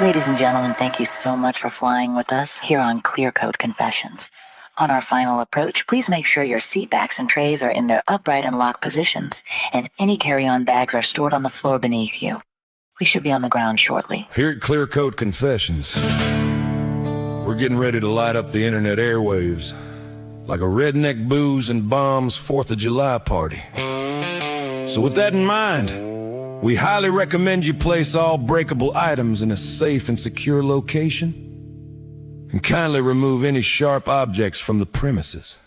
Ladies and gentlemen, thank you so much for flying with us here on Clearcoat Confessions. On our final approach, please make sure your seat backs and trays are in their upright and locked positions, and any carry-on bags are stored on the floor beneath you. We should be on the ground shortly. Here at Clearcoat Confessions, we're getting ready to light up the internet airwaves like a redneck booze and bombs 4th of July party. So with that in mind, we highly recommend you place all breakable items in a safe and secure location, and kindly remove any sharp objects from the premises.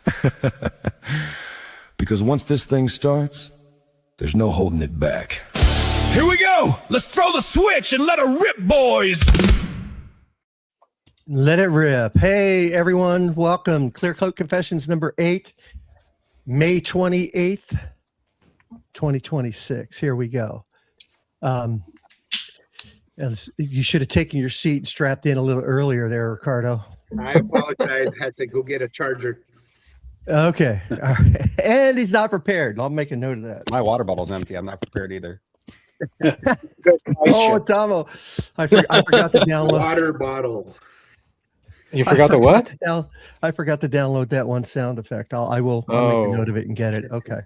Because once this thing starts, there's no holding it back. Here we go! Let's throw the switch and let her rip, boys! Let it rip. Hey, everyone. Welcome. Clearcoat Confessions number 8, May 28th, 2026. Here we go. You should have taken your seat and strapped in a little earlier there, Ricardo. I apologize. Had to go get a charger. Okay. All right. And he's not prepared. I'll make a note of that. My water bottle's empty. I'm not prepared either. Oh, Tomo. I forgot to download. Water bottle. You forgot the what? I forgot to download that one sound effect. I'll make a note of it and get it. Okay.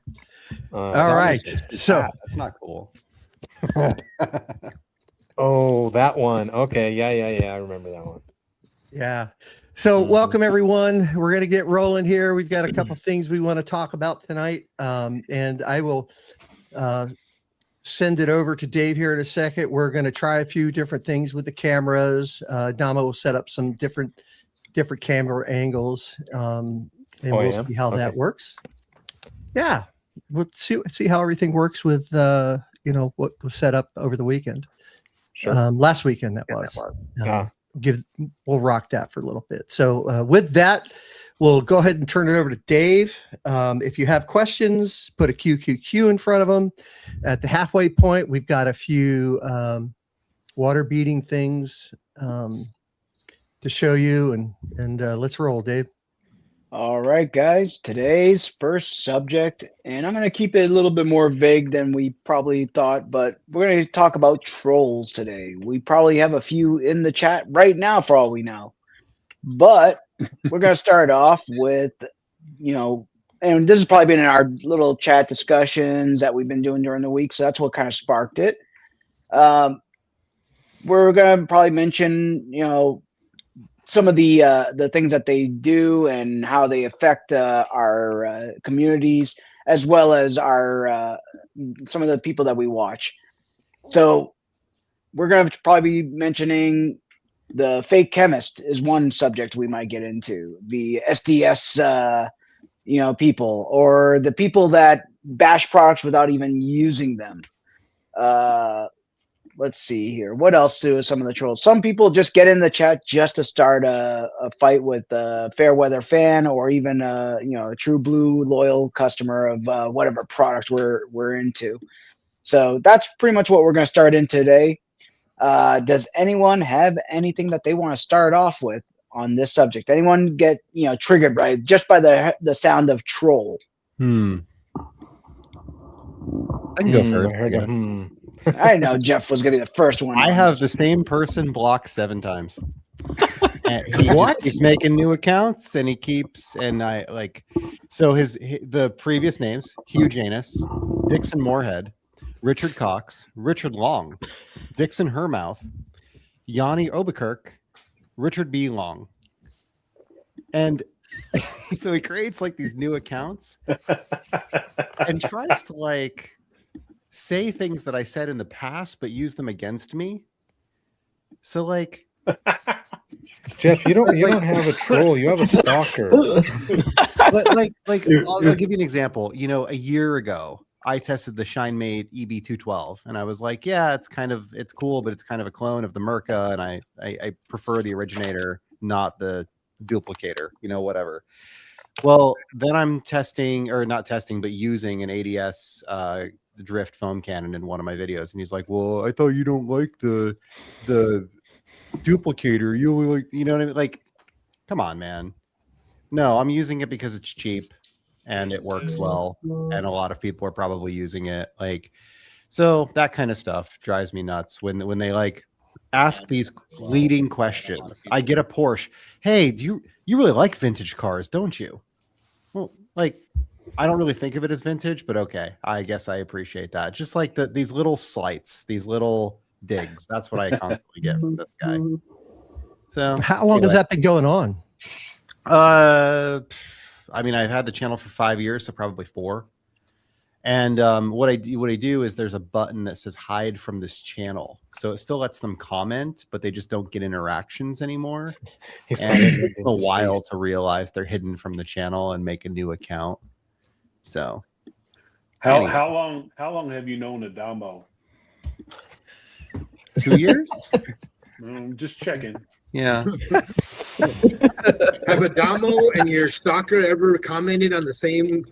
All right. So that's not cool. Oh, that one. Okay. Yeah. I remember that one. Yeah. So welcome, everyone. We're going to get rolling here. We've got a couple things we want to talk about tonight. And I will send it over to Dave here in a second. We're going to try a few different things with the cameras. Dama will set up some different camera angles. And we'll see how that works. Yeah. We'll see how everything works with, what was set up over the weekend. Sure. Last weekend that was. We'll rock that for a little bit. So with that, we'll go ahead and turn it over to Dave. If you have questions, put a QQQ in front of them. At the halfway point, we've got a few water beating things to show you, and let's roll, Dave. All right, guys, today's first subject, and I'm going to keep it a little bit more vague than we probably thought, but we're going to talk about trolls today. We probably have a few in the chat right now for all we know, but we're going to start off with, and this has probably been in our little chat discussions that we've been doing during the week, so that's what kind of sparked it. We're going to probably mention, some of the things that they do and how they affect our communities, as well as our some of the people that we watch. So we're going to probably be mentioning the fake chemist is one subject we might get into. The SDS, people, or the people that bash products without even using them. Let's see here. What else do some of the trolls? Some people just get in the chat just to start a fight with a fair weather fan, or even a true blue loyal customer of whatever product we're into. So that's pretty much what we're going to start in today. Does anyone have anything that they want to start off with on this subject? Anyone get triggered just by the sound of troll? I can go first. I know Jeff was going to be the first one. I have the same person blocked 7 times. What? He's making new accounts, and he keeps, and I like, so the previous names: Hugh Janus, Dixon Moorhead, Richard Cox, Richard Long, Dixon Hermouth, Yanni Obakirk, Richard B. Long. And so he creates like these new accounts and tries to say things that I said in the past, but use them against me. So Jeff, you don't have a troll, you have a stalker. But I'll give you an example. A year ago, I tested the ShineMade EB212, and I was like, yeah, it's cool, but it's kind of a clone of the Merca, and I prefer the originator, not the duplicator, whatever. Well, then I'm using an ADS drift foam cannon in one of my videos, and he's like, well, I thought you don't like the duplicator, you only like, what I mean? Come on, man. No, I'm using it because it's cheap and it works well, and a lot of people are probably using it. So that kind of stuff drives me nuts when they ask these leading questions. I get a Porsche. Hey, you really like vintage cars, don't you? Well, like, I don't really think of it as vintage, but okay, I guess I appreciate that. Just like these little slights, these little digs. That's what I constantly get from this guy. So how long has that been going on? I mean, I've had the channel for 5 years, so probably 4. And what I do is there's a button that says hide from this channel, so it still lets them comment, but they just don't get interactions anymore. And it takes a while to realize they're hidden from the channel and make a new account. So, how long have you known Adamo? 2 years. Just checking. Yeah. Have Adamo and your stalker ever commented on the same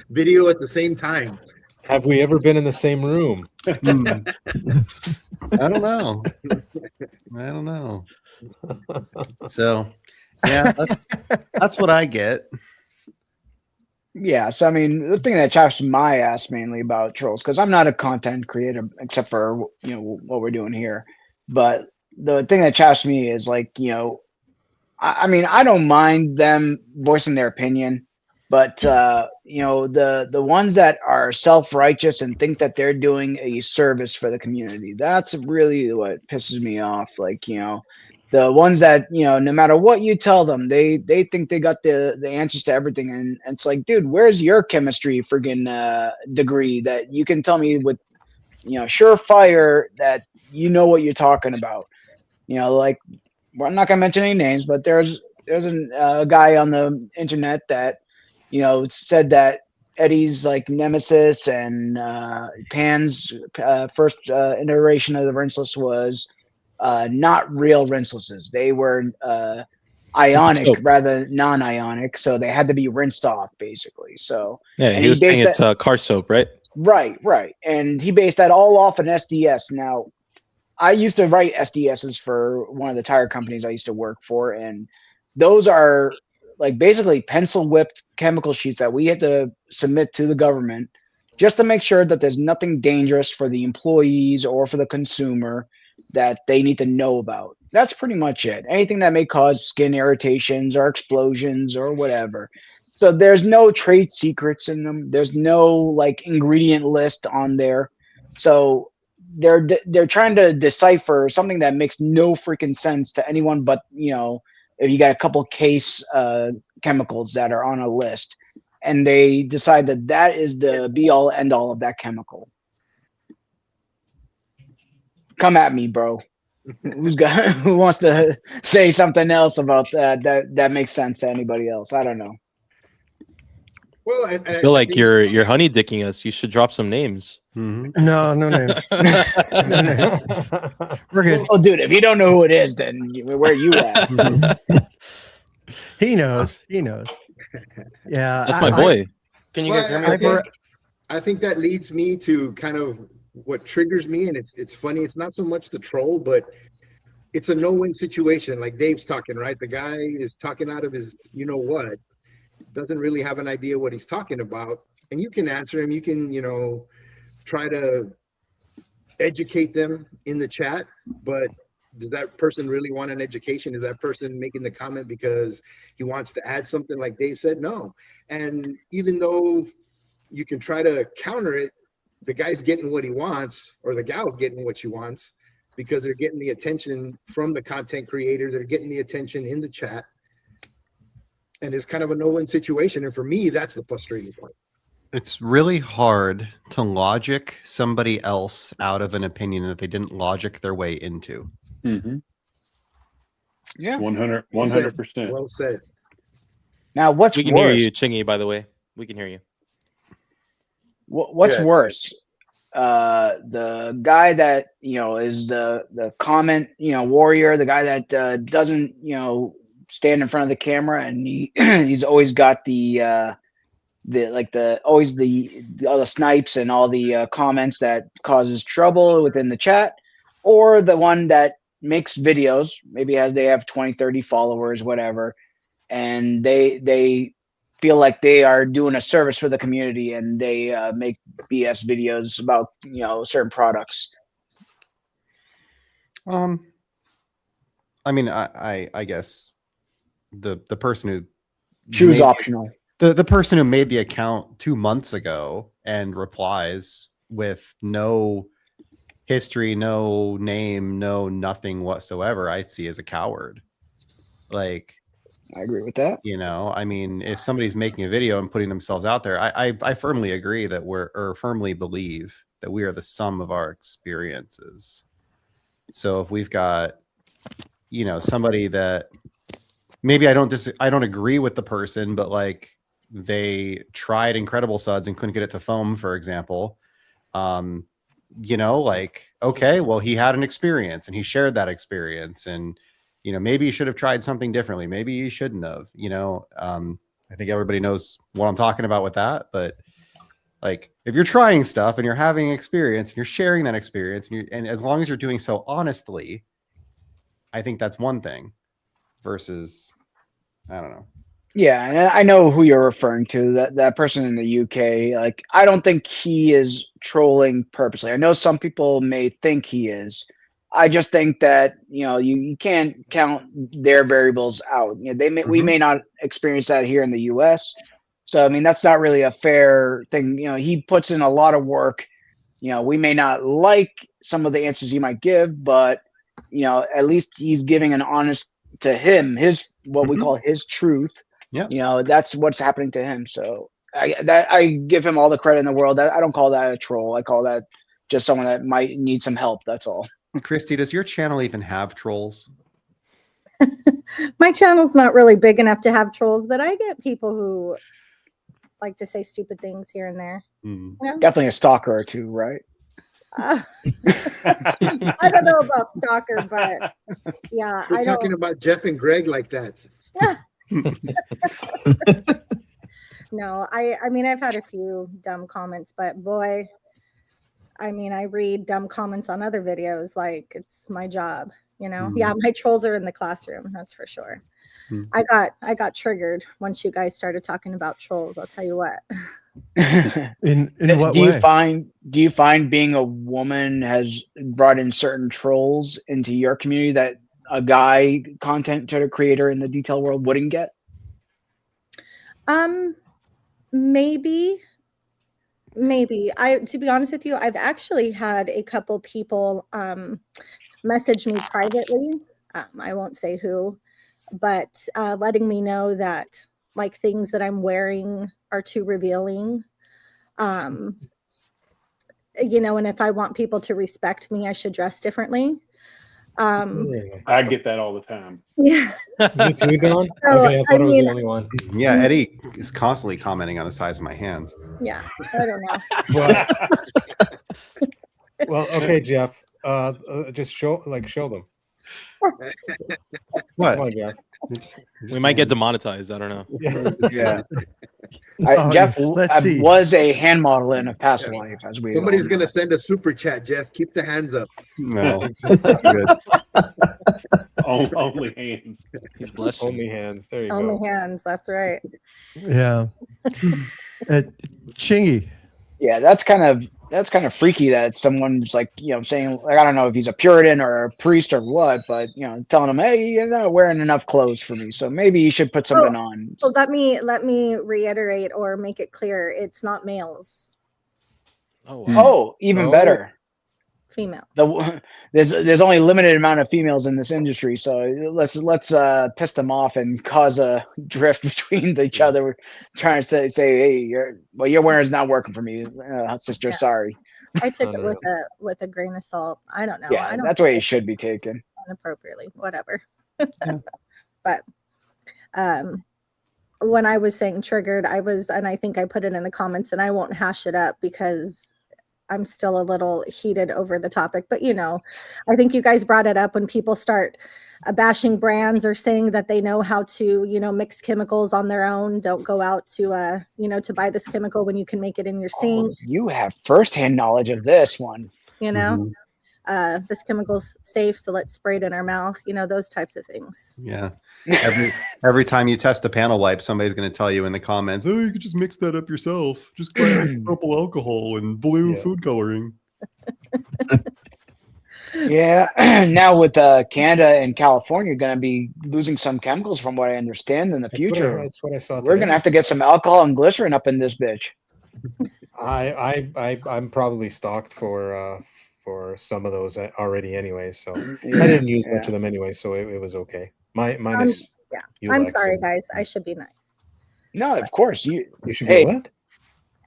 video at the same time? Have we ever been in the same room? I don't know. I don't know. So, yeah, that's what I get. Yeah, so I mean, the thing that chaps my ass mainly about trolls, because I'm not a content creator except for what we're doing here, but the thing that chaps me is like, I mean, I don't mind them voicing their opinion, but the ones that are self-righteous and think that they're doing a service for the community, that's really what pisses me off. Like, the ones that, no matter what you tell them, they think they got the answers to everything. And it's like, dude, where's your chemistry friggin' degree that you can tell me with, surefire that you know what you're talking about? Like, well, I'm not gonna mention any names, but there's a guy on the internet that, said that Eddie's like nemesis and Pan's first iteration of the Rinseless was not real Rinselesses. They were ionic rather than non-ionic, so they had to be rinsed off basically. So yeah, he was saying it's car soap, right? Right, and he based that all off an SDS. Now, I used to write SDSs for one of the tire companies I used to work for, and those are like basically pencil whipped chemical sheets that we had to submit to the government just to make sure that there's nothing dangerous for the employees or for the consumer that they need to know about. That's pretty much it. Anything that may cause skin irritations or explosions or whatever. So there's no trade secrets in them. There's no like ingredient list on there. So they're trying to decipher something that makes no freaking sense to anyone but, if you got a couple case chemicals that are on a list, and they decide that is the be all end all of that chemical. Come at me, bro. Who wants to say something else about that makes sense to anybody else? I don't know. Well, I feel like you're honey dicking us. You should drop some names. Mm-hmm. No names. No names. We're good. Oh, dude, if you don't know who it is, then where are you at? He knows. Yeah, that's my boy. Can you guys hear me? I think that leads me to kind of what triggers me, and it's funny. It's not so much the troll, but it's a no-win situation. Like Dave's talking, right? The guy is talking out of his, what, doesn't really have an idea what he's talking about, and you can answer him. You can, try to educate them in the chat, but does that person really want an education? Is that person making the comment because he wants to add something like Dave said? No. And even though you can try to counter it, the guy's getting what he wants, or the gal's getting what she wants, because they're getting the attention from the content creators. They're getting the attention in the chat. And it's kind of a no-win situation. And for me, that's the frustrating part. It's really hard to logic somebody else out of an opinion that they didn't logic their way into. Mm-hmm. Yeah. 100%. Well said. Now, what's we can worse? hear you, Chingy, by the way. We can hear you. What's worse? The guy that, is the comment, warrior, the guy that doesn't, stand in front of the camera, and he's always got all the snipes and all the comments that causes trouble within the chat, or the one that makes videos, maybe they have 20, 30 followers, whatever, and they feel like they are doing a service for the community, and they make BS videos about certain products. I mean, I guess the person who Choose made- optional. the person who made the account 2 months ago and replies with no history, no name, no nothing whatsoever, I see as a coward. Like, I agree with that. you know, I mean, if somebody's making a video and putting themselves out there, I firmly agree that firmly believe that we are the sum of our experiences. So if we've got, you know, somebody that maybe I don't agree with the person, but like they tried Incredible Suds and couldn't get it to foam, for example. You know, like, okay, well, he had an experience and he shared that experience, and you know, maybe he should have tried something differently. Maybe he shouldn't have, you know. I think everybody knows what I'm talking about with that, but like if you're trying stuff and you're having experience and you're sharing that experience, and as long as you're doing so honestly, I think that's one thing versus, I don't know. Yeah, and I know who you're referring to. That person in the UK. Like, I don't think he is trolling purposely. I know some people may think he is. I just think that, you know, you can't count their variables out. You know, we may not experience that here in the US. So I mean, that's not really a fair thing. You know, he puts in a lot of work. You know, we may not like some of the answers he might give, but you know, at least he's giving an honest to him, his what we call his truth. Yeah. You know, that's what's happening to him. So I give him all the credit in the world. I don't call that a troll. I call that just someone that might need some help. That's all. Christy, does your channel even have trolls? My channel's not really big enough to have trolls, but I get people who like to say stupid things here and there. You know? Definitely a stalker or two, right? I don't know about stalker, but yeah, We're talking about Jeff and Greg like that. No, I mean, I've had a few dumb comments, but boy, I mean, I read dumb comments on other videos like it's my job, you know. Yeah, my trolls are in the classroom, that's for sure. I got triggered once you guys started talking about trolls, I'll tell you what. In what do way? Do you find being a woman has brought in certain trolls into your community that a guy content creator in the detail world wouldn't get? Maybe. To be honest with you, I've actually had a couple people message me privately. I won't say who, but letting me know that like things that I'm wearing are too revealing. You know, and if I want people to respect me, I should dress differently. I get that all the time. Yeah. You too, Don? So, Okay, I thought I was the only one. Yeah, Eddie is constantly commenting on the size of my hands. Yeah, I don't know. Well, okay, Jeff. Just show them. What? Come on, Jeff. We might get demonetized. I don't know. Yeah. Oh, Jeff let's see. was a hand model in a past life, as we Somebody's all know. gonna send a super chat, Jeff. Keep the hands up. No, good. Only hands. He's blushing. Only hands. There you Only go. hands, that's right. Yeah. Chingy. Yeah, that's kind of freaky that someone's like, you know, saying like, I don't know if he's a Puritan or a priest or what, but you know, telling him, hey, you're not wearing enough clothes for me, so maybe you should put something on. So let me reiterate or make it clear, it's not males, Oh, wow. Oh, even better. female. There's only a limited amount of females in this industry, so let's piss them off and cause a drift between each other. We're trying to say, hey, what you're wearing is not working for me, sister. Yeah. Sorry. I took it with a grain of salt. I don't know. Yeah, I don't that's the way it should be taken. inappropriately, whatever. But when I was saying triggered, and I think I put it in the comments, and I won't hash it up because I'm still a little heated over the topic, but you know, I think you guys brought it up when people start bashing brands or saying that they know how to, you know, mix chemicals on their own. Don't go out to, you know, to buy this chemical when you can make it in your sink. Oh, you have firsthand knowledge of this one. You know, this chemical's safe, so let's spray it in our mouth. You know, those types of things. Yeah. Every time you test a panel wipe, somebody's going to tell you in the comments, "Oh, you could just mix that up yourself. Just buy purple alcohol and blue food coloring." Yeah. Now with Canada and California going to be losing some chemicals, from what I understand, in the future, That's what I saw we're going to today. have to get some alcohol and glycerin up in this bitch. I'm probably stocked for some of those already anyway. So Yeah, I didn't use yeah. much of them anyway, so it was okay. Minus Yeah, you, I'm Lex, sorry, and guys. I should be nice. No, of course you should be Hey, what?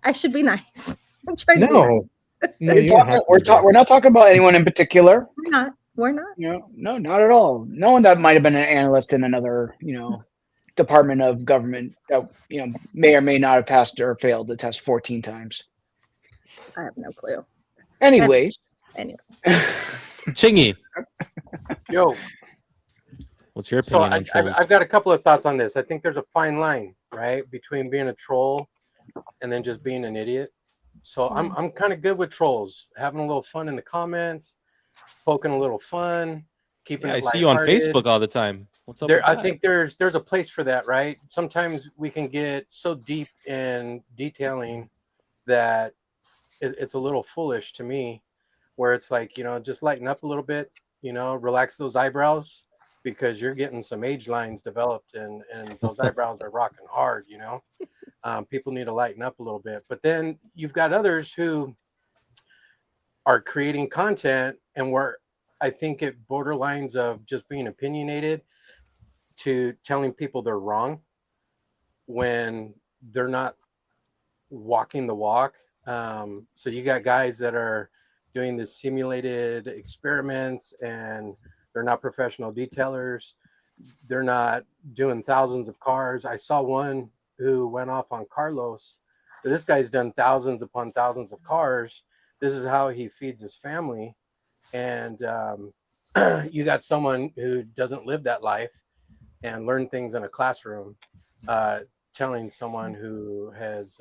I should be nice. I'm trying to be nice. No, you don't have to. we're not talking about anyone in particular. We're not. We're not. No, not at all. No one that might have been an analyst in another, department of government that may or may not have passed or failed the test 14 times. I have no clue. Anyways. Anyway. Chingy. Yo. What's your opinion on trolls? I've got a couple of thoughts on this. I think there's a fine line, right, between being a troll and then just being an idiot. So I'm kind of good with trolls, having a little fun in the comments, poking a little fun, keeping it I see you on Facebook all the time. What's up with I that? think there's a place for that, right? Sometimes we can get so deep in detailing that it's a little foolish to me, where it's like, just lighten up a little bit, relax those eyebrows, because you're getting some age lines developed and those eyebrows are rocking hard, people need to lighten up a little bit. But then you've got others who are creating content and where I think it borderlines of just being opinionated to telling people they're wrong when they're not walking the walk. So you got guys that are doing this simulated experiments and they're not professional detailers. They're not doing thousands of cars. I saw one who went off on Carlos. This guy's done thousands upon thousands of cars. This is how he feeds his family. And you got someone who doesn't live that life and learn things in a classroom, telling someone who has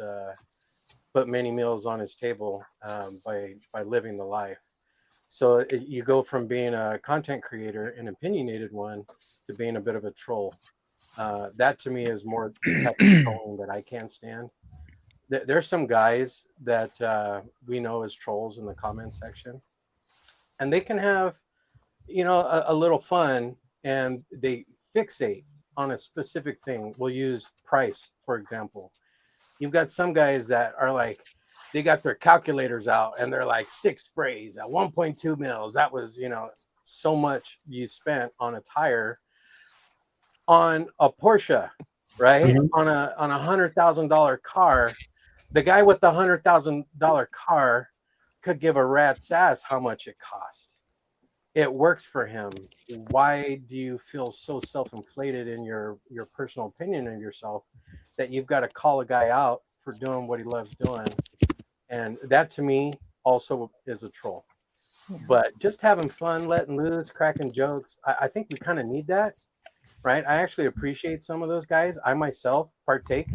put many meals on his table by living the life. So you go from being a content creator, an opinionated one, to being a bit of a troll. That to me is more the type of trolling that I can't stand. There's some guys that we know as trolls in the comment section, and they can have, a little fun, and they fixate on a specific thing. We'll use price, for example. You've got some guys that are like, they got their calculators out and they're like 6 sprays at 1.2 mils. That was, so much you spent on a tire on a Porsche, right? Mhm. On a $100,000 car. The guy with the $100,000 car could give a rat's ass how much it cost. It works for him. Why do you feel so self-inflated in your personal opinion of yourself that you've got to call a guy out for doing what he loves doing? And that to me also is a troll. Yeah. But just having fun, letting loose, cracking jokes, I think we kind of need that, right? I actually appreciate some of those guys. I myself partake,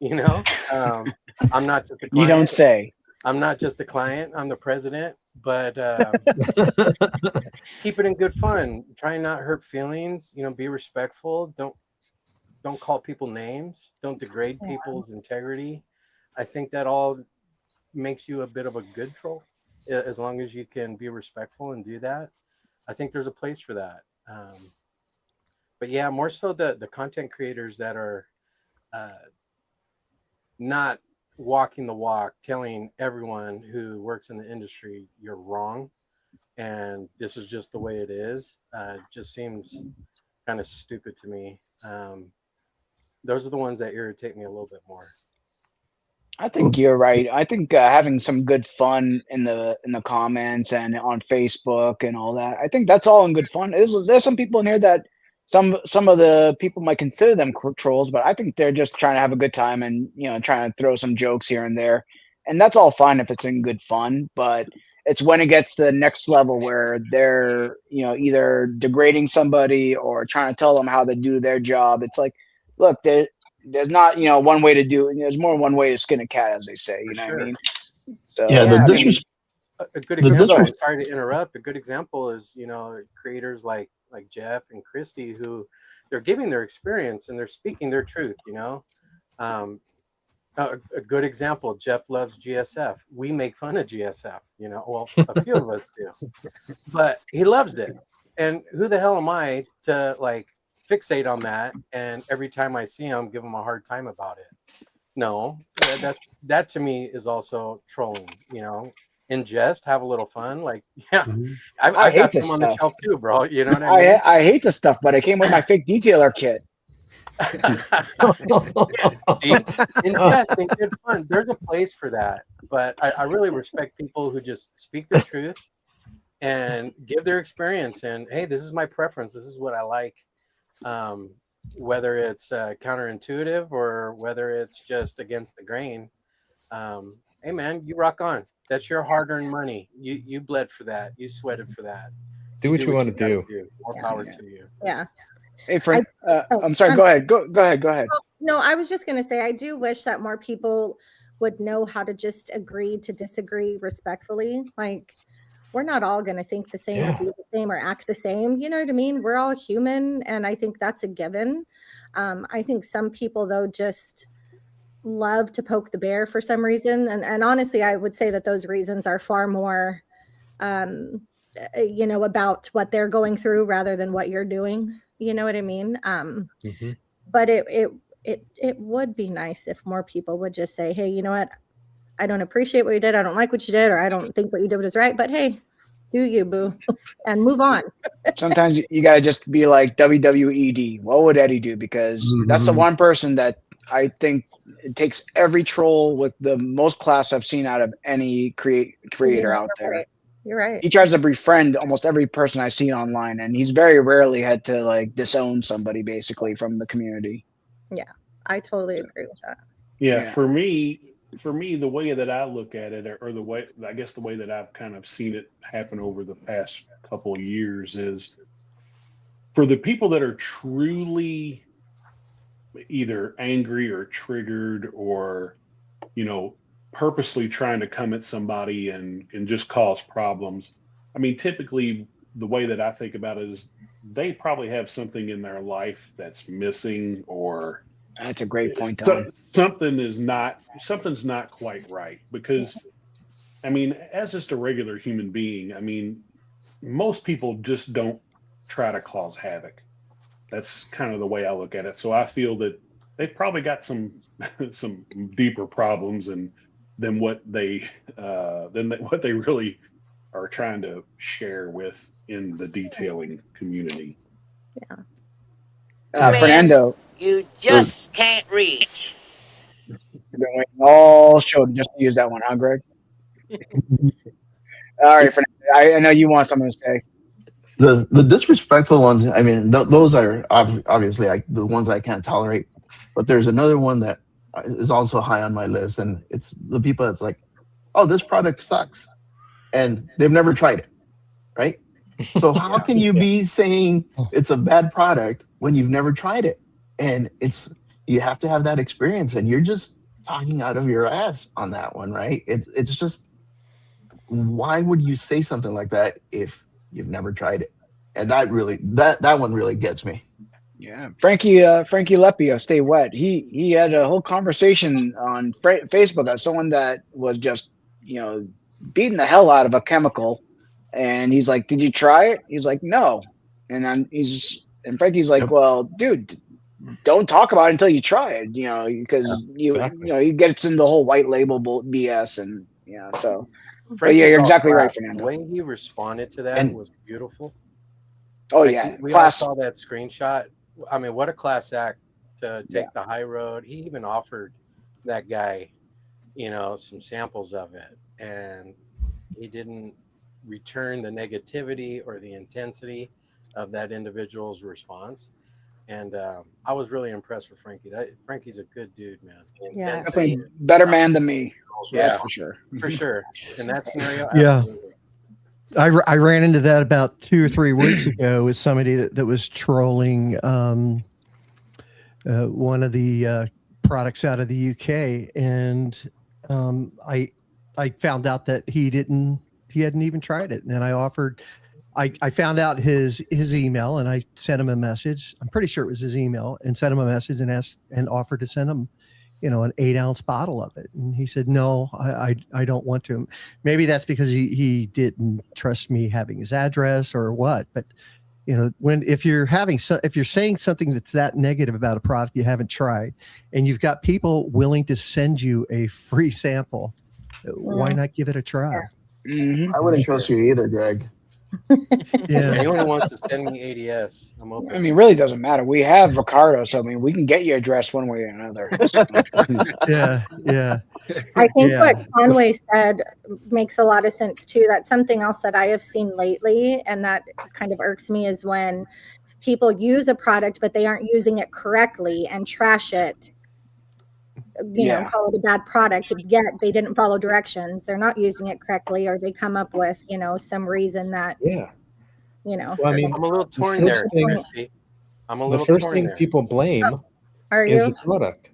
I'm not just a client. You don't say. I'm not just a client, I'm the president, but keep it in good fun. Try not hurt feelings, be respectful. Don't call people names. Don't degrade people's integrity. I think that all makes you a bit of a good troll, as long as you can be respectful and do that. I think there's a place for that. But yeah, more so the content creators that are not walking the walk, telling everyone who works in the industry you're wrong and this is just the way it is, just seems kind of stupid to me. Those are the ones that irritate me a little bit more. I think you're right. I think having some good fun in the comments and on Facebook and all that, I think that's all in good fun. There's some people in here that some of the people might consider them trolls, but I think they're just trying to have a good time and trying to throw some jokes here and there, and that's all fine if it's in good fun. But it's when it gets to the next level where they're either degrading somebody or trying to tell them how to do their job. It's like, look, there's not one way to do it. There's more than one way to skin a cat, as they say. You know what I mean? So yeah, a good example. Sorry to interrupt. A good example is creators like Jeff and Christy, who they're giving their experience and they're speaking their truth. A good example, Jeff loves GSF. We make fun of GSF, you know, well, a few of us do, but he loves it. And who the hell am I to like fixate on that? And every time I see him, give him a hard time about it. No, that to me is also trolling, you know, in jest, have a little fun. Like, yeah, I hate got this some on the stuff. shelf too, bro. You know what I mean? I hate this stuff, but it came with my fake detailer kit. See, in good fun. There's a place for that, but I really respect people who just speak their truth and give their experience. And hey, this is my preference. This is what I like. Whether it's counterintuitive or whether it's just against the grain. Hey, man, you rock on. That's your hard-earned money. You bled for that. You sweated for that. Do what you want to do. More power to you. Yeah. Hey, Frank. I'm sorry. Go ahead. Go ahead. No, I was just going to say, I do wish that more people would know how to just agree to disagree respectfully. Like, we're not all going to think the same or be the same or act the same. You know what I mean? We're all human. And I think that's a given. I think some people, though, just love to poke the bear for some reason. And honestly, I would say that those reasons are far more, you know, about what they're going through rather than what you're doing. You know what I mean? But it would be nice if more people would just say, hey, you know what? I don't appreciate what you did. I don't like what you did, or I don't think what you did was right. But hey, do you, boo, and move on. Sometimes you got to just be like WWED. What would Eddie do? Because that's the one person that I think it takes every troll with the most class I've seen out of any creator out there. You're right. He tries to befriend almost every person I see online, and he's very rarely had to like disown somebody basically from the community. Yeah, I totally agree with that. Yeah. For me, the way that I look at it, or the way, I guess the way that I've kind of seen it happen over the past couple of years, is for the people that are truly either angry or triggered or, you know, purposely trying to come at somebody and just cause problems. I mean, typically the way that I think about it is they probably have something in their life that's missing, or that's a great point, Tom. Something's not quite right. Because I mean, as just a regular human being, I mean, most people just don't try to cause havoc. That's kind of the way I look at it. So I feel that they've probably got some deeper problems than what they really are trying to share with in the detailing community. Yeah. Fernando, you just can't reach. You've been waiting all show just to use that one, huh, Greg? All right, Fernando, I know you want something to say. The disrespectful ones, I mean, those are obviously the ones I can't tolerate. But there's another one that is also high on my list, and it's the people that's like, oh, this product sucks, and they've never tried it, right? So how can you be saying it's a bad product when you've never tried it? And you have to have that experience, and you're just talking out of your ass on that one, right? It's just, why would you say something like that if you've never tried it? And that one really gets me. Yeah, Frankie Lepio, Stay Wet. He had a whole conversation on Facebook of someone that was just, you know, beating the hell out of a chemical, and he's like, "Did you try it?" He's like, "No," and then Frankie's like, "Well, dude, don't talk about it until you try it, you know, because you know he gets into the whole white label BS, and you know, so." But yeah, you're exactly right, Fernando. The way he responded to that was beautiful. Oh, like, yeah. We all saw that screenshot. I mean, what a class act to take the high road. He even offered that guy, you know, some samples of it, and he didn't return the negativity or the intensity of that individual's response. And I was really impressed with Frankie. Frankie's a good dude, man. Yeah, definitely better man than me. Yeah, that's for sure. For sure. In that scenario, yeah. absolutely. I ran into that about 2 or 3 weeks ago with somebody that was trolling one of the products out of the UK, and I found out that he hadn't even tried it, and I found out his email, and I sent him a message. I'm pretty sure it was his email, and sent him a message and offered to send him an 8-ounce bottle of it. And he said, no, I don't want to. Maybe that's because he didn't trust me having his address or what. But if you're saying something that's that negative about a product you haven't tried, and you've got people willing to send you a free sample, why not give it a try? I wouldn't trust you either, Greg. Yeah. Anyone who wants to send me ADS, I'm open. I mean, really doesn't matter. We have Ricardo, so I mean, we can get you addressed one way or another. Yeah. I think what Conway said makes a lot of sense too. That's something else that I have seen lately, and that kind of irks me, is when people use a product but they aren't using it correctly and trash it. Call it a bad product, yet they didn't follow directions. They're not using it correctly, or they come up with some reason that Well, I mean, I'm a little torn the there. first thing, Kirsty. I'm a the little first torn thing there. people blame Are is you? the product.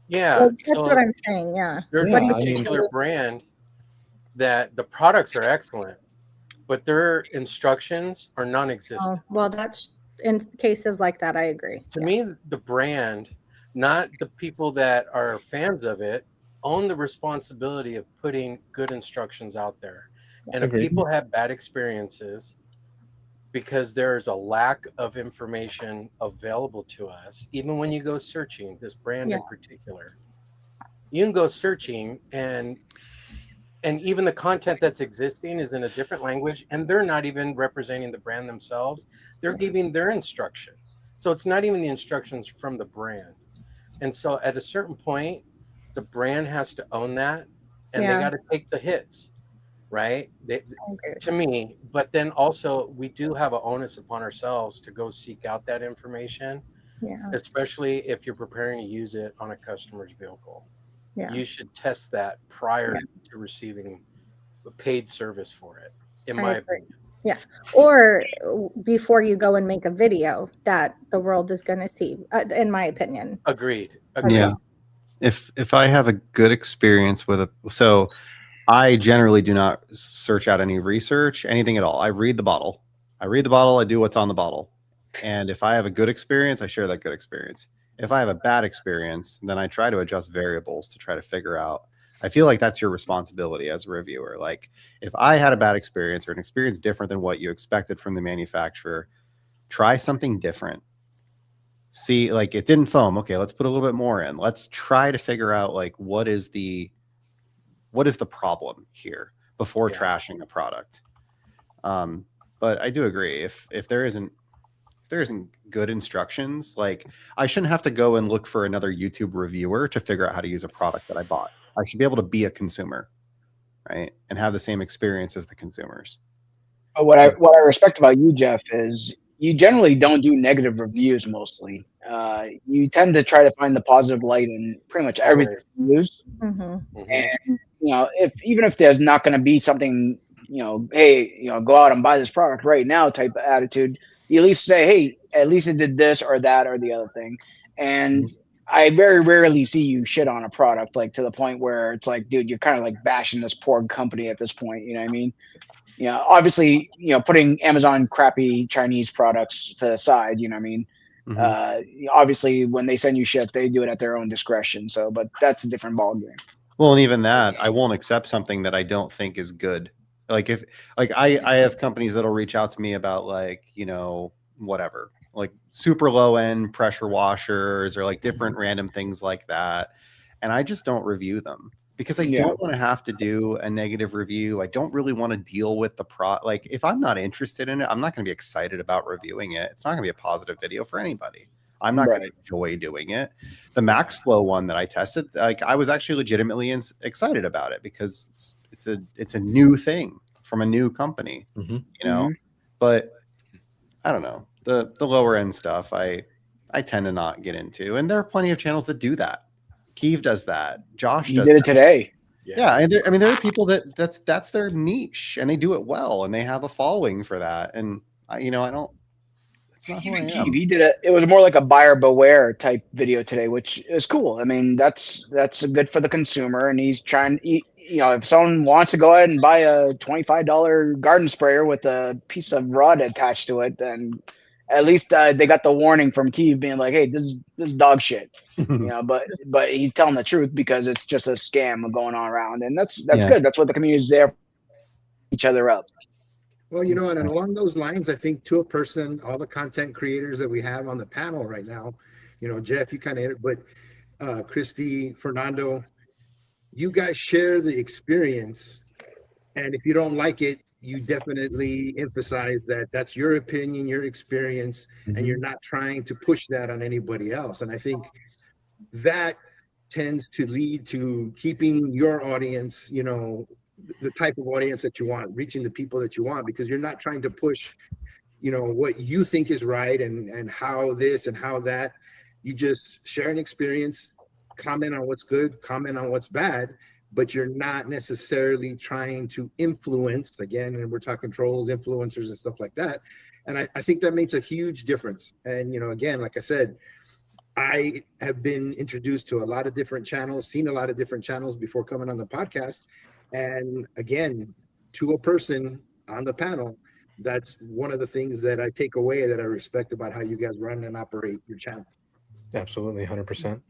Yeah, Well, that's so what I'm saying. Yeah. there's Yeah, a I mean- particular brand that the products are excellent, but their instructions are non-existent. Well, that's in cases like that. I agree. To me, the brand, not the people that are fans of it, own the responsibility of putting good instructions out there. And if Agreed. people have bad experiences because there's a lack of information available to us, even when you go searching, this brand in particular, you can go searching and even the content that's existing is in a different language, and they're not even representing the brand themselves. They're giving their instruction. So it's not even the instructions from the brand. And so at a certain point, the brand has to own that, and they got to take the hits, right? To me, but then also we do have an onus upon ourselves to go seek out that information, especially if you're preparing to use it on a customer's vehicle. You should test that prior to receiving a paid service for it, in my opinion. Yeah. Or before you go and make a video that the world is going to see, in my opinion. Agreed. Yeah. If I have a good experience with so I generally do not search out any research, anything at all. I read the bottle. I do what's on the bottle. And if I have a good experience, I share that good experience. If I have a bad experience, then I try to adjust variables to try to figure out. I feel like that's your responsibility as a reviewer. Like if I had a bad experience or an experience different than what you expected from the manufacturer, try something different. See, like it didn't foam. Okay, let's put a little bit more in. Let's try to figure out like what is the problem here before trashing a product. But I do agree if there isn't good instructions, like I shouldn't have to go and look for another YouTube reviewer to figure out how to use a product that I bought. I should be able to be a consumer, right? And have the same experience as the consumers. What I respect about you, Jeff, is you generally don't do negative reviews mostly. You tend to try to find the positive light in pretty much everything you use. And even if there's not going to be something, hey, go out and buy this product right now type of attitude, you at least say, hey, at least it did this or that or the other thing. And I very rarely see you shit on a product, like to the point where it's like, dude, you're kind of like bashing this poor company at this point. You know what I mean? Obviously, putting Amazon crappy Chinese products to the side, you know what I mean? Obviously, when they send you shit, they do it at their own discretion. So, but that's a different ballgame. Well, and even that, I won't accept something that I don't think is good. Like if, like I have companies that'll reach out to me about like, whatever, like super low end pressure washers or like different random things like that. And I just don't review them because I don't want to have to do a negative review. I don't really want to deal with the like if I'm not interested in it, I'm not going to be excited about reviewing it. It's not going to be a positive video for anybody. I'm not going to enjoy doing it. The MaxFlow one that I tested, like I was actually legitimately excited about it because it's a new thing from a new company, but I don't know, the lower end stuff I tend to not get into, and there are plenty of channels that do that. Keeve does that. Josh does did it today. Yeah. And there are people that's their niche and they do it well and they have a following for that. And I don't, it's not who I am. He did it. It was more like a buyer beware type video today, which is cool. I mean, that's good for the consumer. And he's trying, if someone wants to go ahead and buy a $25 garden sprayer with a piece of rod attached to it, then at least they got the warning from Keeve being like, hey, this is dog shit. but he's telling the truth because it's just a scam going on around, and that's Yeah. good. That's what the community is there for, each other up. Well, and along those lines, I think to a person, all the content creators that we have on the panel right now, Jeff, you kind of, but Christy, Fernando, you guys share the experience. And if you don't like it, you definitely emphasize that that's your opinion, your experience, and you're not trying to push that on anybody else. And I think that tends to lead to keeping your audience, the type of audience that you want, reaching the people that you want, because you're not trying to push, what you think is right and how this and how that. You just share an experience, comment on what's good, comment on what's bad, but you're not necessarily trying to influence, again, and we're talking trolls, influencers, and stuff like that. And I think that makes a huge difference. And, again, like I said, I have been introduced to a lot of different channels, seen a lot of different channels before coming on the podcast. And again, to a person on the panel, that's one of the things that I take away that I respect about how you guys run and operate your channel. Absolutely, 100%.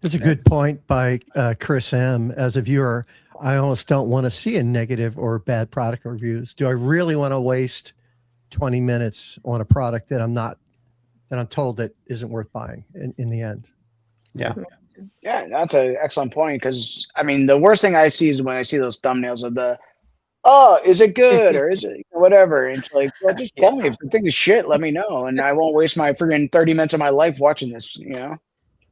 It's a good point by Chris M. As a viewer, I almost don't want to see a negative or bad product reviews. Do I really want to waste 20 minutes on a product that I'm told that isn't worth buying in the end? Yeah. Yeah, that's an excellent point, because I mean, the worst thing I see is when I see those thumbnails of is it good or is it whatever? It's like, well, just tell me if the thing is shit. Let me know, and I won't waste my freaking 30 minutes of my life watching this. Yeah.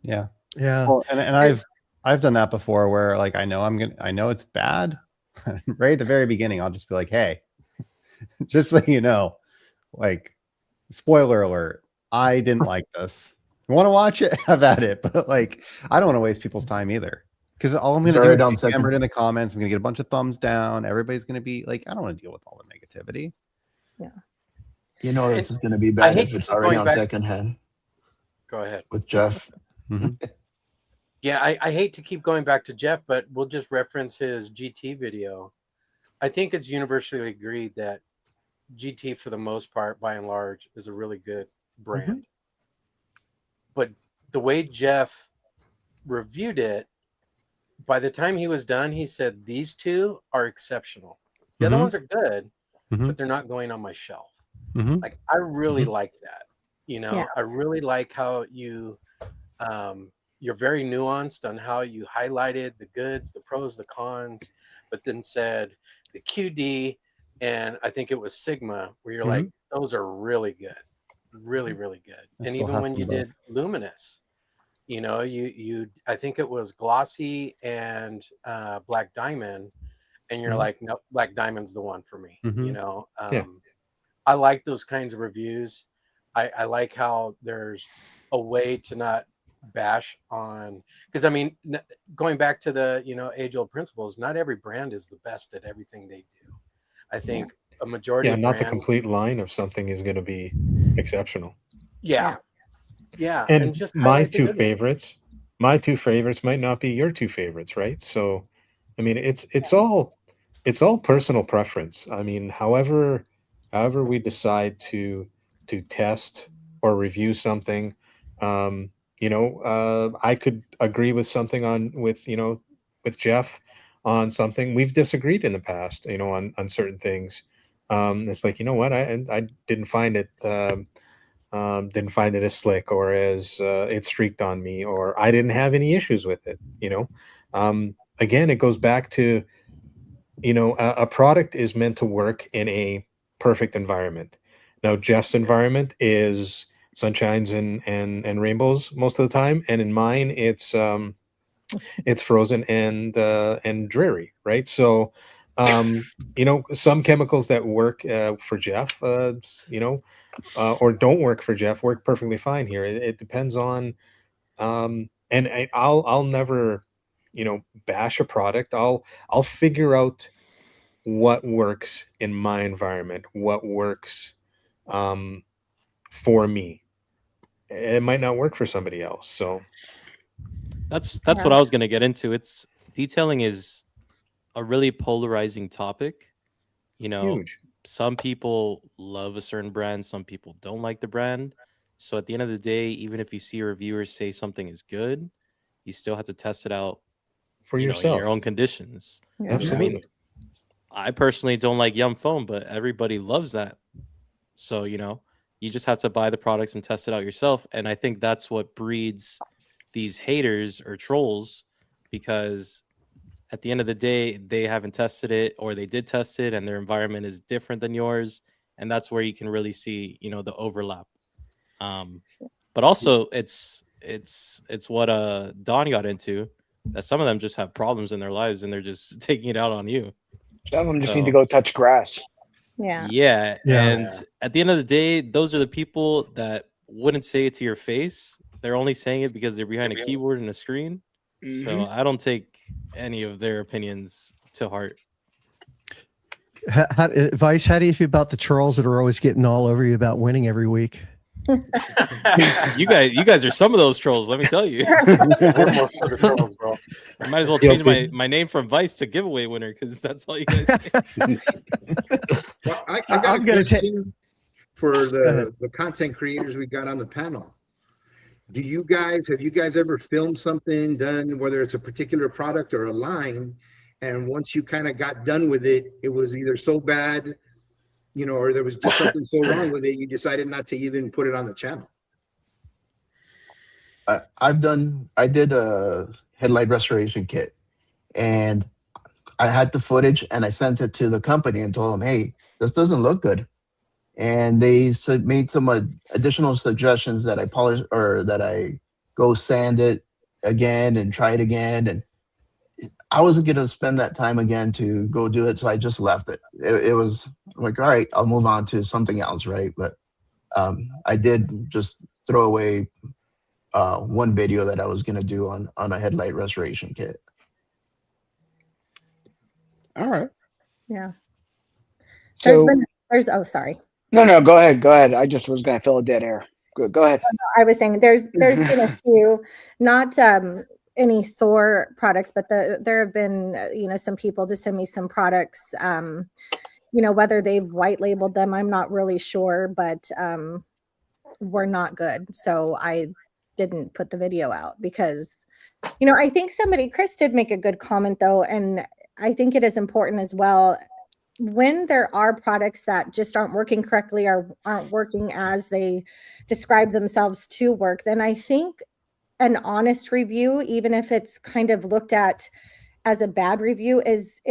Yeah. Well, and I've done that before, where like I know it's bad. Right at the very beginning, I'll just be like, hey, just so you know, like, spoiler alert, I didn't like this. You want to watch it? Have at it. But like, I don't want to waste people's time either. Because all I'm going to do is hammer it in the comments. I'm going to get a bunch of thumbs down. Everybody's going to be like, I don't want to deal with all the negativity. Yeah. It's going to be bad if it's already on secondhand. Go ahead. With Jeff. Yeah, I hate to keep going back to Jeff, but we'll just reference his GT video. I think it's universally agreed that GT, for the most part, by and large, is a really good brand. But the way Jeff reviewed it, by the time he was done, he said, these two are exceptional. The other ones are good, but they're not going on my shelf. Like, I really like that. I really like how you're very nuanced on how you highlighted the goods, the pros, the cons, but then said the QD, and I think it was Sigma, where you're like, those are really good. Really, really good. And even when you did Luminous, I think it was Glossy and Black Diamond, and you're like, no, Black Diamond's the one for me. I like those kinds of reviews. I like how there's a way to not bash on, because I mean, going back to the age-old principles, not every brand is the best at everything they do. I think a majority of not brands, the complete line of something is going to be exceptional. Yeah. And just my two favorites might not be your two favorites, right? So I mean, it's all personal preference. I mean, however we decide to test or review something, I could agree with something with Jeff on something. We've disagreed in the past, on certain things. It's like, what, I didn't find it as slick, or as it streaked on me, or I didn't have any issues with it. Again, it goes back to, a product is meant to work in a perfect environment. Now, Jeff's environment is sunshines and rainbows most of the time, and in mine, it's frozen and dreary, right? So, some chemicals that work for Jeff, or don't work for Jeff, work perfectly fine here. It depends on, and I'll never, bash a product. I'll figure out what works in my environment, what works for me. It might not work for somebody else. So that's what I was going to get into. Detailing is a really polarizing topic. Huge. Some people love a certain brand, some people don't like the brand. So at the end of the day, even if you see reviewers say something is good, you still have to test it out for in yourself. your own conditions. Yeah. Absolutely. I mean, I personally don't like Yum Foam, but everybody loves that. So, you just have to buy the products and test it out yourself. And I think that's what breeds these haters or trolls, because at the end of the day, they haven't tested it, or they did test it and their environment is different than yours. And that's where you can really see, the overlap. But also it's what Don got into, that some of them just have problems in their lives and they're just taking it out on you. Some of them just need to go touch grass. Yeah. Yeah. Yeah. And at the end of the day, those are the people that wouldn't say it to your face. They're only saying it because they're behind a keyboard and a screen. So I don't take any of their opinions to heart. Vice, how do you feel about the trolls that are always getting all over you about winning every week? You guys are some of those trolls, let me tell you. We're most of the trolls, bro. I might as well change my name from Vice to giveaway winner, because that's all you guys say. Well, I got a question for the content creators we got on the panel. Have you guys ever filmed something, done, whether it's a particular product or a line, and once you kind of got done with it, it was either so bad, or there was just something so wrong with it, you decided not to even put it on the channel? I did a headlight restoration kit, and I had the footage and I sent it to the company and told them, hey, this doesn't look good. And they made some additional suggestions that I polish, or that I go sand it again and try it again. And I wasn't going to spend that time again to go do it. So I just left it. It was like, all right, I'll move on to something else. Right. But I did just throw away one video that I was going to do on a headlight restoration kit. All right. Yeah. So Oh, sorry. No, go ahead. I just was going to fill a dead air. Go ahead. I was saying there's been a few, not any Thor products, but there have been, some people to send me some products, whether they've white labeled them, I'm not really sure, but were not good. So I didn't put the video out because, I think Chris did make a good comment though. And I think it is important as well, when there are products that just aren't working correctly or aren't working as they describe themselves to work, then I think an honest review, even if it's kind of looked at as a bad review, is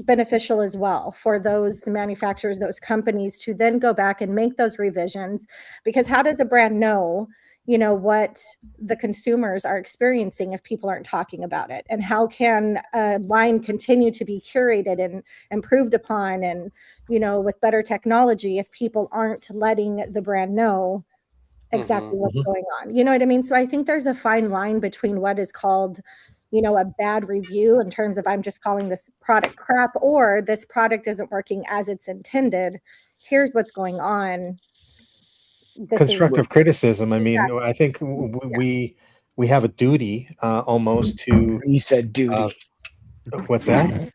beneficial as well for those manufacturers, those companies, to then go back and make those revisions. Because how does a brand know, what the consumers are experiencing if people aren't talking about it? And how can a line continue to be curated and improved upon and, with better technology if people aren't letting the brand know exactly what's going on? You know what I mean? So I think there's a fine line between what is called, a bad review in terms of I'm just calling this product crap, or this product isn't working as it's intended. Here's what's going on. Constructive criticism. I mean, I think we have a duty almost to. You said duty. What's that?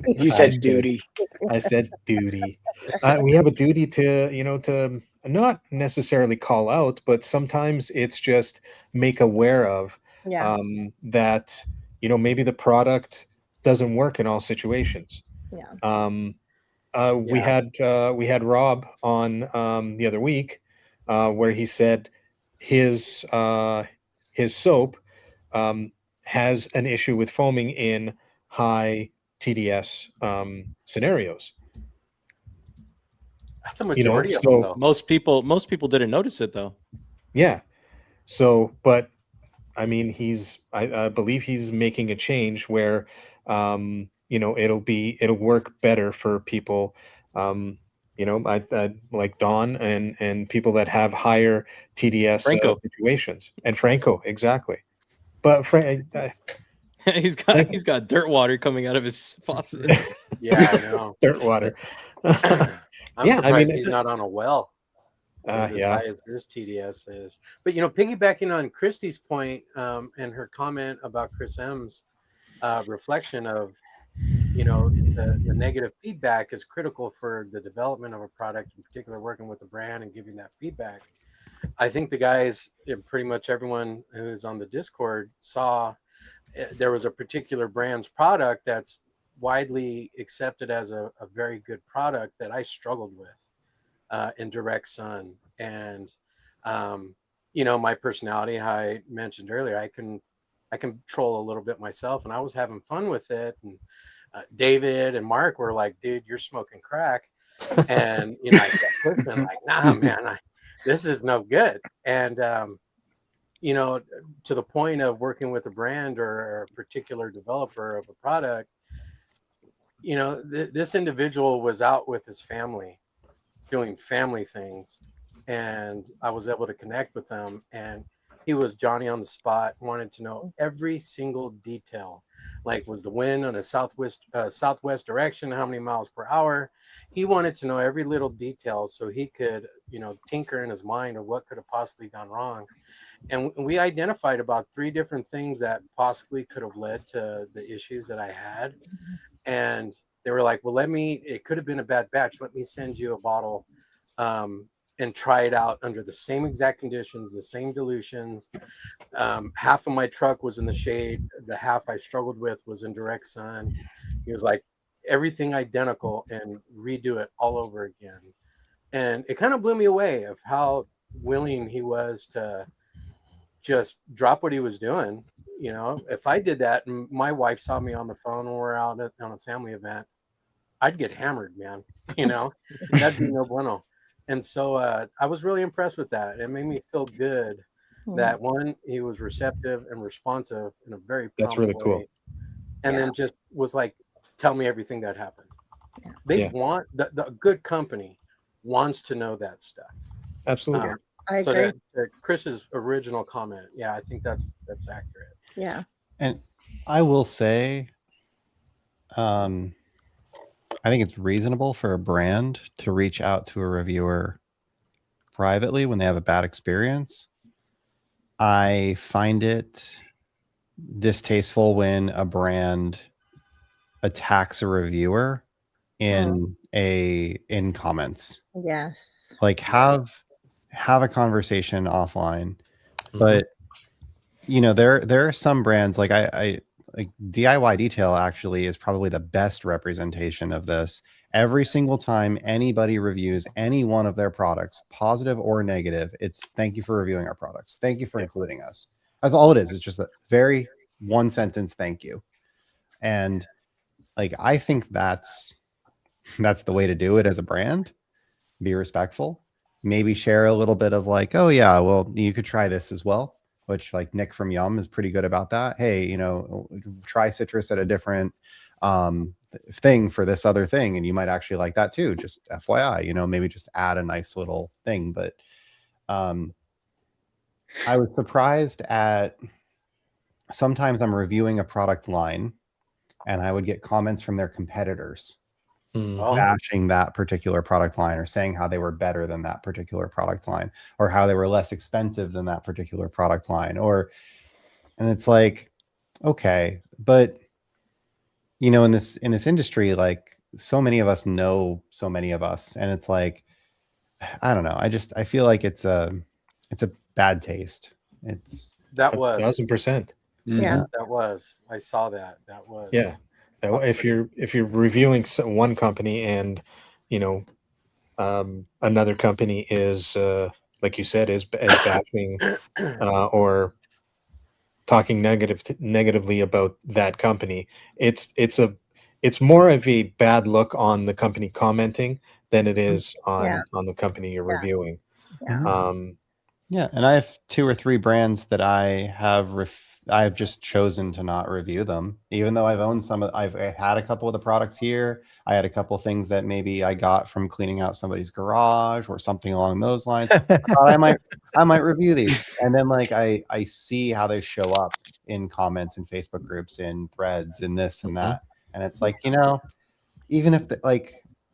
You said duty. I said duty. We have a duty to, to not necessarily call out, but sometimes it's just make aware of that, maybe the product doesn't work in all situations. Yeah. We had Rob on the other week where he said his soap has an issue with foaming in high TDS scenarios. That's a majority of them, though. Most people didn't notice it though. Yeah. So, but I mean, I believe he's making a change where, it'll work better for people. I like Don and people that have higher TDS situations, and Franco, exactly. But he's got dirt water coming out of his faucet. Yeah, I know. Dirt water. I'm surprised he's not on a well. As Yeah. high as his TDS is. But piggybacking on Christy's point and her comment about Chris M's reflection of the negative feedback is critical for the development of a product, in particular working with the brand and giving that feedback. I think the guys, pretty much everyone who's on the Discord, saw there was a particular brand's product that's widely accepted as a very good product that I struggled with in direct sun. And my personality, how I mentioned earlier, I can control a little bit myself, and I was having fun with it. And David and Mark were like, "Dude, you're smoking crack," and I kept pushing, like, "Nah, man, this is no good." And to the point of working with a brand or a particular developer of a product, this individual was out with his family doing family things, and I was able to connect with them, and he was Johnny on the spot, wanted to know every single detail, like, was the wind on a southwest direction, how many miles per hour. He wanted to know every little detail so he could tinker in his mind of what could have possibly gone wrong. And we identified about 3 different things that possibly could have led to the issues that I had. And they were like, well, it could have been a bad batch. Let me send you a bottle and try it out under the same exact conditions, the same dilutions. Half of my truck was in the shade. The half I struggled with was in direct sun. He was like, everything identical, and redo it all over again. And it kind of blew me away of how willing he was to just drop what he was doing. If I did that and my wife saw me on the phone when we're out on a family event, I'd get hammered, man. That'd be no bueno. And so I was really impressed with that. It made me feel good that, one, he was receptive and responsive in a very prompt That's really way, cool. and then just was like, tell me everything that happened. They want the good company wants to know that stuff. Absolutely. I so agree. to Chris's original comment, I think that's accurate. Yeah. And I will say, I think it's reasonable for a brand to reach out to a reviewer privately when they have a bad experience. I find it distasteful when a brand attacks a reviewer in comments. Yes. Like, have a conversation offline. But there are some brands, like I like DIY Detail actually is probably the best representation of this. Every single time anybody reviews any one of their products, positive or negative, it's thank you for reviewing our products. Thank you for including us. That's all it is. It's just a very one sentence thank you. And like, I think that's the way to do it as a brand. Be respectful. Maybe share a little bit of like, oh yeah, well, you could try this as well, which, like, Nick from Yum is pretty good about that. Hey, try citrus at a different thing for this other thing, and you might actually like that too. Just FYI, maybe just add a nice little thing. But I was surprised at, sometimes I'm reviewing a product line and I would get comments from their competitors bashing that particular product line, or saying how they were better than that particular product line, or how they were less expensive than that particular product line, and it's like, okay, but in this industry, like, so many of us know so many of us, and it's like, I don't know, I feel like it's a bad taste. That was 1,000%. Yeah. That was. I saw that. That was. Yeah. If you're reviewing one company and another company is like you said is bashing or talking negatively about that company, it's more of a bad look on the company commenting than it is on the company you're reviewing. Yeah, and I have 2 or 3 brands that I've just chosen to not review them, even though I've owned some. I've had a couple of the products here. I had a couple of things that maybe I got from cleaning out somebody's garage or something along those lines. I might review these, and then like I see how they show up in comments in Facebook groups, in threads, in this and that, and it's like, even if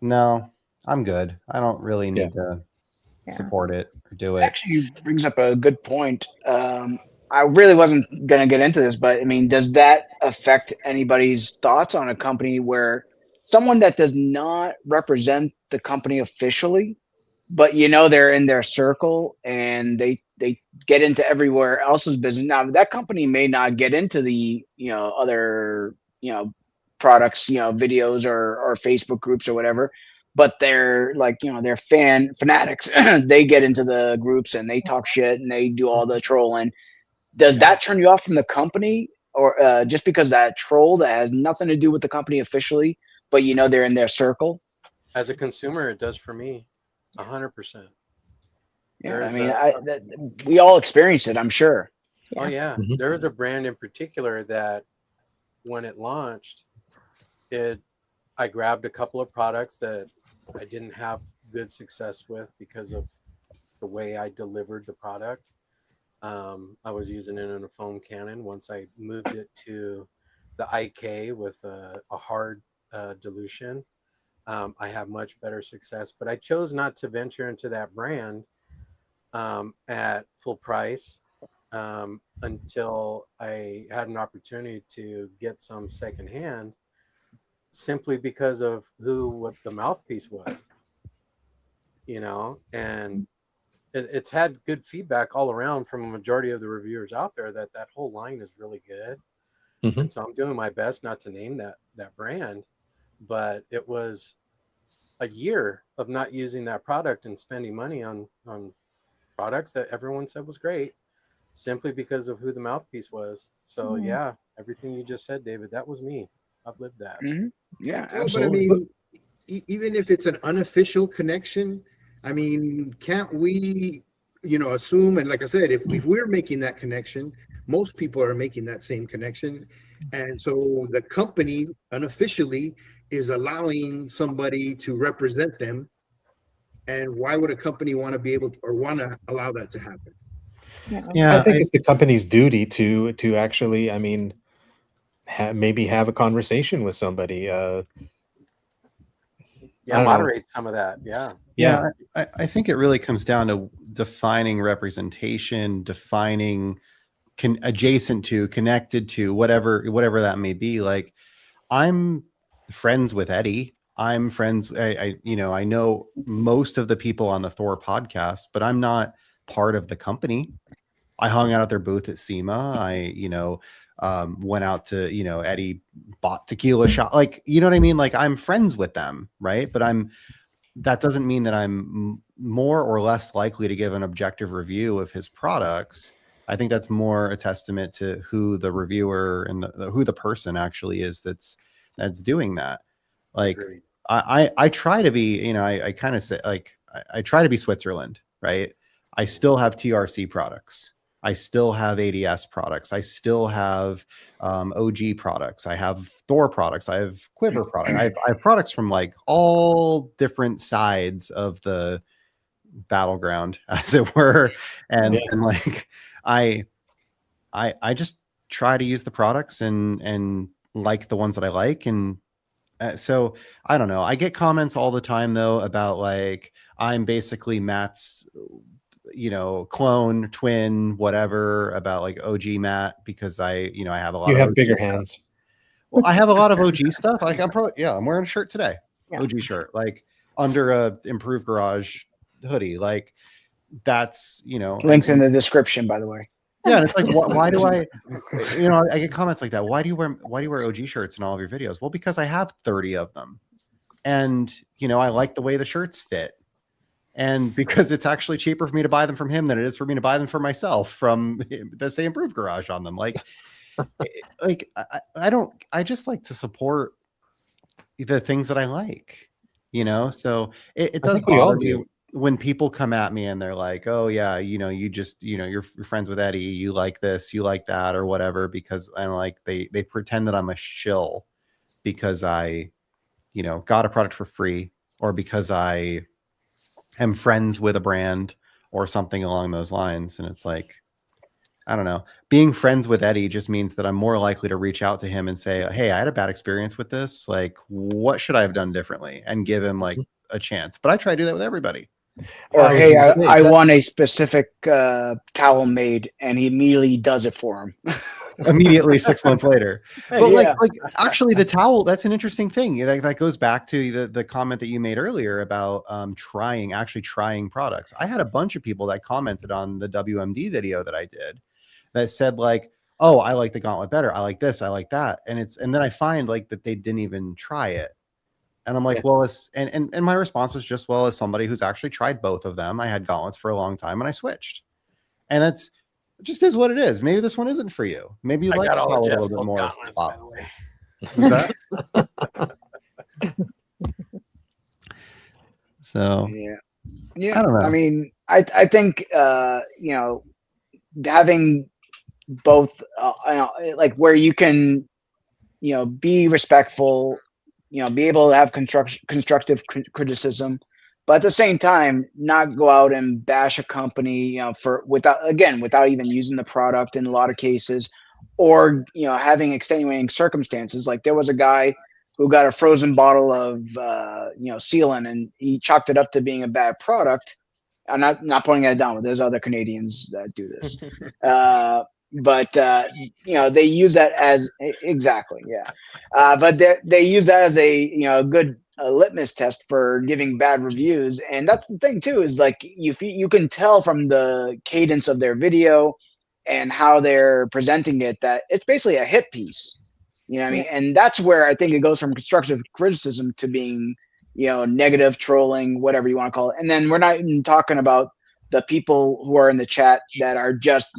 no, I'm good. I don't really need to support it or do it. Actually brings up a good point. I really wasn't going to get into this, but I mean, does that affect anybody's thoughts on a company where someone that does not represent the company officially but you know they're in their circle and they get into everywhere else's business. Now that company may not get into the other products, videos or Facebook groups or whatever, but they're like they're fanatics. They get into the groups and they talk shit and they do all the trolling. Does that turn you off from the company, or just because that troll that has nothing to do with the company officially, but they're in their circle? As a consumer, it does for me, 100%. Yeah, I mean, we all experience it, I'm sure. Oh yeah, Mhm. there was a brand in particular that when it launched, I grabbed a couple of products that I didn't have good success with because of the way I delivered the product. I was using it in a foam cannon. Once I moved it to the IK with a hard dilution, I have much better success. But I chose not to venture into that brand at full price until I had an opportunity to get some secondhand, simply because of what the mouthpiece was, and it's had good feedback all around from a majority of the reviewers out there that whole line is really good. Mhm. And so I'm doing my best not to name that brand, but it was a year of not using that product and spending money on products that everyone said was great, simply because of who the mouthpiece was. So yeah, everything you just said, David, that was me. I've lived that. Mm-hmm. Yeah, Well, absolutely. but I mean, even if it's an unofficial connection, I mean, can't we, assume? And like I said, if we're making that connection, most people are making that same connection. And so the company unofficially is allowing somebody to represent them. And why would a company want to be able to, or want to allow that to happen? I think it's the company's duty to actually, I mean, maybe have a conversation with somebody. I don't know. Moderate some of that. Yeah, I think it really comes down to defining representation, defining adjacent to, connected to, whatever that may be. Like, I'm friends with Eddie. I'm friends. I know most of the people on the Thor podcast, but I'm not part of the company. I hung out at their booth at SEMA. I went out to, Eddie bought tequila shot. Like, you know what I mean? Like, I'm friends with them. Right. But that doesn't mean that I'm more or less likely to give an objective review of his products. I think that's more a testament to who the reviewer and who the person actually is that's doing that. Like, I try to be, I kind of say, like, I try to be Switzerland, right? I still have TRC products. I still have ADS products. I still have OG products. I have Thor products. I have Quiver products. I have products from like all different sides of the battleground, as it were. And like, I just try to use the products and like the ones that I like. And so I don't know. I get comments all the time though about like, I'm basically Matt's clone, twin, whatever, about like OG Matt, because I have a lot. You of have OG bigger stuff. hands. Well, I have a lot of OG stuff. Like, I'm wearing a shirt today, OG shirt, like under a Improved Garage hoodie. Like, that's links in the description, by the way. Yeah, and it's like, why do I get comments like that? Why do you wear OG shirts in all of your videos? Well, because I have 30 of them, and I like the way the shirts fit. And because it's actually cheaper for me to buy them from him than it is for me to buy them for myself from the same Improved Garage on them. Like, I just like to support the things that I like, so it does bother me when people come at me and they're like, oh yeah, you're friends with Eddie, you like this, you like that, or whatever, because I'm like, they pretend that I'm a shill because I, got a product for free, or because I am friends with a brand or something along those lines. And it's like, I don't know, being friends with Eddie just means that I'm more likely to reach out to him and say, hey, I had a bad experience with this. Like, what should I have done differently? And give him like a chance. But I try to do that with everybody. Or was hey, gonna say, I want a specific towel made, and he immediately does it for him. immediately 6 months later. But Yeah. like actually the towel, that's an interesting thing. That goes back to the comment that you made earlier about actually trying products. I had a bunch of people that commented on the WMD video that I did that said like, oh, I like the gauntlet better. I like this, I like that. And then I find like that they didn't even try it. And I'm like, well, and my response was just, well, as somebody who's actually tried both of them, I had gauntlets for a long time and I switched. And that's just is what it is. Maybe this one isn't for you. Maybe you like got a all little bit adjustable more. gauntlets, by the way. What's that? So yeah. I don't know. I mean, I think having both, like where you can, be respectful, be able to have constructive criticism, but at the same time, not go out and bash a company, without even using the product in a lot of cases, or having extenuating circumstances. Like there was a guy who got a frozen bottle of sealant, and he chalked it up to being a bad product. I'm not putting it down, but there's other Canadians that do this. But they use that as exactly, yeah. But they use that as a good litmus test for giving bad reviews, and that's the thing too. Is like you can tell from the cadence of their video and how they're presenting it that it's basically a hit piece. You know what I mean? And that's where I think it goes from constructive criticism to being negative trolling, whatever you want to call it. And then we're not even talking about the people who are in the chat that are just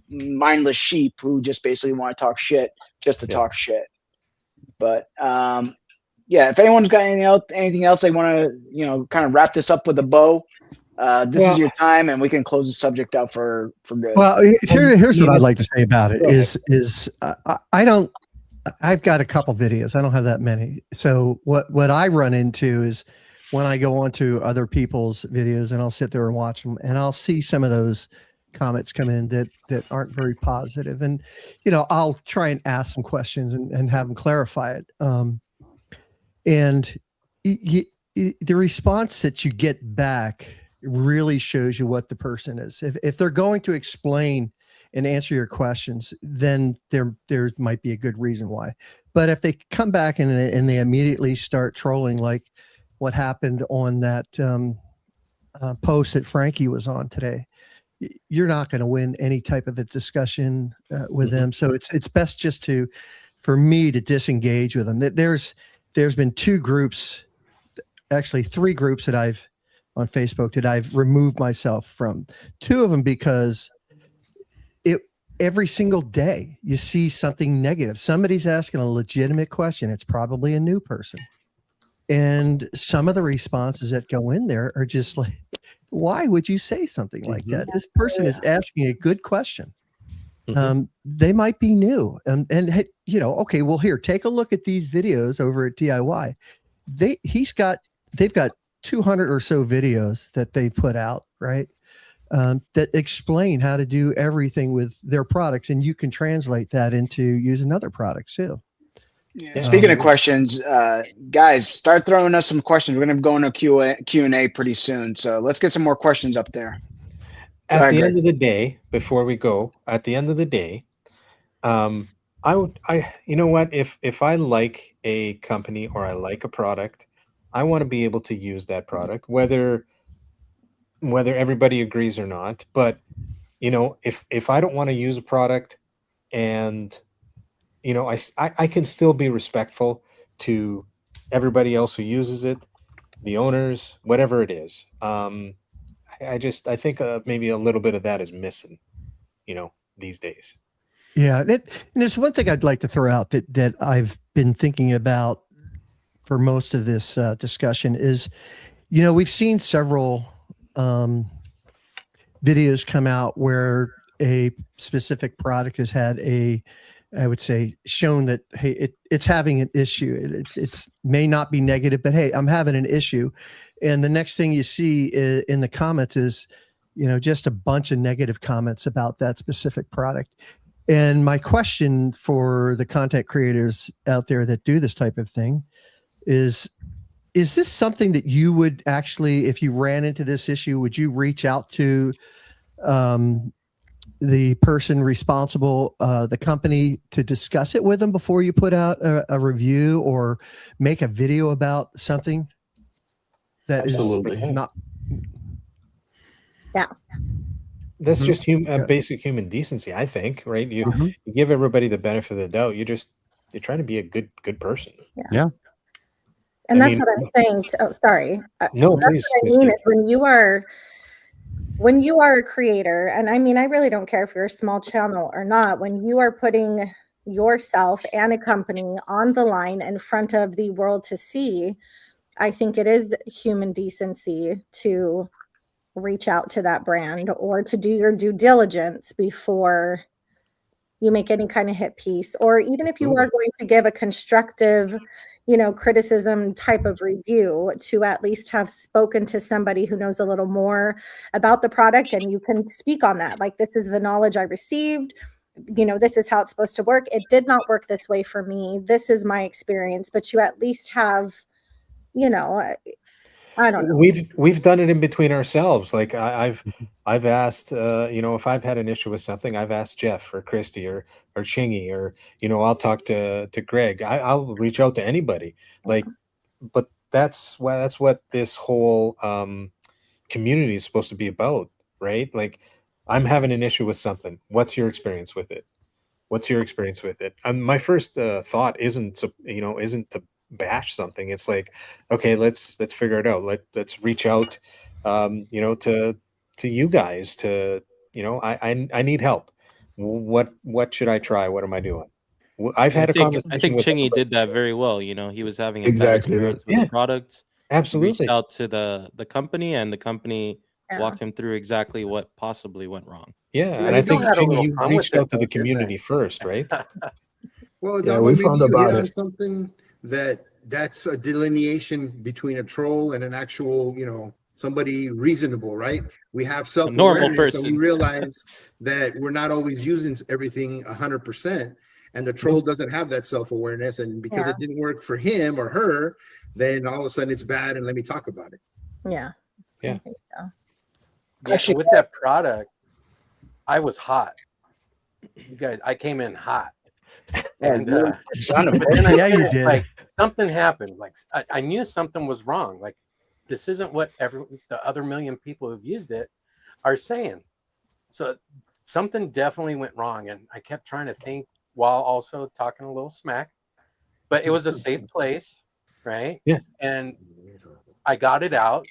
mindless sheep who just basically want to talk shit just to talk shit. But if anyone's got anything else they want to kind of wrap this up with a bow, this is your time, and we can close the subject out for good. Well, here's what I'd like to say about it is I've got a couple videos. I don't have that many. So what I run into is when I go onto other people's videos and I'll sit there and watch them, and I'll see some of those comments come in that aren't very positive. And, I'll try and ask some questions and have them clarify it. And the response that you get back really shows you what the person is. If they're going to explain and answer your questions, then there might be a good reason why. But if they come back and they immediately start trolling, like what happened on that post that Frankie was on today, you're not going to win any type of a discussion with them. So it's best just for me to disengage with them. There's been 2 groups, actually 3 groups that I've on Facebook that I've removed myself from. 2 of them because every single day you see something negative. Somebody's asking a legitimate question. It's probably a new person. And some of the responses that go in there are just like, why would you say something like that? This person is asking a good question. They might be new. And okay, well, here, take a look at these videos over at DIY. They've got 200 or so videos that they put out, right? That explain how to do everything with their products, and you can translate that into using other products too. Yeah. Speaking of questions, guys, start throwing us some questions. We're going to go into Q&A pretty soon, so let's get some more questions up there. At the end of the day, before we go, at the end of the day, you know what? If I like a company or I like a product, I want to be able to use that product, whether everybody agrees or not. But if I don't want to use a product, and I can still be respectful to everybody else who uses it, the owners, whatever it is. I think maybe a little bit of that is missing, these days. Yeah, and there's one thing I'd like to throw out that I've been thinking about for most of this discussion is, we've seen several videos come out where a specific product has had I would say, shown that, hey, it's having an issue. It's may not be negative, but hey, I'm having an issue. And the next thing you see in the comments is, just a bunch of negative comments about that specific product. And my question for the content creators out there that do this type of thing is, is this something that you would actually, if you ran into this issue, would you reach out to the person responsible, the company, to discuss it with them before you put out a review or make a video about something that Absolutely. is not? Yeah. That's just basic human decency, I think, right? You give everybody the benefit of the doubt. You're trying to be a good person. Yeah. And I that's mean- what I'm saying. Oh, sorry. No, That's please, what I mean please is when you are a creator, and I mean, I really don't care if you're a small channel or not, when you are putting yourself and a company on the line in front of the world to see, I think it is human decency to reach out to that brand or to do your due diligence before you make any kind of hit piece, or even if you are going to give a constructive, criticism type of review, to at least have spoken to somebody who knows a little more about the product, and you can speak on that. Like, this is the knowledge I received. This is how it's supposed to work. It did not work this way for me. This is my experience, but you at least have, I don't know. We've done it in between ourselves. Like I've asked, if I've had an issue with something, I've asked Jeff or Christy or Chingy, or I'll talk to Greg. I'll reach out to anybody. Like, but that's what this whole community is supposed to be about, right? Like, I'm having an issue with something. What's your experience with it? What's your experience with it? My first thought isn't to bash something. It's like, okay, let's figure it out. Let's reach out, to you guys. I need help. What should I try? What am I doing? I've had I a conversation. think with Chingy everybody. did that very well. He was having a Exactly. bad experience with the product. Absolutely. Reached out to the company, and the company walked him through exactly what possibly went wrong. Yeah, and I think Chingy, you reached out to the community first, right? Well, Yeah, that we one, found maybe you hit about on it. something that's a delineation between a troll and an actual, somebody reasonable, right? We have normal self-awareness, and we person. realize that we're not always using everything 100%, and the troll doesn't have that self-awareness, and because it didn't work for him or her, then all of a sudden it's bad, and let me talk about it. Yeah. Yeah. I think so. Actually, with that product, I was hot. You guys, I came in hot. And Son of a- but then I Yeah, you finished, did. like, something happened. Like, I knew something was wrong. Like, this isn't what the other million people who've used it are saying. So something definitely went wrong, and I kept trying to think while also talking a little smack. But it was a safe place, right? Yeah. And I got it out,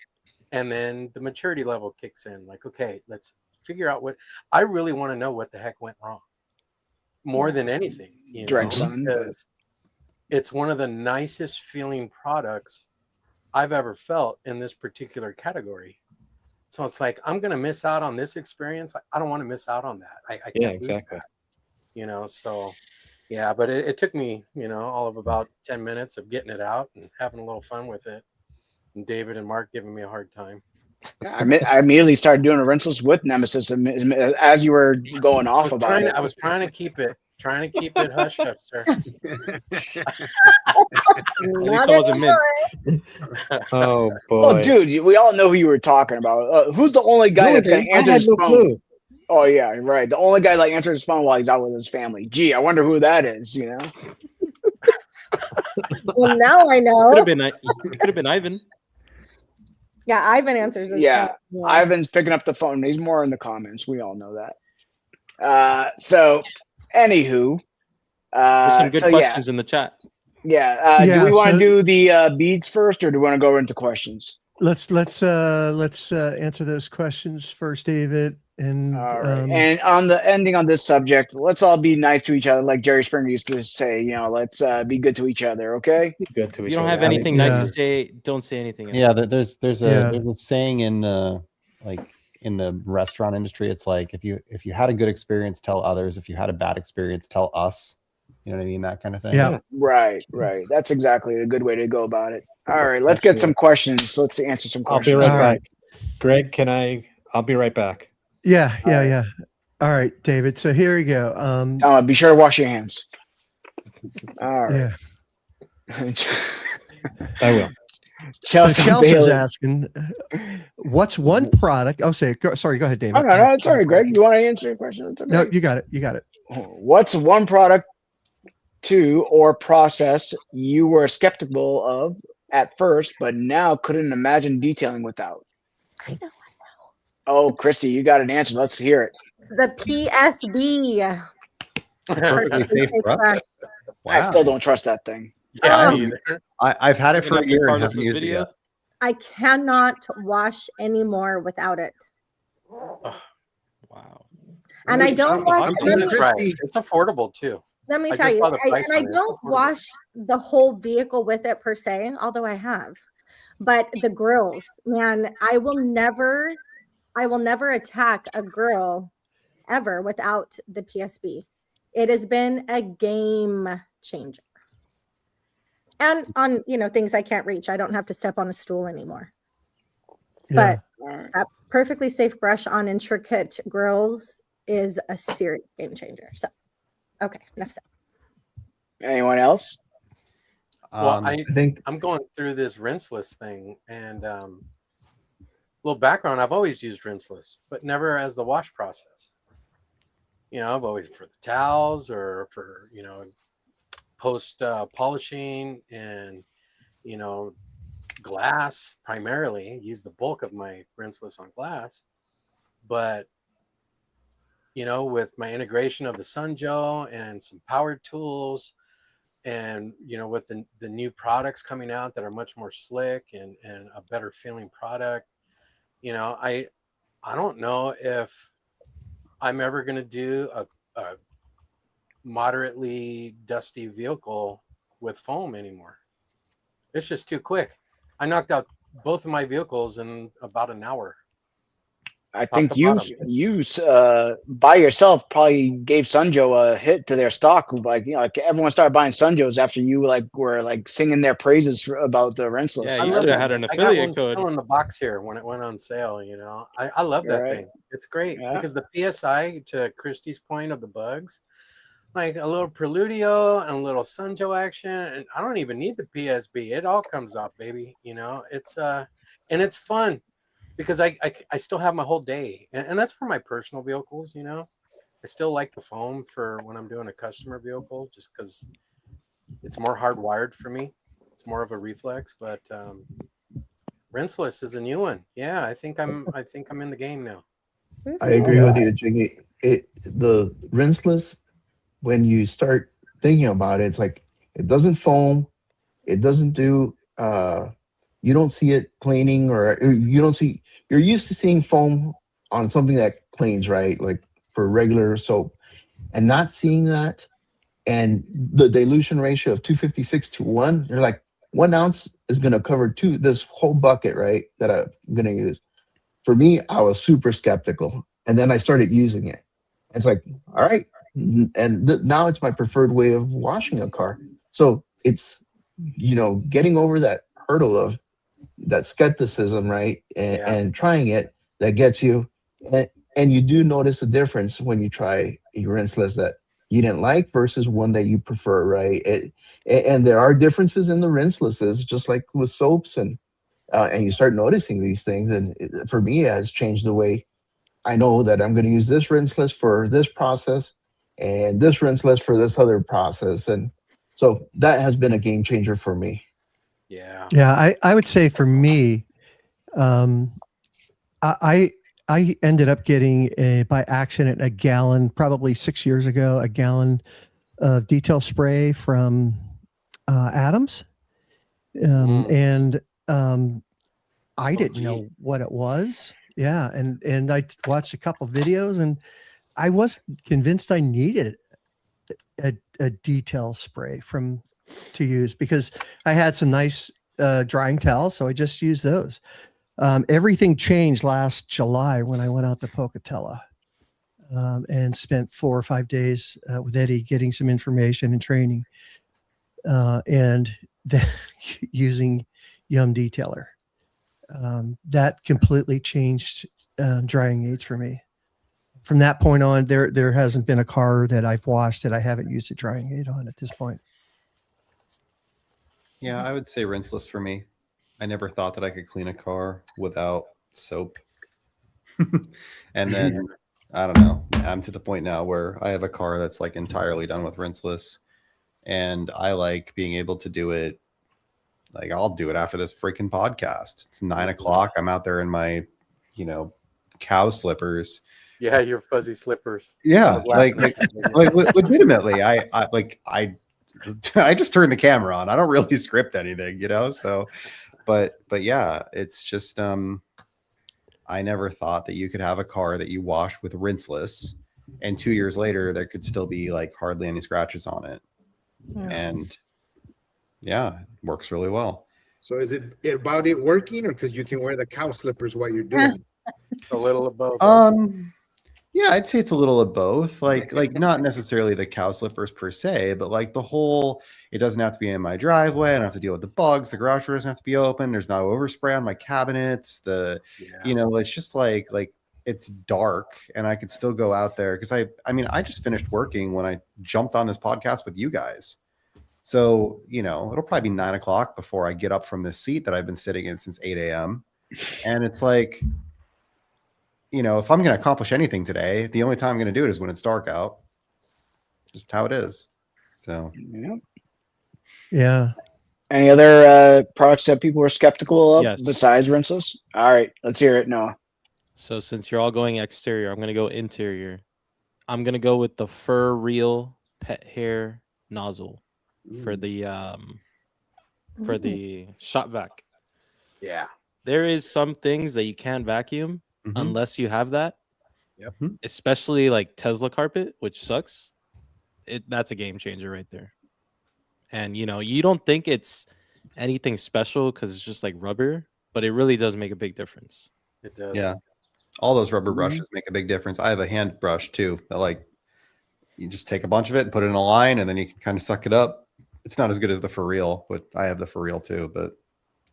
and then the maturity level kicks in. Like, okay, let's figure out what I really want to know. What the heck went wrong? More than anything, because it's one of the nicest feeling products I've ever felt in this particular category. So it's like, I'm going to miss out on this experience. I don't want to miss out on that. I can't Yeah, lose exactly. that, so yeah, but it took me, all of about 10 minutes of getting it out and having a little fun with it. And David and Mark giving me a hard time. I immediately started doing a Rinseless with Nemesis as you were going off about it. I was trying to keep it hush hush, sir. At least I wasn't mint. Oh boy. Oh, dude, we all know who you were talking about. Who's the only guy that's going to answer his phone? Clue. Oh yeah, right. The only guy that answers his phone while he's out with his family. Gee, I wonder who that is. Well, now I know. Could have been Ivan. Yeah, Ivan answers his Yeah, phone. Ivan's picking up the phone. He's more in the comments. We all know that. So, anywho, There's some good so questions in the chat. Yeah. Do Yeah, we want to so- do the beads first, or do we want to go into questions? Let's answer those questions first, David. And All right. And on the ending on this subject, let's all be nice to each other, like Jerry Springer used to say. Let's be good to each other. Okay. Good to If each you don't other. have anything nice Yeah. to say, don't say anything. Yeah, there's Yeah. a saying in the restaurant industry. It's like, if you had a good experience, tell others. If you had a bad experience, tell us. You know what I mean? That kind of thing. Yeah. Right. That's exactly a good way to go about it. All right, let's get some questions. Let's answer some I'll be questions. right All back. Greg, I'll be right back. Yeah. All right, David. So here we go. Be sure to wash your hands. All right. Yeah. I will. So Chelsea Chelsea's Bailey. asking, what's one product? Oh, sorry, go ahead, David. Oh, no, it's all right, Greg. You want to answer your question? It's okay. No, you got it. You got it. What's one product or process you were skeptical of at first, but now couldn't imagine detailing without? I know. Oh, Christy, you got an answer. Let's hear it. The PSB. Perfectly safe brush. I still don't trust that thing. Yeah, Oh. me either. I've had it for a After year and Carlos's haven't used it video? yet. I cannot wash anymore without it. Wow. And I don't wash. I'm gonna try it. It's affordable too. Let me I tell just you, saw the price I on it. It's don't affordable. wash the whole vehicle with it per se, although I have. But the grills, man, I will never attack a grill ever without the PSB. It has been a game changer. And on, things I can't reach, I don't have to step on a stool anymore. Yeah. But a perfectly safe brush on intricate grills is a serious game changer. So, okay, enough said. Anyone else? Well, I think I'm going through this Rinseless thing, and little background. I've always used Rinseless, but never as the wash process. I've always for the towels or for post polishing and glass primarily. Use the bulk of my Rinseless on glass, but with my integration of the Sun Gel and some powered tools. And with the new products coming out that are much more slick and a better feeling product, I don't know if I'm ever going to do a moderately dusty vehicle with foam anymore. It's just too quick. I knocked out both of my vehicles in about an hour. I think you by yourself probably gave Sunjo a hit to their stock. Like everyone started buying Sunjos after you were singing their praises about the Rinseless. Yeah, you should have had an affiliate I got one code. still in the box here when it went on sale. I love that thing. It's great because the PSI, to Christy's point of the bugs, like a little Preludio and a little Sunjo action, and I don't even need the PSB. It all comes off, baby. It's and it's fun. Because I still have my whole day, and that's for my personal vehicles. I still like the foam for when I'm doing a customer vehicle, just because it's more hardwired for me. It's more of a reflex. But Rinseless is a new one. Yeah, I think I'm in the game now. I agree with you, Jiggy. The Rinseless, when you start thinking about it, it's like it doesn't foam, it doesn't do. You don't see it planing, or you don't see. You're used to seeing foam on something that planes, right? Like for regular soap, and not seeing that, and the dilution ratio of 256:1. You're like 1 ounce is going to cover this whole bucket, right? That I'm going to use. For me, I was super skeptical, and then I started using it. It's like, all right, and now it's my preferred way of washing a car. So it's getting over that hurdle of that skepticism, right? And trying it, that gets you, and you do notice a difference when you try a Rinseless that you didn't like versus one that you prefer, right? And there are differences in the Rinselesses, just like with soaps, and you start noticing these things. And for me, it has changed the way I know that I'm going to use this Rinseless for this process and this Rinseless for this other process. And so that has been a game changer for me. Yeah, I would say for me, I ended up getting by accident a gallon, probably 6 years ago, a gallon of detail spray from Adams, and I didn't know what it was. Yeah, and I watched a couple videos, and I wasn't convinced I needed a detail spray to use, because I had some nice drying towels, so I just used those. Everything changed last July when I went out to Pocatello and spent 4 or 5 days with Eddie getting some information and training, and then using Yum Detailer. That completely changed drying aids for me. From that point on, there hasn't been a car that I've washed that I haven't used a drying aid on at this point. Yeah, I would say Rinseless for me. I never thought that I could clean a car without soap. And then I don't know. I'm to the point now where I have a car that's like entirely done with rinseless, and I like being able to do it. Like I'll do it after this freaking podcast. It's 9 o'clock. I'm out there in my, cow slippers. Yeah, your fuzzy slippers. Yeah, like legitimately, I just turn the camera on. I don't really script anything, So, but yeah, it's just I never thought that you could have a car that you wash with rinseless, and 2 years later there could still be like hardly any scratches on it, and yeah, it works really well. So is it about it working, or because you can wear the cow slippers while you're doing it? A little of both. Yeah, I'd say it's a little of both. Like not necessarily the cow slippers per se, but like the whole, it doesn't have to be in my driveway. I don't have to deal with the bugs. The garage door doesn't have to be open. There's no overspray on my cabinets. It's just like it's dark and I could still go out there. Cause I just finished working when I jumped on this podcast with you guys. So, it'll probably be 9 o'clock before I get up from this seat that I've been sitting in since 8 a.m. And it's like, if I'm going to accomplish anything today, the only time I'm going to do it is when it's dark out. Just how it is. So, yeah. Any other products that people were skeptical of Yes. besides rinseless? All right, let's hear it, Noah. So since you're all going exterior, I'm going to go interior. I'm going to go with the Fur Real pet hair nozzle for the shop vac. Yeah. There is some things that you can't vacuum unless you have that. Yep. Especially like Tesla carpet, which sucks. That's a game changer right there. And you don't think it's anything special because it's just like rubber, but it really does make a big difference. It does. Yeah. All those rubber brushes make a big difference. I have a hand brush too that you just take a bunch of it and put it in a line and then you can kind of suck it up. It's not as good as the For Real, but I have the For Real too. But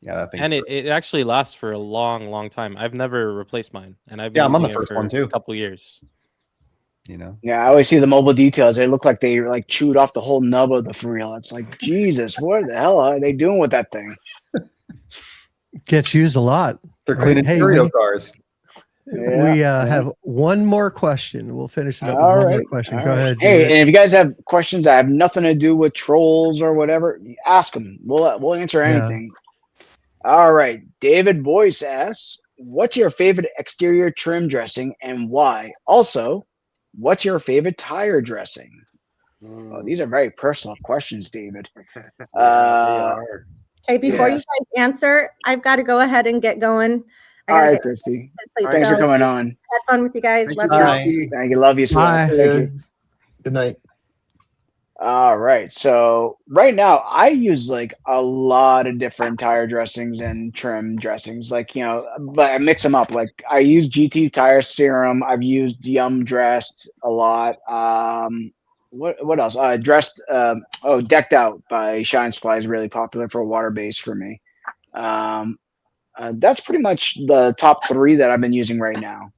yeah, that thing. And it actually lasts for a long, long time. I've never replaced mine, and I've I'm on using the first it for one too. a couple years. Yeah, I always see the mobile details. They look like they chewed off the whole nub of the For Real. It's like, Jesus, what the hell are they doing with that thing? Gets used a lot. They're cleaning stereo cars. We have one more question. We'll finish it up with All one right, more question. all Go right. ahead. Hey, David. and if you guys have questions that have nothing to do with trolls or whatever, ask them. We'll answer anything. All right. David Boyce asks, what's your favorite exterior trim dressing and why? Also, what's your favorite tire dressing? Oh, these are very personal questions, David. Okay, before you guys answer, I've got to go ahead and get going. All right, Christy. Thanks for coming on. Had fun with you guys. Thank Love you, you. Christy. Thank you. Love you, sweetheart. Bye. Thank you. Good night. All right. So right now I use a lot of different tire dressings and trim dressings, but I mix them up. Like I use GT's tire serum. I've used Yum Dressed a lot. What else? Decked Out by Shine Supply is really popular for water base for me. That's pretty much the top 3 that I've been using right now.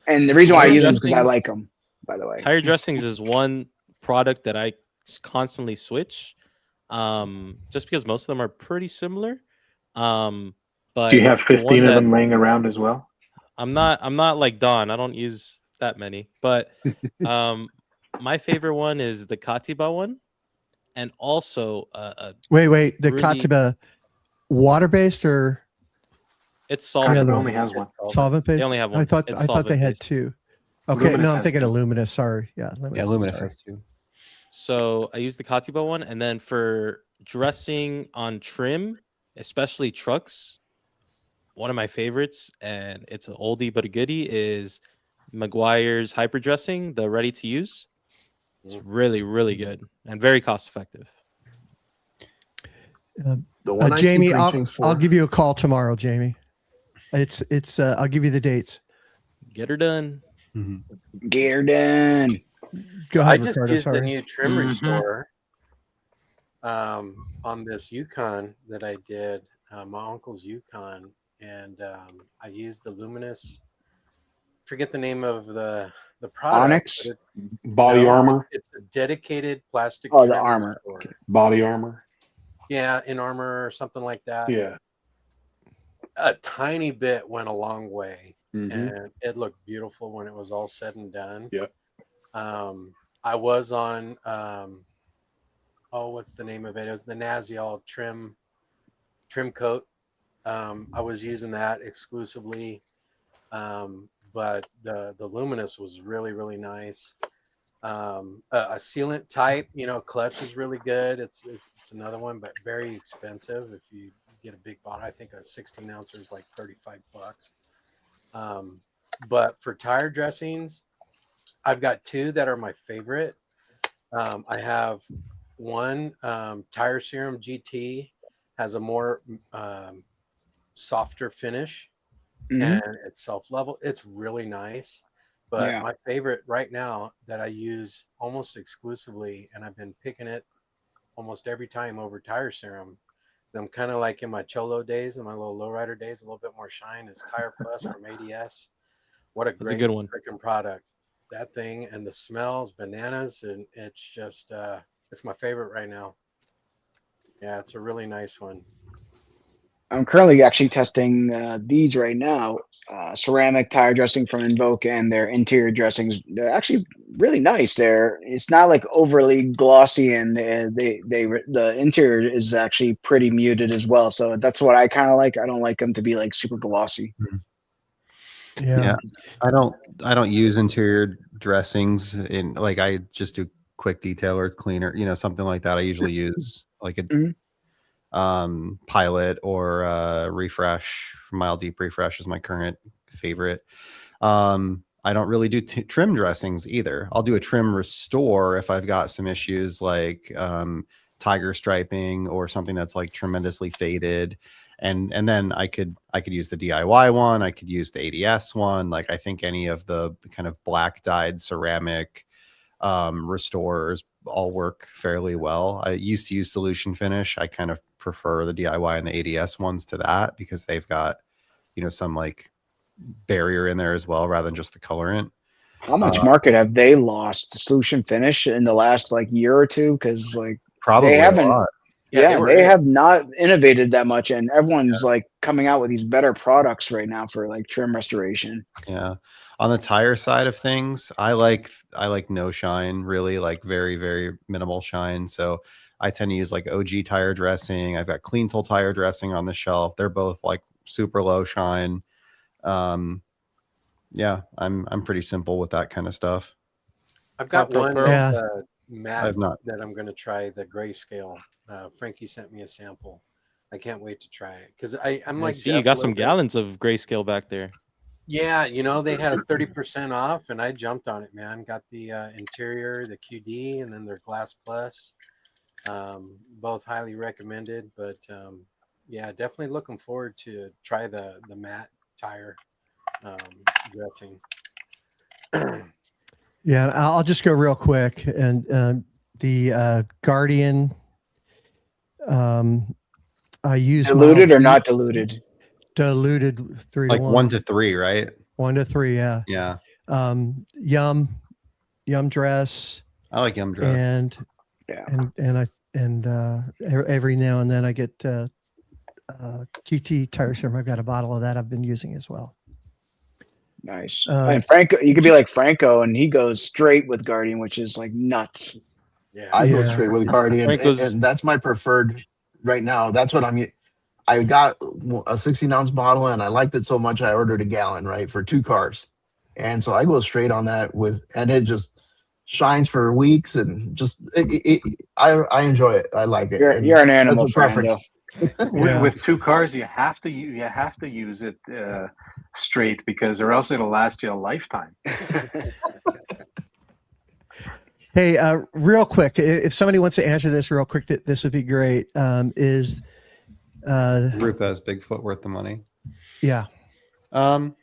And the reason why I use them is because I like them. By the way, tire dressings is one product that I constantly switch, just because most of them are pretty similar. But do you have 15 of them laying around as well? I'm not like Don. I don't use that many, but my favorite one is the Katiba one, and also wait, the Katiba water based or it's solvent. It only has one. Solvent based. They only have one. I thought they had 2. Okay, Luminous I'm thinking of Luminous. Sorry, Luminous has 2. So I use the Katiba one, and then for dressing on trim, especially trucks, one of my favorites, and it's an oldie but a goodie, is Meguiar's Hyper Dressing, the ready to use. It's really, really good and very cost effective. Jamie, I'll give you a call tomorrow, Jamie. It's I'll give you the dates. Get her done. Get her done. Go ahead, I just Ricardo. used Sorry. the new trim restore on this Yukon that I did, my uncle's Yukon, and I used the Luminous. Forget the name of the product. Onyx? Body armor. It's a dedicated plastic. Oh, the trim armor. restore. Body armor. Yeah, in armor or something like that. Yeah. A tiny bit went a long way, Mhm. and it looked beautiful when it was all said and done. Yep. I was on what's the name of it? It was the Naziol trim coat. I was using that exclusively, but the luminous was really, really nice. A sealant type, clutch is really good. It's another one, but very expensive. If you get a big bottle, I think a 16 ouncer is like $35. But for tire dressings, I've got two that are my favorite. I have one, Tire Serum GT has a more softer finish, and it's self-level. It's really nice. But Yeah. my favorite right now that I use almost exclusively, and I've been picking it almost every time over Tire Serum. I'm kind of like in my Cholo days and my little lowrider days, a little bit more shine, is Tire Plus from ADS. What a That's a great good one. freaking product. That thing, and the smells, bananas, and it's just it's my favorite right now. Yeah, it's a really nice one. I'm currently actually testing these right now. Ceramic tire dressing from Invoke and their interior dressings. They're actually really nice. It's not like overly glossy, and the interior is actually pretty muted as well. So that's what I kind of like. I don't like them to be like super glossy. Yeah. I don't use interior dressings in, like, I just do quick detail or cleaner, something like that. I usually use like a Pilot or Refresh. Mile Deep Refresh is my current favorite. I don't really do trim dressings either. I'll do a trim restore if I've got some issues like tiger striping or something that's like tremendously faded. And then I could use the DIY one. I could use the ADS one. Like, I think any of the kind of black dyed ceramic restorers all work fairly well. I used to use Solution Finish. I kind of prefer the DIY and the ADS ones to that because they've got, some like barrier in there as well rather than just the colorant. How much market have they lost to Solution Finish in the last like year or two? Because like probably they haven't. a lot. Yeah, they have not innovated that much, and everyone's like coming out with these better products right now for like trim restoration. Yeah. On the tire side of things, I like no shine, really, like very, very minimal shine. So I tend to use like OG tire dressing. I've got Clean Tool tire dressing on the shelf. They're both like super low shine. Yeah, I'm pretty simple with that kind of stuff. I've got one matte not. that I'm going to try, the grayscale. Frankie sent me a sample. I can't wait to try it because I'm like, see, you got some gallons of grayscale back there. Yeah, they had a 30% off, and I jumped on it, man. Got the interior, the QD, and then their Glass Plus. Both highly recommended, but yeah, definitely looking forward to try the matte tire dressing. Yeah, I'll just go real quick. And the Guardian, I use diluted or not diluted. Diluted 3 like to 1 to 3, right? 1 to 3, yeah. Yeah. Yum Dress. I like Yum Dress. And every now and then I get GT Tire Serum. I've got a bottle of that I've been using as well. Nice. And Franco, you could be like Franco, and he goes straight with Guardian, which is like nuts. Yeah, I go straight with Guardian, and that's my preferred right now. That's what I got a 16-ounce bottle, and I liked it so much I ordered a gallon, right, for 2 cars, and so I go straight on that and it just shines for weeks, and just I enjoy it. I like it. You're an animal, that's a preference. With 2 cars, you have to use it straight, because or else it'll last you a lifetime. Hey, real quick, if somebody wants to answer this real quick, this would be great. Is Rupa's Bigfoot worth the money? Yeah. Sometimes.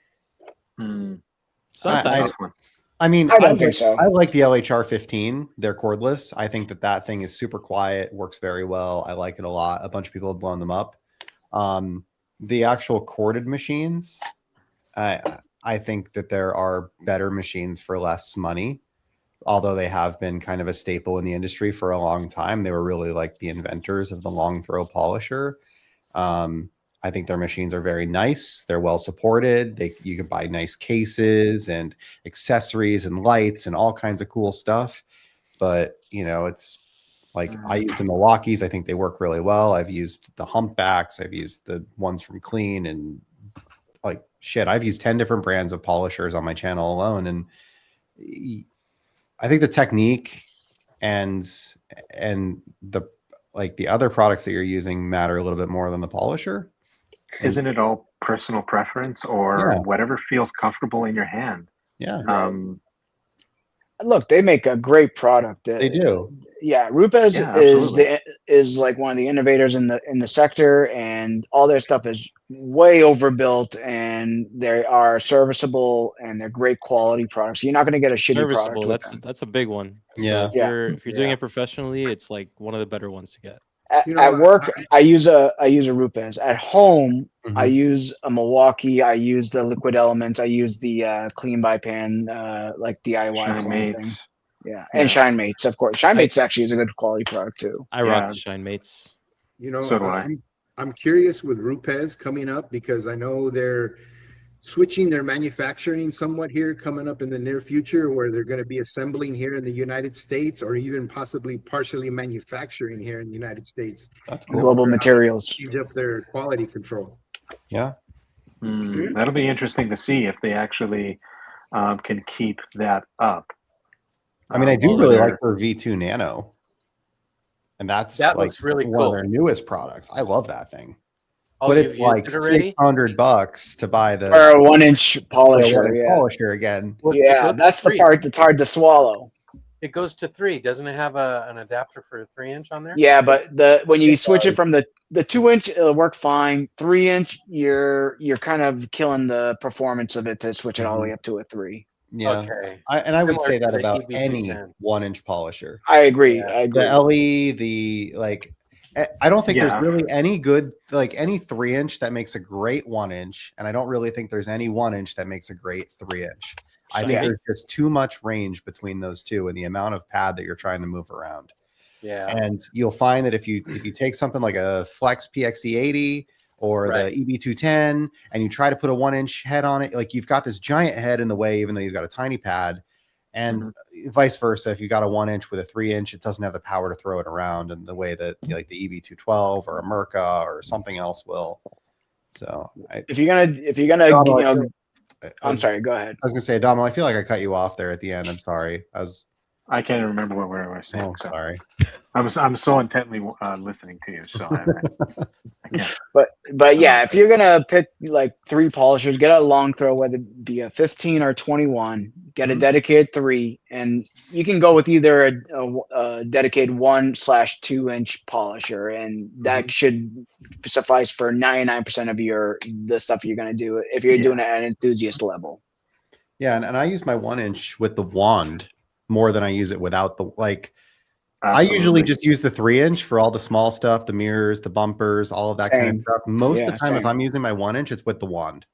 I mean, I don't think so. I like the LHR 15. They're cordless. I think that thing is super quiet, works very well. I like it a lot. A bunch of people have blown them up. The actual corded machines, I think that there are better machines for less money. although they have been kind of a staple in the industry for a long time, they were really like the inventors of the long throw polisher. I think their machines are very nice. They're well supported. You can buy nice cases and accessories and lights and all kinds of cool stuff. But, you know, it's like I use the Milwaukees. I think they work really well. I've used the Humpbacks. I've used the ones from Clean, and like shit, I've used 10 different brands of polishers on my channel alone. And I think the technique and the other products that you're using matter a little bit more than the polisher. Isn't it all personal preference or whatever feels comfortable in your hand? Yeah. Look, they make a great product. They do. Yeah, Rupes is like one of the innovators in the sector, and all their stuff is way overbuilt, and they are serviceable, and they're great quality products. You're not going to get a shitty product. That's a big one. Yeah. So if you're doing it professionally, it's like one of the better ones to get. At work, I use a Rupes. At home, I use a Milwaukee. I use the Liquid Elements. I use the Clean by Pan, like DIY clone thing. Yeah, and Shine Mates, of course. Shine Mates actually is a good quality product too. I rock the Shine Mates. You know, So do I. I'm curious with Rupes coming up, because I know they're switching their manufacturing somewhat here coming up in the near future, where they're going to be assembling here in the United States, or even possibly partially manufacturing here in the United States. That's cool. Global Materials. Change up their quality control. Yeah. That'll be interesting to see if they actually can keep that up. I mean, I do really like their V2 Nano, and that looks really one cool. of their newest products. I love that thing. Oh, But you've it's used like it already? $600 to buy the Or a 1-inch polisher. Yeah. polisher again. Yeah, that's the part that's hard to swallow. It goes to 3. Doesn't it have an adapter for a 3-inch on there? Yeah, but when you switch it from the 2-inch, it'll work fine. 3-inch, you're kind of killing the performance of it to switch it all the way up to a 3. Yeah. Okay. I would say that to the about EB210. any 1-inch polisher. I agree. Yeah. I agree. The LE, I don't think there's Yeah. really any good, like any 3-inch that makes a great 1-inch. And I don't really think there's any 1-inch that makes a great 3-inch. I think there's just too much range between those two and the amount of pad that you're trying to move around. Yeah. And you'll find that if you take something like a Flex PXE80 or the EB210 and you try to put a 1-inch head on it, like you've got this giant head in the way, even though you've got a tiny pad. And vice versa, if you got a 1-inch with a 3-inch, it doesn't have the power to throw it around in the way that like the EB212 or a Merca or something else will. So if you're gonna I'm sorry, go ahead. I was gonna say, Adamo, I feel like I cut you off there at the end. I'm sorry. I can't remember what we were saying. Oh, sorry. I'm so intently listening to you, so I can't. But yeah, if you're gonna pick like 3 polishers, get a long throw, whether it be a 15 or 21. Get a dedicated 3, and you can go with either a dedicated 1/2-inch polisher, and that should suffice for 99% of the stuff you're gonna do if you're doing it at an enthusiast level. Yeah, and I use my 1-inch with the wand more than I use it without the like. Absolutely. I usually just use the 3-inch for all the small stuff, the mirrors, the bumpers, all of that kind of stuff. Most of the time, if I'm using my 1-inch, it's with the wand.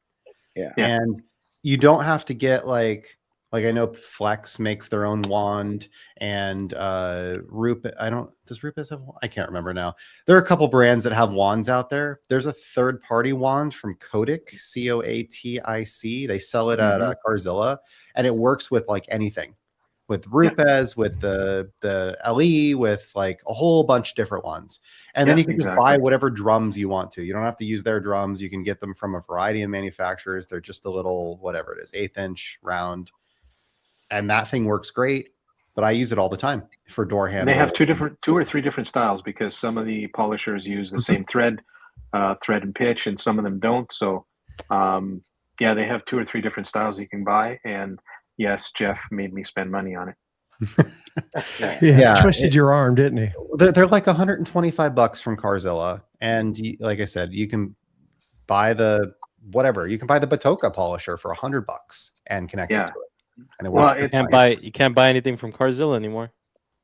Yeah. And you don't have to get like I know Flex makes their own wand, and does Rupes have one? I can't remember now. There are a couple brands that have wands out there. There's a third-party wand from Kotic, Coatic. They sell it at Carzilla, and it works with like anything. With Rupes, with the LE, with like a whole bunch of different ones. And then you can just buy whatever drums you want to. You don't have to use their drums. You can get them from a variety of manufacturers. They're just a little, whatever it is, 1/8-inch round. And that thing works great. But I use it all the time for door handle. They have 2 or 3 different styles, because some of the polishers use the same thread and pitch, and some of them don't. So they have 2 or 3 different styles you can buy. And yes, Jeff made me spend money on it. Yeah, twisted your arm, didn't he? They're like $125 from Carzilla, and like I said, you can buy the whatever. You can buy the Batoka polisher for $100 and connect it to it. And it works. You can't buy anything from Carzilla anymore.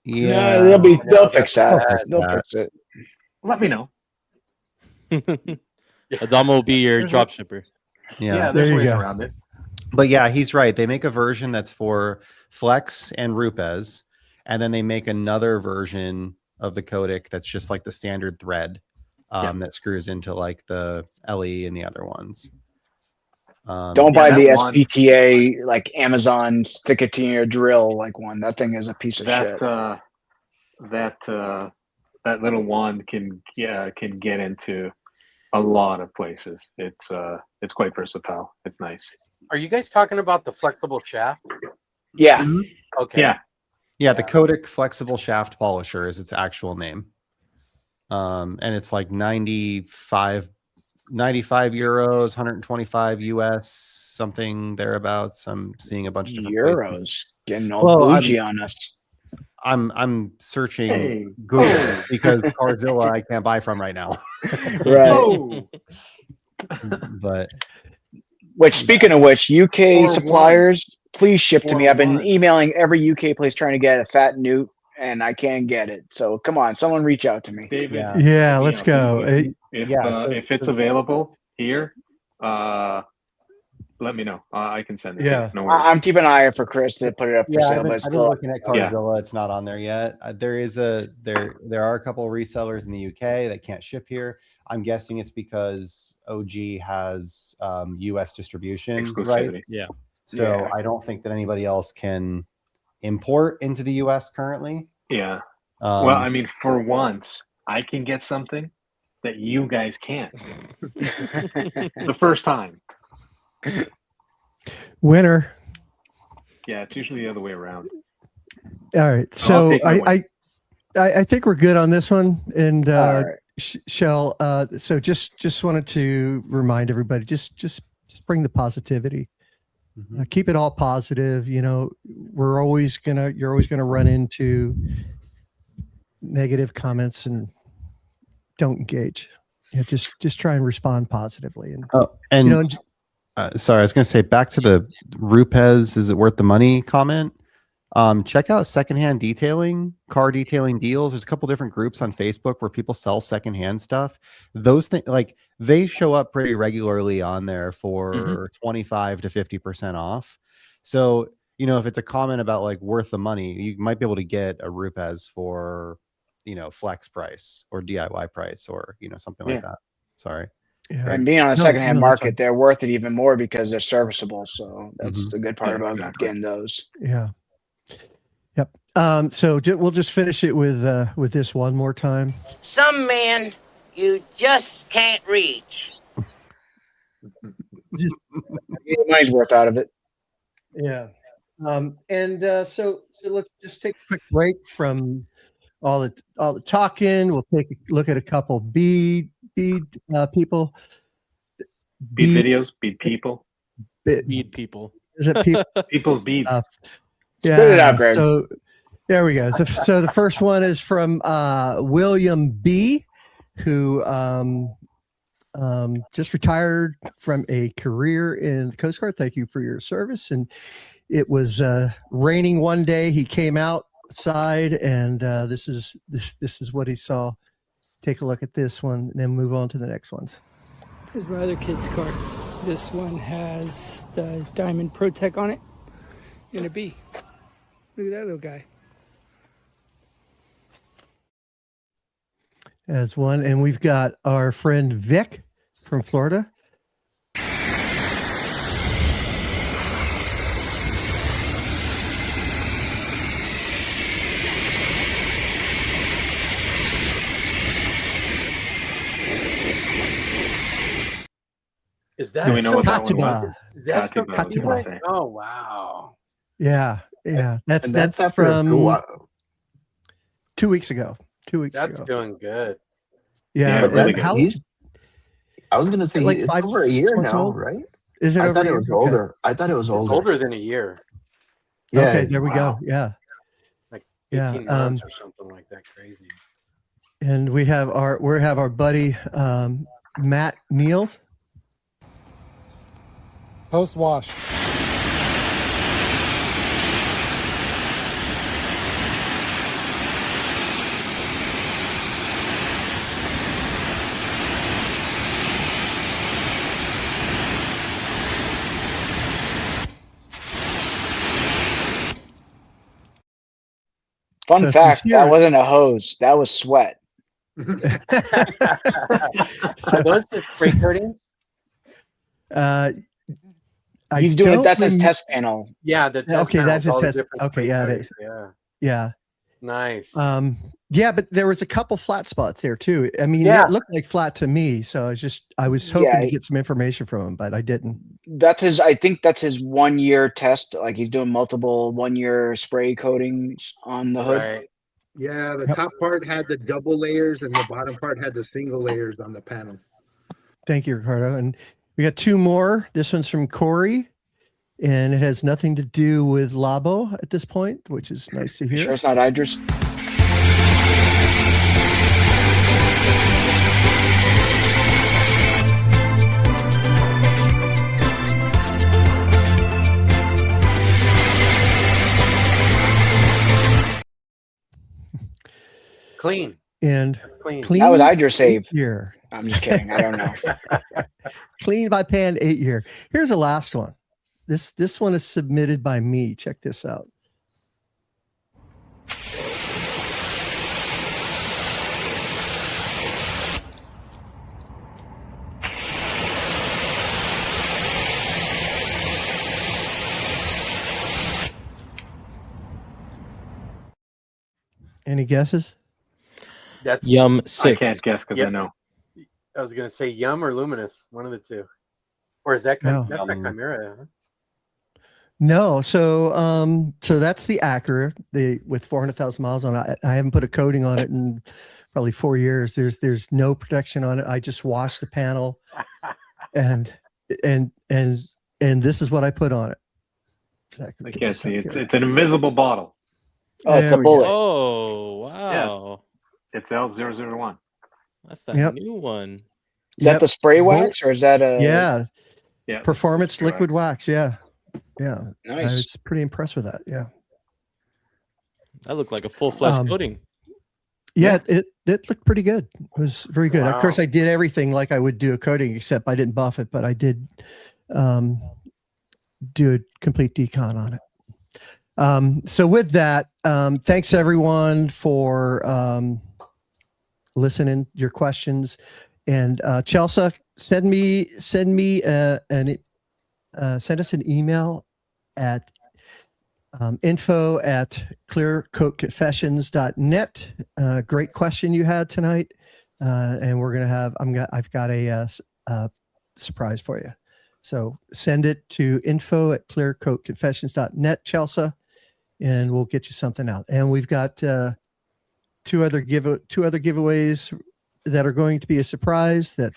Yeah, they'll fix that. They'll fix it. Let me know. Adamo will be your drop shipper. Yeah, there's ways around it. But yeah, he's right. They make a version that's for Flex and Rupes, and then they make another version of the codec that's just like the standard thread that screws into like the LE and the other ones. Don't buy the that one- SPTA like Amazon stick it to your drill like one. That thing is a piece of shit. That little wand can get into a lot of places. It's quite versatile. It's nice. Are you guys talking about the flexible shaft? Yeah. Okay. Yeah, the Codec Flexible Shaft Polisher is its actual name. And it's like 95 euros, 125 US, something thereabouts. I'm seeing a bunch of different euros. Places. Getting all bougie on us. I'm searching Google because Carzilla I can't buy from right now. Right. But which, speaking of which, UK suppliers, please ship to me. I've been emailing every UK place trying to get a fat newt, and I can't get it. So come on, someone reach out to me. David, Yeah, let's go. If it's available here, let me know. I can send it. Yeah. No worries. I'm keeping an eye out for Chris to put it up for sale. I've been still, looking at Carzilla. It's not on there yet. There are a couple of resellers in the UK that can't ship here. I'm guessing it's because OG has US distribution Exclusivity. rights. Yeah. So I don't think that anybody else can import into the US currently. Yeah. Well, I mean, for once, I can get something that you guys can't. The first time. Winner. Yeah, it's usually the other way around. All right. So I think we're good on this one. And Shell, so just wanted to remind everybody, just bring the positivity. Keep it all positive. You know, you're always gonna run into negative comments, and don't engage. You know, just try and respond positively. And you know, sorry, I was going to say back to the Rupes, is it worth the money comment? Check out secondhand detailing, car detailing deals. There's a couple different groups on Facebook where people sell secondhand stuff. Those things, like, they show up pretty regularly on there for 25 to 50% off. So, you know, if it's a comment about like worth the money, you might be able to get a Rupes for, you know, flex price or DIY price or, you know, something like that. Sorry. Yeah. And being on a secondhand market, they're worth it even more because they're serviceable. So that's the good part about getting those. Yeah. Yep. So we'll just finish it with this one more time. Some men you just can't reach. Get your money's worth out of it. Yeah. So let's just take a quick break from all the talking. We'll take a look at a couple bead people. Bead videos, bead people. Bead people. Is it people? People's beads. Yeah. Spit it out, Greg. So there we go. So the first one is from William B, who just retired from a career in the Coast Guard. Thank you for your service. And it was raining one day. He came outside, and this is what he saw. Take a look at this one, and then move on to the next ones. Here's my other kid's car. This one has the Diamond Protec on it and a B. Look at that little guy. As one, and we've got our friend Vic from Florida. Is that? Do we know what that one was? That's Katiba. Oh wow! Yeah. That's from 2 weeks ago. 2 weeks ago. That's doing good. Yeah. Really good. I was going to say like it's 5 over a year months now, old? right? Is it I over thought a it year? was Okay. older. I thought it was older. Older than a year. Yeah. Okay, there we go. Yeah. Like Yeah, 18 months or something like that. Crazy. And we have our buddy Matt Niels. Post wash. Fun So if fact, he's that here- wasn't a hose. That was sweat. Are those just spray coatings? He's doing it. don't That's his rem- test panel. Yeah, the test Okay, panel that's with his all the test. different Okay, spray yeah, it coatings. is. Yeah, Yeah. nice. Yeah, but there was a couple flat spots there too. I mean, Yeah. it looked like flat to me, so I was hoping Yeah. to get some information from him, but I didn't. That's his. I think that's his 1 year test. Like he's doing multiple 1 year spray coatings on the hood. Right. Yeah, the Yep. top part had the double layers and the bottom part had the single layers on the panel. Thank you, Ricardo. And we got two more. This one's from Corey, and it has nothing to do with Labo at this point, which is nice to You hear. sure it's not Idris? Clean. And Clean. clean. That was Idris save. 8 year. I'm just kidding. I don't know. Clean by Pan 8 year. Here's the last one. This one is submitted by me. Check this out. Any guesses? That's Yum I 6. can't guess because I Yep. know. I was gonna say Yum or Luminous, one of the two. Or is that No. that's not Chimera? Huh? No, so that's the Acura, with 400,000 miles on it. I haven't put a coating on it in probably 4 years. There's no protection on it. I just washed the panel, and this is what I put on it. So I can I get can't this see. up It's here. it's an invisible bottle. Oh, it's There a we go. bullet. Oh, wow. It's L001. That's that Yep. new one. Is that Yep. the spray Bullet. wax or is that a? Yeah, Yeah. performance that's liquid wax. Yeah, I Nice. was pretty impressed with that. Yeah, That looked like a full-fledged coating. yeah, it looked pretty good. It was very good. Of Wow. course, I did everything like I would do a coating, except I didn't buff it, but I did do a complete decon on it. So with that, thanks everyone for listening, your questions, and Chelsea, send us an email at info@clearcoatconfessions.net. Great question you had tonight, and we're gonna have I've got a surprise for you. So send it to info@clearcoatconfessions.net, Chelsea, and we'll get you something out. And we've got two other giveaways that are going to be a surprise. That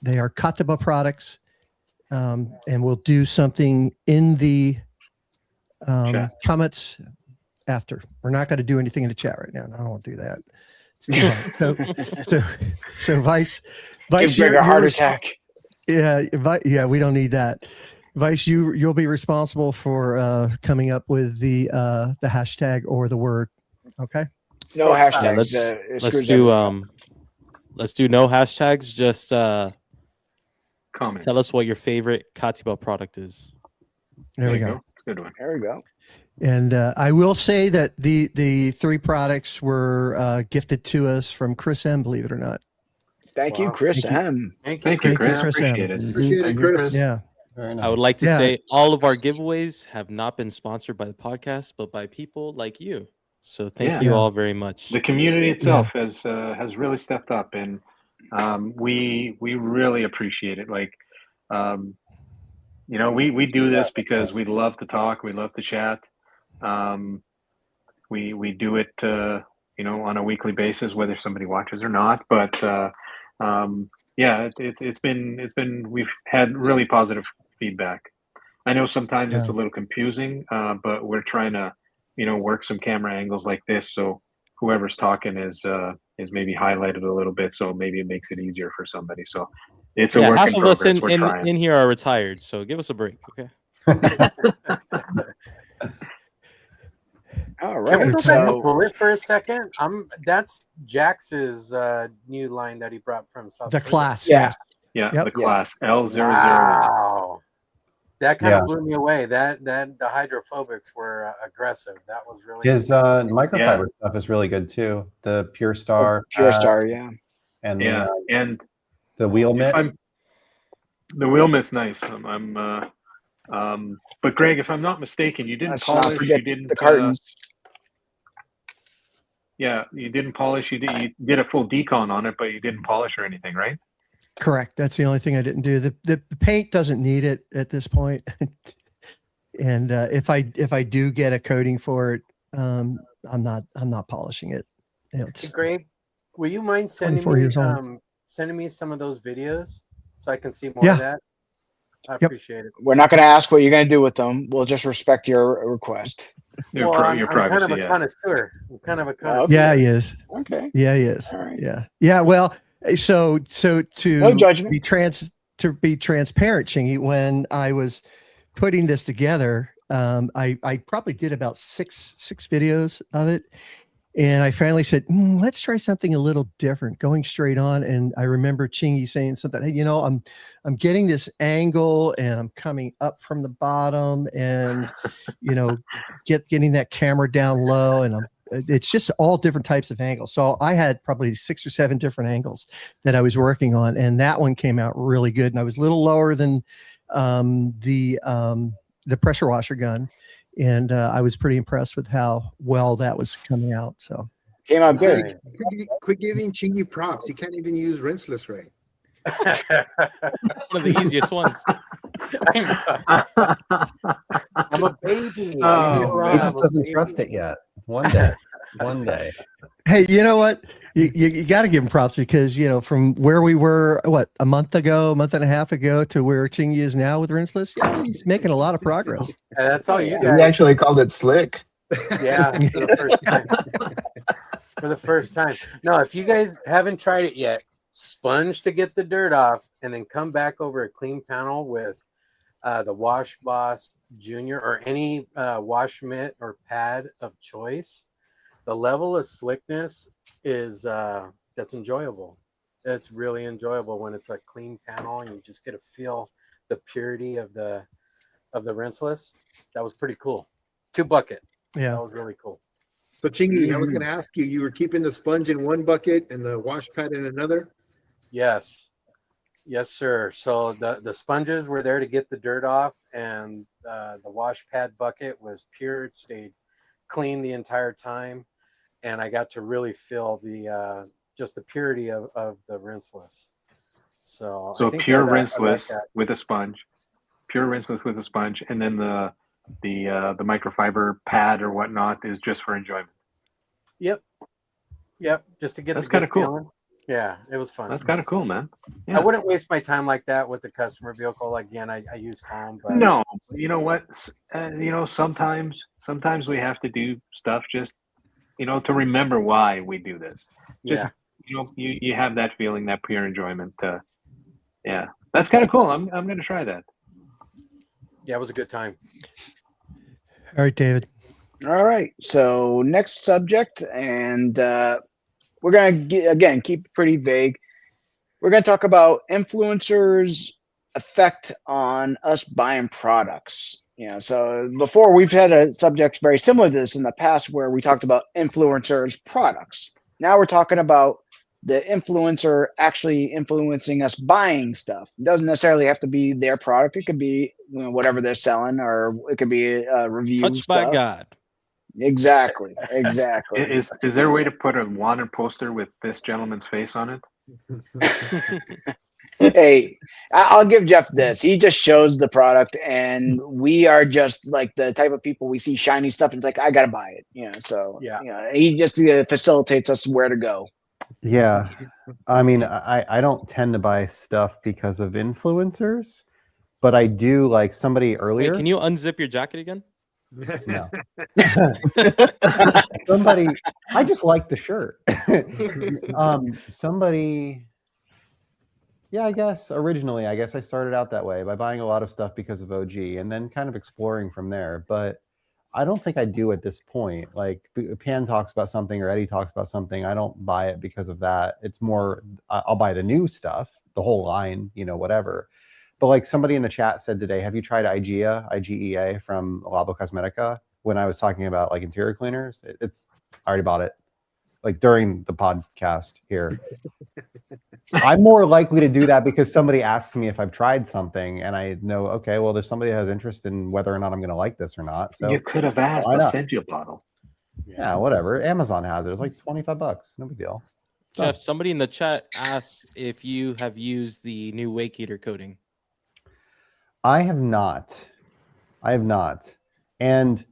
they are Kataba products, and we'll do something in the comments after. We're not going to do anything in the chat right now. I don't want to do that. It's too hard. So Vice, Give Greg a heart attack. Yeah, we don't need that. Vice, you'll be responsible for coming up with the hashtag or the word. Okay. No hashtags. Let's do no hashtags. Just Comment. tell us what your favorite Katiba product is. There we you go. It's a good one. There we go. And I will say that the three products were gifted to us from Chris M. Believe it or not. Thank you, Chris Thank you. M. Thank Thank you, Chris. Chris M. Appreciate it. Appreciate it, Thank you, Chris. Yeah. Very nice. I would like to Yeah. say all of our giveaways have not been sponsored by the podcast, but by people like you. So thank you Yeah. all very much. The community itself has really stepped up, and we really appreciate it. Like, we do this because we love to talk, we love to chat. We do it, on a weekly basis, whether somebody watches or not. But it's been we've had really positive feedback. I know sometimes it's a little confusing, but we're trying to work some camera angles like this, so whoever's talking is maybe highlighted a little bit, so maybe it makes it easier for somebody. So it's a work half in of us progress. We're in trying. here are retired, so give us a break, okay? All Can we right. go back to So bullet for a second? That's Jax's new line that he brought from South The Korea. class. Yeah. Yeah, Yep. the class L001. Wow. That kind of blew me away. That the hydrophobics were aggressive. That was really His microfiber stuff is really good too. The Pure Star, Pure Star, yeah, and and the wheel mitt. The wheel mitt's nice. But Greg, if I'm not mistaken, you didn't Let's polish. not forget You didn't the cartons. Yeah, you didn't polish. You did a full decon on it, but you didn't polish or anything, right? Correct. That's the only thing I didn't do. The paint doesn't need it at this point. And if I do get a coating for it, I'm not polishing it. Hey, Greg, will you mind sending me some of those videos so I can see more of that? I appreciate it. We're not going to ask what you're going to do with them. We'll just respect your request. Well, I'm kind of a connoisseur. I'm kind of a connoisseur. Yeah, he is. Okay. Yeah, he is. All right. Yeah. Well, so to no judgment. be transparent, Chingy, when I was putting this together, I probably did about six videos of it. And I finally said, let's try something a little different, going straight on. And I remember Chingy saying something, hey, I'm getting this angle and I'm coming up from the bottom and, getting that camera down low. And it's just all different types of angles. So I had probably 6 or 7 different angles that I was working on. And that one came out really good. And I was a little lower than the pressure washer gun. And I was pretty impressed with how well that was coming out. So came out good. Quit giving Chingy props. He can't even use Rinseless right. One of the easiest ones. I'm a baby. He just doesn't trust it yet. One day. Hey, you know what? You got to give him props because, from where we were, a month and a half ago to where Chingy is now with Rinseless, he's making a lot of progress. Yeah, that's all you guys. We actually called it slick. Yeah, for the first time. For the first time. No, if you guys haven't tried it yet, sponge to get the dirt off and then come back over a clean panel with the Wash Boss Junior or any wash mitt or pad of choice. The level of slickness is that's enjoyable. It's really enjoyable when it's a clean panel and you just get to feel the purity of the Rinseless. That was pretty cool. 2 bucket. Yeah, that was really cool. So Chingy, I was going to ask you were keeping the sponge in one bucket and the wash pad in another? Yes, sir. So the sponges were there to get the dirt off, and the wash pad bucket was pure. It stayed clean the entire time, and I got to really feel the just the purity of the Rinseless. So pure Rinseless with a sponge, pure Rinseless with a sponge, and then the microfiber pad or whatnot is just for enjoyment. Yep. Just to get that's kind of cool. Feeling. Yeah, it was fun. That's kind of cool, man. Yeah. I wouldn't waste my time like that with the customer vehicle. Again, I use foam, but no, you know what? Sometimes we have to do stuff just, to remember why we do this. Just, you have that feeling, that pure enjoyment. Yeah, that's kind of cool. I'm going to try that. Yeah, it was a good time. All right, David. All right. So next subject, and we're going to, again, keep it pretty vague. We're going to talk about influencers' effect on us buying products. So before we've had a subject very similar to this in the past where we talked about influencers' products. Now we're talking about the influencer actually influencing us buying stuff. It doesn't necessarily have to be their product. It could be whatever they're selling, or it could be a review. Touched by God. Exactly. Is there a way to put a wanted poster with this gentleman's face on it? Hey, I'll give Jeff this. He just shows the product, and we are just like the type of people, we see shiny stuff and it's like, I gotta buy it. So he just facilitates us where to go. Yeah, I mean, I don't tend to buy stuff because of influencers, but I do, like somebody earlier. Wait, can you unzip your jacket again? No. Somebody, I just like the shirt. I guess originally, I started out that way by buying a lot of stuff because of OG and then kind of exploring from there. But I don't think I do at this point. Like Pan talks about something or Eddie talks about something, I don't buy it because of that. It's more, I'll buy the new stuff, the whole line, whatever. But like somebody in the chat said today, have you tried IGEA from Labo Cosmetica? When I was talking about like interior cleaners, it's I already bought it like during the podcast here. I'm more likely to do that because somebody asks me if I've tried something and I know, okay, well, there's somebody that has interest in whether or not I'm going to like this or not. So you could have asked. I'll send you a bottle. Yeah, whatever. Amazon has it. It's like $25. No big deal. Jeff, somebody in the chat asks if you have used the new wake heater coating. I have not. And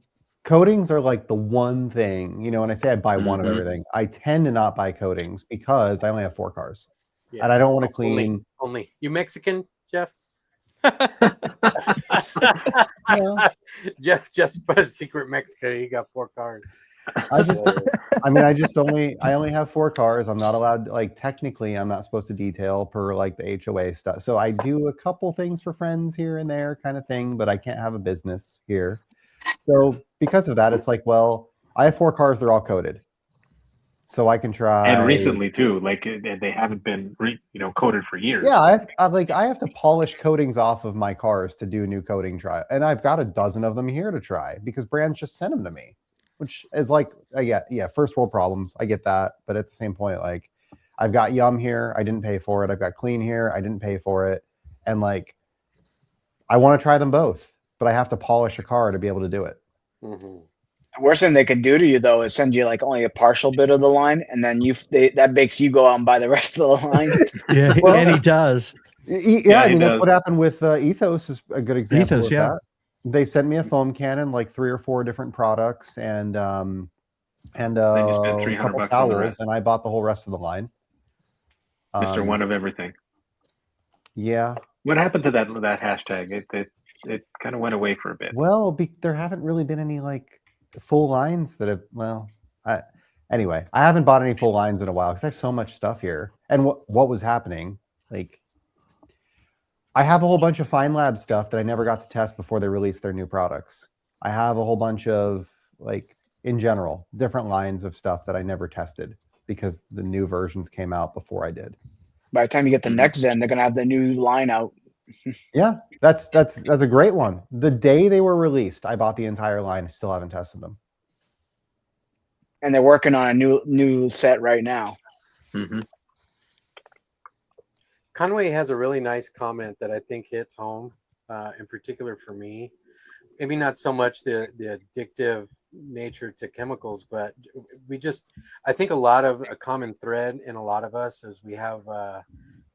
coatings are like the one thing, you know, when I say I buy one of everything, I tend to not buy coatings because I only have 4 cars. Yeah. And I don't want to clean. Only. You Mexican, Jeff? Just a secret Mexican. He got 4 cars. I only have 4 cars. I'm not allowed, like, technically I'm not supposed to detail per like the HOA stuff. So I do a couple things for friends here and there kind of thing, but I can't have a business here. So because of that, it's like, well, I have 4 cars. They're all coated. So I can try. And recently too, like they haven't been, coated for years. Yeah, I have to polish coatings off of my cars to do new coating try, and I've got a dozen of them here to try because brands just sent them to me, which is like, yeah, first world problems. I get that, but at the same point, like, I've got Yum here, I didn't pay for it. I've got Clean here, I didn't pay for it, and like, I want to try them both, but I have to polish a car to be able to do it. Mm-hmm. The worst thing they could do to you though is send you like only a partial bit of the line, and then that makes you go out and buy the rest of the line. Yeah, and he does. Yeah, I mean that's what happened with Ethos is a good example. Ethos, of yeah. that. They sent me a foam cannon, like 3 or 4 different products, and a couple towels, and I bought the whole rest of the line. Mr. One of Everything. Yeah. What happened to that hashtag? It kind of went away for a bit. Well, there haven't really been any like full lines that have. Well, anyway, I haven't bought any full lines in a while because I have so much stuff here. And what was happening? Like, I have a whole bunch of Fine Lab stuff that I never got to test before they released their new products. I have a whole bunch of, like, in general, different lines of stuff that I never tested because the new versions came out before I did. By the time you get the next gen, they're gonna have the new line out. Yeah, that's a great one. The day they were released, I bought the entire line. I still haven't tested them. And they're working on a new set right now. Mm-hmm. Conway has a really nice comment that I think hits home, in particular for me. Maybe not so much the addictive nature to chemicals, but I think a common thread in a lot of us is we have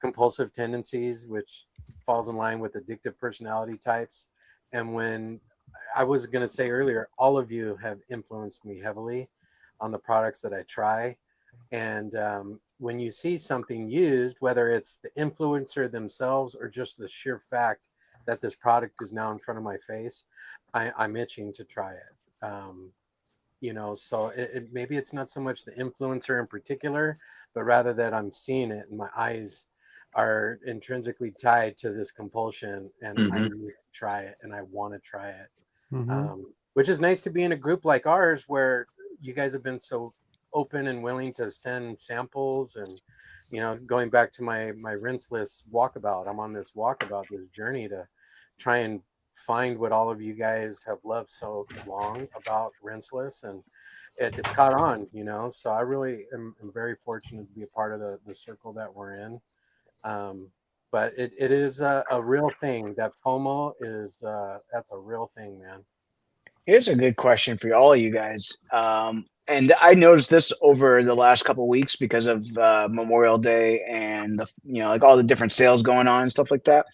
compulsive tendencies, which falls in line with addictive personality types. And when I was going to say earlier, all of you have influenced me heavily on the products that I try. And when you see something used, whether it's the influencer themselves or just the sheer fact that this product is now in front of my face, I'm itching to try it. So maybe it's not so much the influencer in particular, but rather that I'm seeing it and my eyes are intrinsically tied to this compulsion, and I need to try it and I want to try it. Which is nice to be in a group like ours where you guys have been so open and willing to send samples, and going back to my Rinseless walkabout, I'm on this journey to try and find what all of you guys have loved so long about Rinseless, and it's caught on, so I really am very fortunate to be a part of the circle that we're in. But it is a real thing. That FOMO is that's a real thing, man. Here's a good question for all you guys. And I noticed this over the last couple of weeks because of Memorial Day and like all the different sales going on and stuff like that.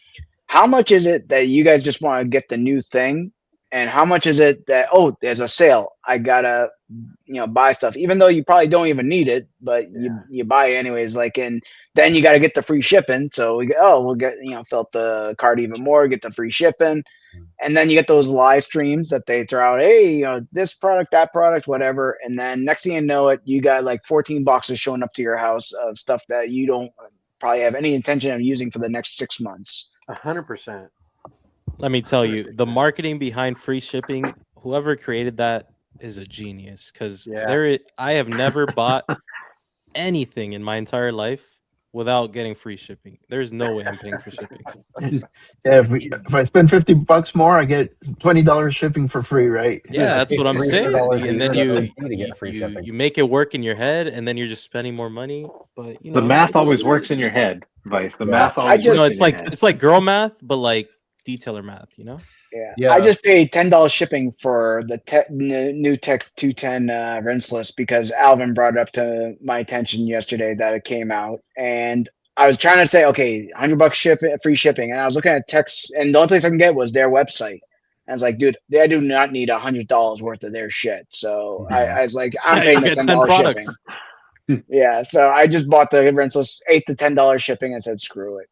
How much is it that you guys just want to get the new thing, and how much is it that there's a sale, I gotta buy stuff, even though you probably don't even need it, but you buy it anyways. Like, and then you got to get the free shipping. So we'll get fill up the cart even more, get the free shipping. And then you get those live streams that they throw out, hey, this product, that product, whatever. And then next thing you know it, you got like 14 boxes showing up to your house of stuff that you don't probably have any intention of using for the next 6 months. 100%. Let me tell you, the marketing behind free shipping, whoever created that is a genius, because I have never bought anything in my entire life without getting free shipping. There's no way I'm paying for shipping. Yeah, if I spend $50 more, I get $20 shipping for free, right? Yeah, that's what I'm saying. $300 And then to you get free shipping. you make it work in your head, and then you're just spending more money. But The math always works in your head, Vice. The math I always just- works it's in like your head. it's like girl math, but like detailer math. Yeah. I just paid $10 shipping for the new Tech 210 Rinseless because Alvin brought it up to my attention yesterday that it came out, and I was trying to say, okay, $100 free shipping, and I was looking at text, and the only place I can get was their website. And I was like, dude, I do not need $100 worth of their shit. So I was like, I'm Yeah, paying you the get 10 $10 products. shipping. Yeah, so I just bought the Rinseless $8 to $10 shipping and said, screw it.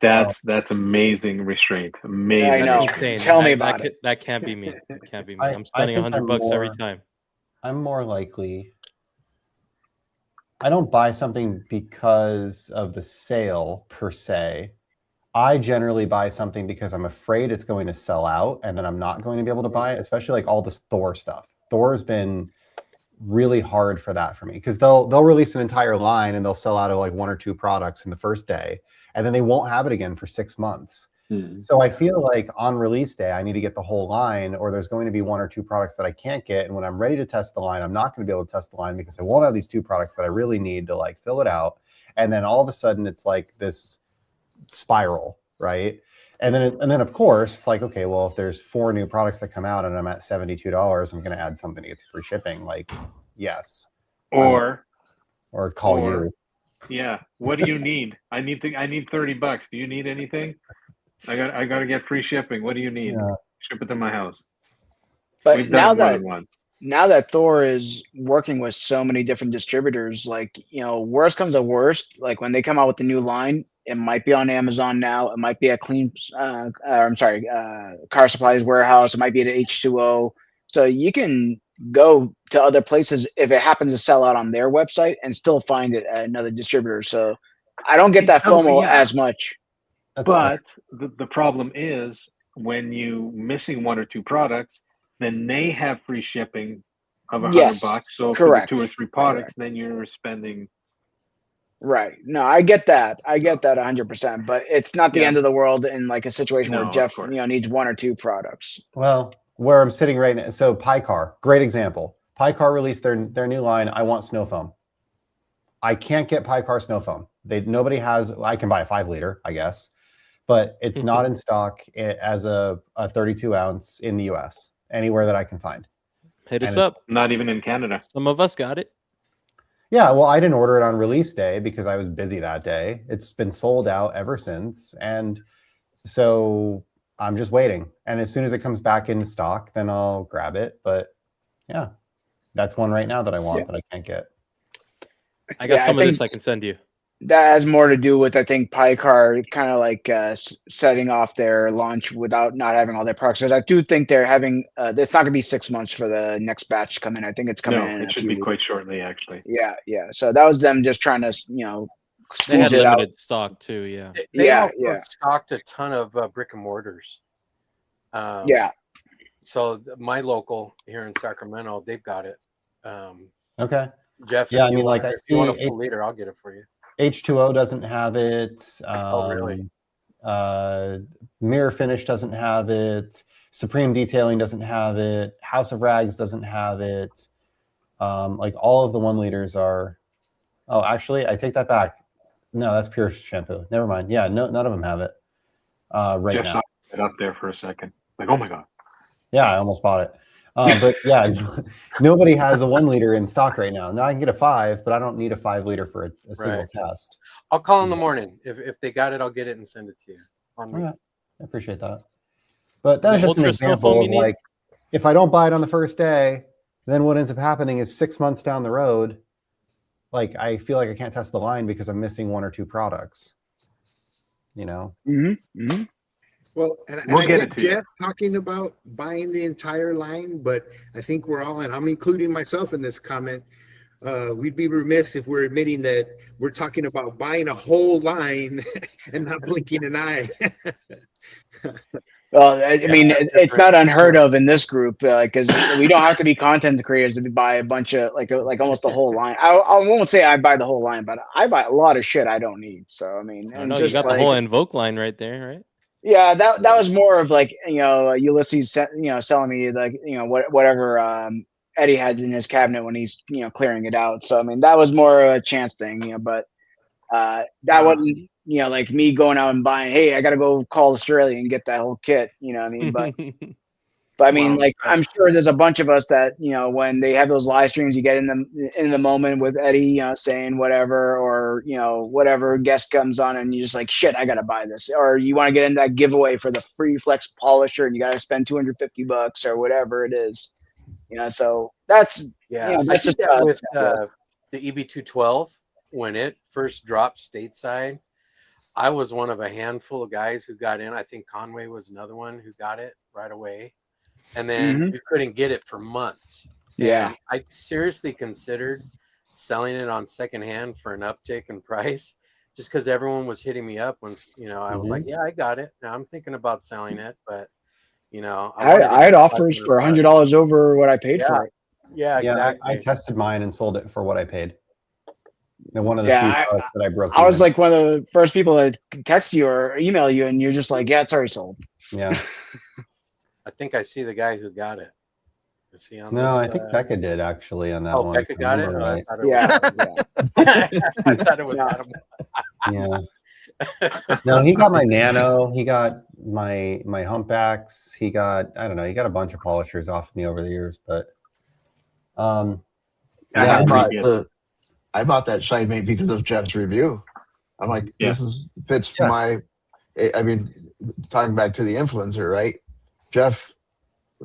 That's amazing restraint. Amazing. I know. That's insane. Tell me about it. That can't be me. That can't be me. I I'm spending think I'm $100 every more- time. I'm more likely. I don't buy something because of the sale per se. I generally buy something because I'm afraid it's going to sell out and then I'm not going to be able to buy it, especially like all this Thor stuff. Thor's been really hard for that for me because they'll release an entire line and they'll sell out of like 1 or 2 products in the first day and then they won't have it again for 6 months. So I feel like on release day, I need to get the whole line, or there's going to be 1 or 2 products that I can't get. And when I'm ready to test the line, I'm not going to be able to test the line because I won't have these 2 products that I really need to like fill it out. And then all of a sudden it's like this spiral, right? And then of course, it's like, okay, well, if there's 4 new products that come out and I'm at $72, I'm going to add something to get the free shipping. Like, yes. Or call you. Yeah. What do you need? I need $30. Do you need anything? I got to get free shipping. What do you need? Yeah. Ship it to my house. But We've now done more that than one. now that Thor is working with so many different distributors, like, worst comes to worst, like when they come out with the new line, it might be on Amazon now. It might be at Car Supplies Warehouse. It might be at H2O. So you can go to other places if it happens to sell out on their website and still find it at another distributor. So I don't get that FOMO as much. But the problem is when you missing 1 or 2 products, then they have free shipping of $100. So correct. for the 2 or 3 products, then you're spending. Right. No, I get that. I get that 100%. But it's not the end of the world in like a situation No, where of Jeff, course. needs 1 or 2 products. Well, where I'm sitting right now, so Pycar, great example. Pycar released their new line. I want snow foam. I can't get Pycar snow foam. Nobody has. I can buy a 5 liter, I guess, but it's not in stock as a 32 ounce in the U.S. anywhere that I can find. Hit us up. Not even in Canada. Some of us got it. Yeah, well, I didn't order it on release day because I was busy that day. It's been sold out ever since, and so I'm just waiting. And as soon as it comes back in stock, then I'll grab it. But yeah, that's one right now that I want that I can't get. I got some of this I can send you. That has more to do with, I think, Pycar kind of like setting off their launch without not having all their products. Because I do think they're having, it's not going to be 6 months for the next batch to come in. I think it's coming in. No, it should be quite shortly, actually. Yeah, yeah. So that was them just trying to, They had squeeze it limited out. stock too. Yeah. They also stocked a ton of brick and mortars. Yeah. So my local here in Sacramento, they've got it. Okay. Jeff, Yeah, if I mean, like I if you want a see full liter, I'll get it for you. H2O doesn't have it. Oh, really? Mirror Finish doesn't have it. Supreme Detailing doesn't have it. House of Rags doesn't have it. Like all of the 1 liters are. Oh, actually, I take that back. No, that's Pure Shampoo. Never mind. Yeah, none of them have it right Jeff now. saw it up there for a second. Like, oh my God. Yeah, I almost bought it. But yeah, nobody has a 1 liter in stock right now. Now I can get a 5, but I don't need a 5 liter for a single test. I'll call in the morning. If they got it, I'll get it and send it to you. On me. All right. I appreciate that. But that The is just an Ultra Snow example Foam of you need? like, if I don't buy it on the first day, then what ends up happening is 6 months down the road, like I feel like I can't test the line because I'm missing 1 or 2 products. Well, and We'll I get get it to you. Jeff talking about buying the entire line, but I think we're all, and I'm including myself in this comment, we'd be remiss if we're admitting that we're talking about buying a whole line and not blinking an eye. Well, I mean, that's it's not different. unheard of in this group because we don't have to be content creators to buy a bunch of like almost the whole line. I won't say I buy the whole line, but I buy a lot of shit I don't need. So I mean, I and know you just got the like whole Invoke line right there, right? yeah, that was more of like Ulysses selling me like whatever Eddie had in his cabinet when he's clearing it out. So I mean, that was more a chance thing, but that wasn't like me going out and buying. Hey, I got to go call Australia and get that whole kit. You know what I mean? But I mean, Well, like I'm sure there's a bunch of us that when they have those live streams, you get in the moment with Eddie, saying whatever, or whatever guest comes on, and you just like shit, I gotta buy this, or you want to get in that giveaway for the free flex polisher, and you gotta spend $250 or whatever it is. So that's Yeah, I that's did just that with the EB212 when it first dropped stateside. I was one of a handful of guys who got in. I think Conway was another one who got it right away. And then you couldn't get it for months. Yeah. And I seriously considered selling it on secondhand for an uptick in price just because everyone was hitting me up when, I was like, yeah, I got it. Now I'm thinking about selling it, but, I had offers for $100 over what I paid for it. Yeah, exactly. I tested mine and sold it for what I paid. And one of the Yeah, few products that I broke. I was like one of the first people that text you or email you, and you're just like, yeah, it's already sold. Yeah. I think I see the guy who got it. Is he on No, this, I think Becca did actually on that one. Becca got it? Right. I thought it was Adam. Yeah. No, he got my Nano. He got my humpbacks. He got, I don't know, he got a bunch of polishers off me over the years, but I bought that Shine Mate because of Jeff's review. I'm like, this fits my. I mean, talking back to the influencer, right? Jeff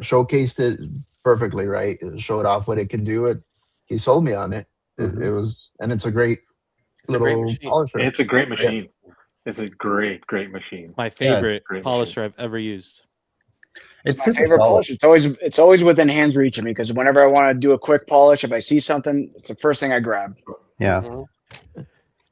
showcased it perfectly, right? It showed off what it can do. He sold me on it. It was, and it's a great little polisher. It's a great machine. It's a great machine. My favorite polisher I've ever used. It's my favorite polish. It's always within hand's reach of me because whenever I want to do a quick polish, if I see something, it's the first thing I grab. Yeah. But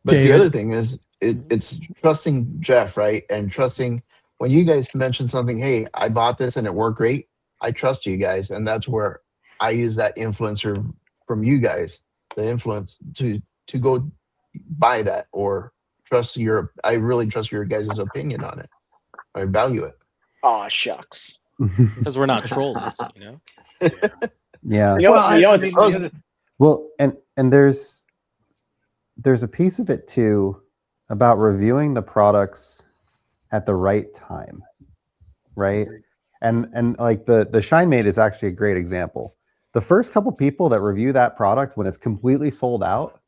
the other thing is, it's trusting Jeff, right? And trusting when you guys mention something, hey, I bought this and it worked great. I trust you guys. And that's where I use that influencer from you guys, the influence to go buy that or I really trust your guys' opinion on it. I value it. Oh, shucks. Because we're not trolls, Yeah. Well, and there's a piece of it too about reviewing the products at the right time, right? And like the Shine Mate is actually a great example. The first couple people that review that product when it's completely sold out,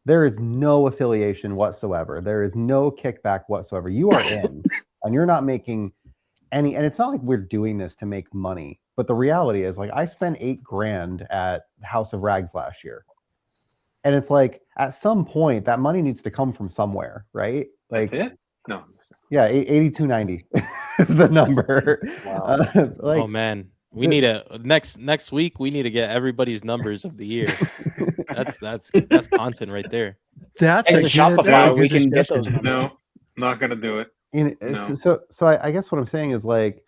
there is no affiliation whatsoever. There is no kickback whatsoever. You are in, and you're not making any. And it's not like we're doing this to make money, but the reality is, like, I spent $8,000 at House of Rags last year. And it's like, at some point, that money needs to come from somewhere, right? Like, that's it? No. Yeah, 8290 is the number. Wow. Oh man, we need next week. We need to get everybody's numbers of the year. That's content right there. That's a Shopify. We can get those. No, not gonna do it. No. So I guess what I'm saying is like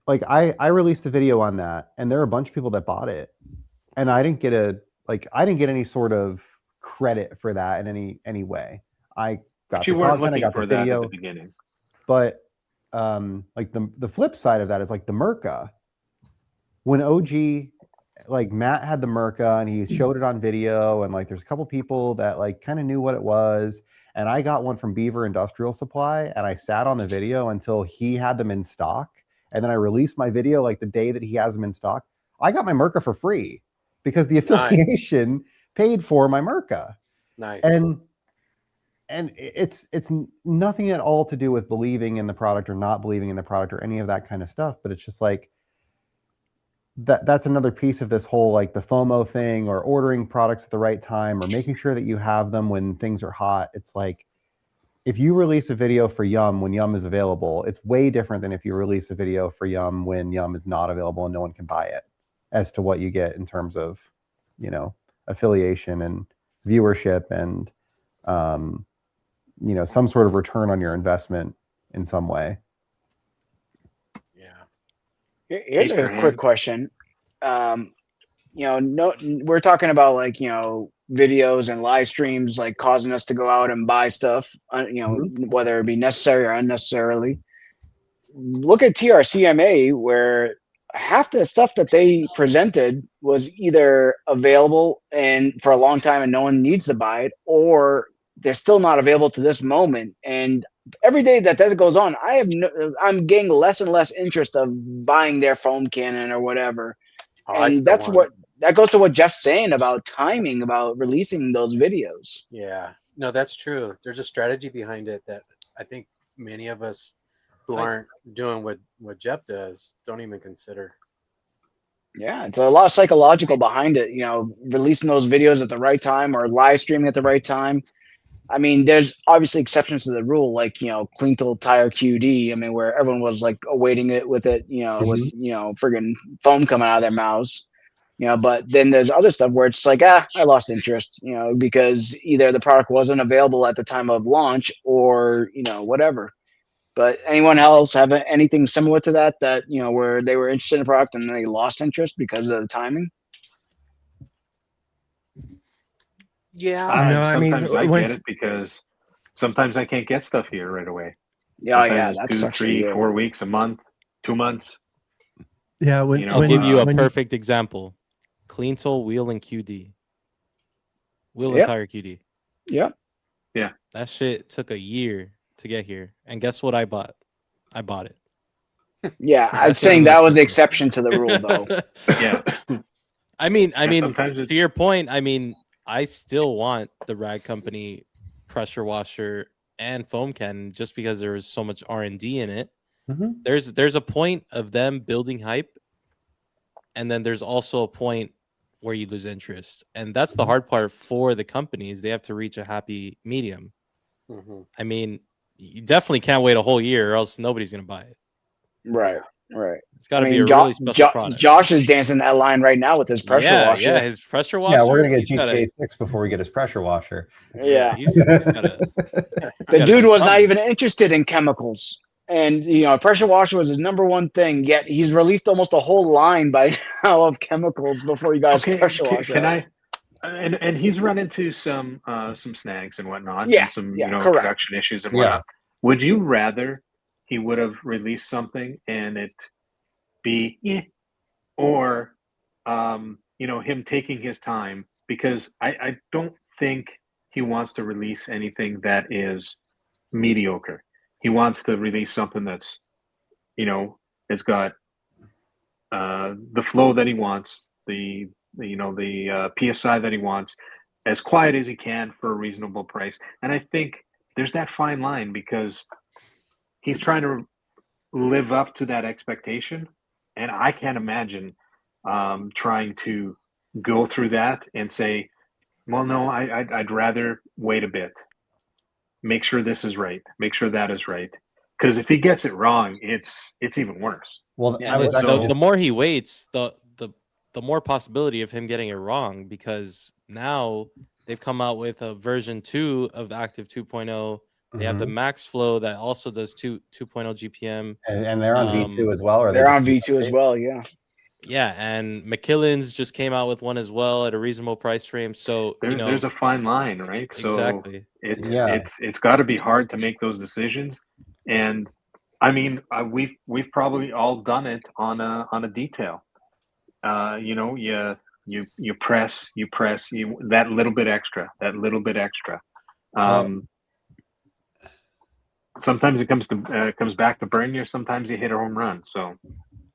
I released a video on that, and there are a bunch of people that bought it, and I didn't get any sort of credit for that in any way. I got the content, I got the video, at the beginning. But like the flip side of that is like the Merca. When OG, like Matt had the Merca and he showed it on video, and like there's a couple people that like kind of knew what it was, and I got one from Beaver Industrial Supply, and I sat on the video until he had them in stock, and then I released my video like the day that he has them in stock. I got my Merca for free because the affiliation paid for my Merca. Nice. And it's nothing at all to do with believing in the product or not believing in the product or any of that kind of stuff. But it's just like that's another piece of this whole like the FOMO thing, or ordering products at the right time, or making sure that you have them when things are hot. It's like if you release a video for Yum when Yum is available, it's way different than if you release a video for Yum when Yum is not available and no one can buy it, as to what you get in terms of, affiliation and viewership and some sort of return on your investment in some way. Here's a quick question. No, we're talking about like, videos and live streams like causing us to go out and buy stuff, whether it be necessary or unnecessarily. Look at TRCMA, where half the stuff that they presented was either available and for a long time and no one needs to buy it, or they're still not available to this moment. And every day that goes on, I'm getting less and less interest of buying their foam cannon or whatever. And that goes to what Jeff's saying about timing, about releasing those videos. Yeah, no, that's true. There's a strategy behind it that I think many of us who aren't doing what Jeff does don't even consider. Yeah, it's a lot of psychological behind it, releasing those videos at the right time or live streaming at the right time. I mean, there's obviously exceptions to the rule, like, Clearcoat tire QD. I mean, where everyone was like awaiting it with it, with, friggin' foam coming out of their mouths, but then there's other stuff where it's like, I lost interest, because either the product wasn't available at the time of launch or, whatever. But anyone else have anything similar to that, where they were interested in a product and they lost interest because of the timing? Yeah. Sometimes I get it because sometimes I can't get stuff here right away. Yeah, sometimes that it's 2, sucks for 3, you. 4 weeks, a month, 2 months. Yeah, I'll give you a perfect example. Clearcoat wheel and QD. Wheel and tire QD. Yep. Yeah. That shit took a year to get here. And guess what I bought? I bought it. Yeah, I'm saying that was the exception to the rule, though. Yeah. I mean, sometimes to your point, I still want the Rag Company pressure washer and foam cannon just because there was so much R&D in it. Mm-hmm. There's a point of them building hype, and then there's also a point where you lose interest, and that's the hard part for the companies. They have to reach a happy medium. Mm-hmm. I mean, you definitely can't wait a whole year, or else nobody's gonna buy it. Right. It's got to be a really special product. Josh is dancing that line right now with his pressure washer. Yeah, his pressure washer. Yeah, we're gonna get GTA 6 before we get his pressure washer. Yeah, he's gotta, the dude was not even interested in chemicals, and pressure washer was his number one thing. Yet he's released almost a whole line by now of chemicals before you guys pressure washer. Can I? And he's run into some snags and whatnot. Yeah, and some correct. production issues and whatnot. Would you rather he would have released something and it be or him taking his time? Because I don't think he wants to release anything that is mediocre. He wants to release something that's it's got the flow that he wants, the PSI that he wants, as quiet as he can for a reasonable price. And I think there's that fine line because he's trying to live up to that expectation. And I can't imagine trying to go through that and say, well, no, I'd rather wait a bit. Make sure this is right. Make sure that is right. Because if he gets it wrong, it's even worse. Well, the more he waits, the more possibility of him getting it wrong, because now they've come out with a version 2 of Active 2.0. They have the Max Flow that also does 2.0 GPM. And they're on V2 as well? Or they're on V2 as well, yeah. Yeah, and McKillen's just came out with one as well at a reasonable price frame. So there's a fine line, right? Exactly. So it's got to be hard to make those decisions. And I mean, we've probably all done it on a detail. You press that little bit extra. Sometimes it comes back to burn you. Sometimes you hit a home run. So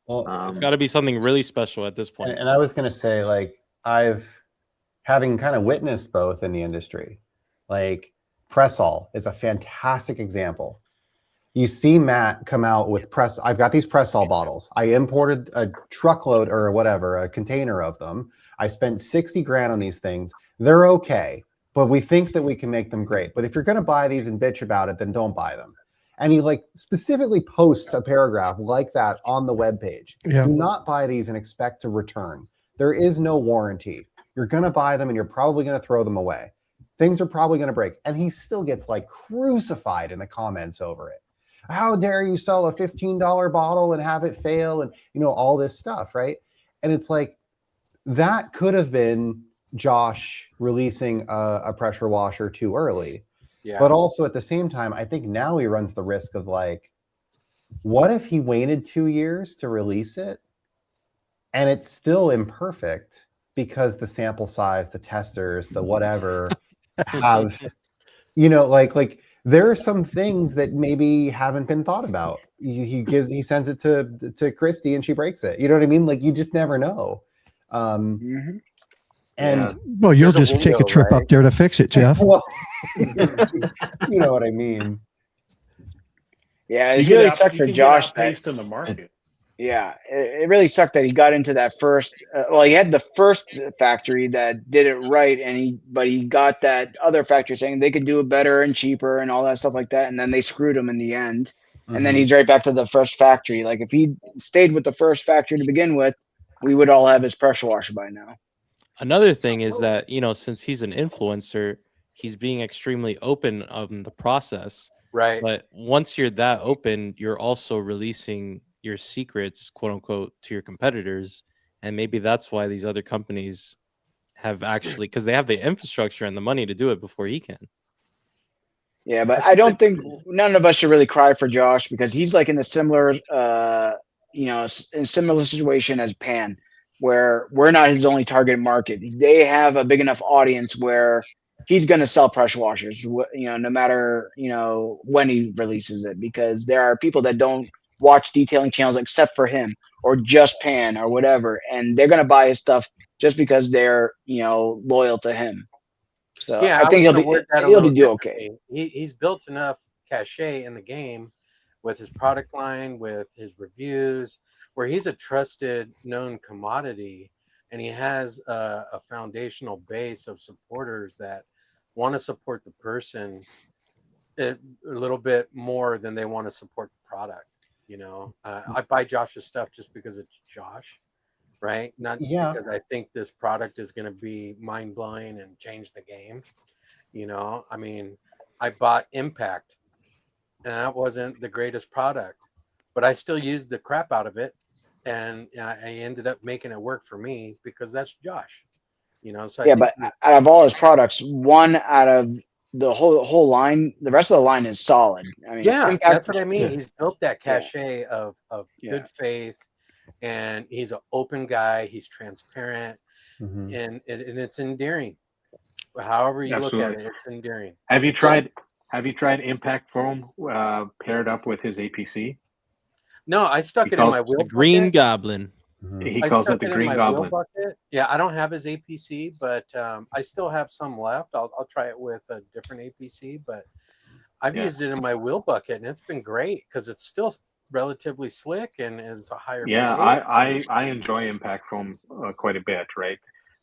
it's got to be something really special at this point. And I was going to say, like, having kind of witnessed both in the industry, like Pressall is a fantastic example. You see Matt come out with I've got these Pressall bottles. I imported a truckload or whatever, a container of them. I spent 60 grand on these things. They're okay, but we think that we can make them great. But if you're going to buy these and bitch about it, then don't buy them. And he specifically posts a paragraph like that on the webpage. Yeah. Do not buy these and expect to return. There is no warranty. You're going to buy them and you're probably going to throw them away. Things are probably going to break. And he still gets crucified in the comments over it. how dare you sell a $15 bottle and have it fail, and all this stuff, right? And it's like, that could have been Josh releasing a pressure washer too early. Yeah. But also at the same time, I think now he runs the risk of like, what if he waited 2 years to release it and it's still imperfect because the sample size, the testers, the whatever have, like there are some things that maybe haven't been thought about. He sends it to Christy and she breaks it. You know what I mean? Like, you just never know. And well, you'll just take a trip up there to fix it, Jeff. Well, you know what I mean. Yeah, it's really sucked for Josh. Based in the market. Yeah, it really sucked that he got into that first. Well, he had the first factory that did it right, but he got that other factory saying they could do it better and cheaper and all that stuff like that, and then they screwed him in the end. And then he's right back to the first factory. Like, if he stayed with the first factory to begin with, we would all have his pressure washer by now. Another thing is that, since he's an influencer, he's being extremely open on the process. Right. But once you're that open, you're also releasing your secrets, quote unquote, to your competitors. And maybe that's why these other companies have actually, because they have the infrastructure and the money to do it before he can. Yeah, but I don't think none of us should really cry for Josh, because he's like in a similar, in a similar situation as Pan, where we're not his only target market. They have a big enough audience where he's going to sell pressure washers, no matter, when he releases it, because there are people that don't watch detailing channels except for him or just Pan or whatever. And they're going to buy his stuff just because they're, loyal to him. So yeah, I think he'll do okay. He's built enough cachet in the game with his product line, with his reviews, where he's a trusted, known commodity, and he has a foundational base of supporters that want to support the person a little bit more than they want to support the product. I buy Josh's stuff just because it's Josh, right? Not because I think this product is going to be mind-blowing and change the game. I mean, I bought Impact, and that wasn't the greatest product, but I still used the crap out of it, and I ended up making it work for me because that's Josh. So but out of all his products, one out of the whole line, the rest of the line is solid. I mean, Impact, that's what I mean. He's built that cachet of good faith, and he's an open guy. He's transparent, and it's endearing. However you look at it, it's endearing. Have you tried Impact Foam paired up with his APC? No, I stuck it in my wheel. The Green Goblin. He calls it the Green Goblin. Yeah, I don't have his APC, but I still have some left. I'll try it with a different APC, but I've used it in my wheel bucket, and it's been great because it's still relatively slick and it's a higher. Yeah, I enjoy Impact Foam quite a bit, right?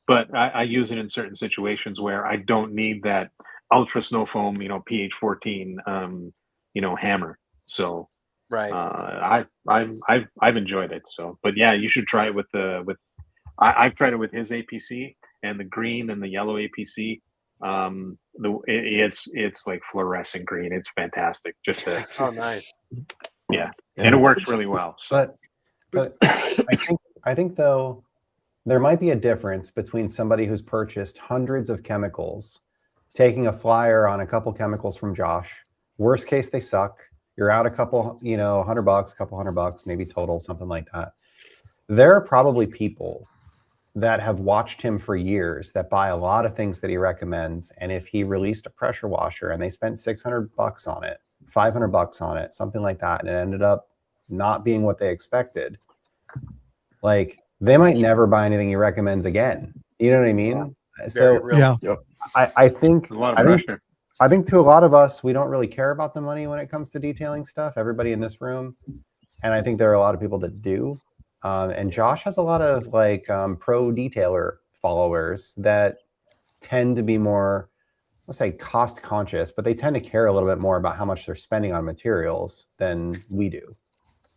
But I use it in certain situations where I don't need that ultra snow foam, pH 14, hammer. So. Right. I've enjoyed it. So, but yeah, you should try it with I've tried it with his APC and the green and the yellow APC. It's like fluorescent green. It's fantastic. Oh, nice. Yeah, and it works really well. So. But I think though, there might be a difference between somebody who's purchased hundreds of chemicals, taking a flyer on a couple chemicals from Josh. Worst case, they suck. You're out a couple, $100, maybe total, something like that. There are probably people that have watched him for years that buy a lot of things that he recommends. And if he released a pressure washer and they spent $600 on it, $500 on it, something like that, and it ended up not being what they expected, like, they might never buy anything he recommends again. You know what I mean? I think a lot of pressure. I think to a lot of us, we don't really care about the money when it comes to detailing stuff, everybody in this room. And I think there are a lot of people that do. And Josh has a lot of pro detailer followers that tend to be more, let's say, cost conscious, but they tend to care a little bit more about how much they're spending on materials than we do.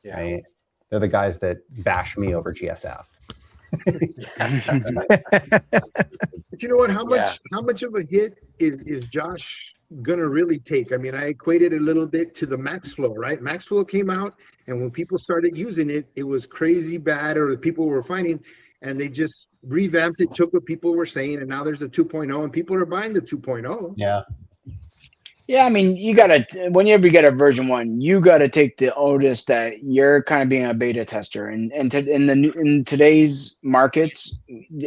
Yeah. Right? They're the guys that bash me over GSF. But you know what? How much of a hit is Josh gonna really take? I mean, I equated it a little bit to the Max Flow, right? Max Flow came out, and when people started using it, it was crazy bad, or the people were finding, and they just revamped it, took what people were saying, and now there's a 2.0, and people are buying the 2.0. Yeah. Yeah, I mean, you gotta, whenever you get a version 1, you gotta take the onus that you're kind of being a beta tester, and in today's markets,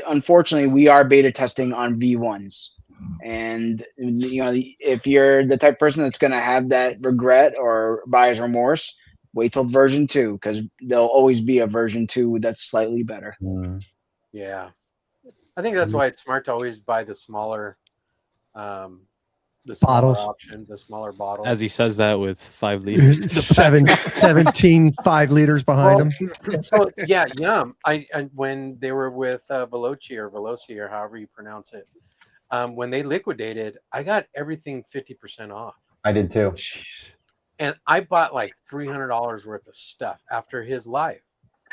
unfortunately, we are beta testing on V1s, and you know, if you're the type of person that's gonna have that regret or buyer's remorse, wait till version 2, because there'll always be a version 2 that's slightly better. Yeah, I think that's why it's smart to always buy the smaller. The smaller Bottles. option, the smaller bottle. As he says that with 5 liters. 17 5 liters behind him. So yeah, Yum. I when they were with Veloci or however you pronounce it, when they liquidated, I got everything 50% off. I did too. And I bought like $300 worth of stuff after his live.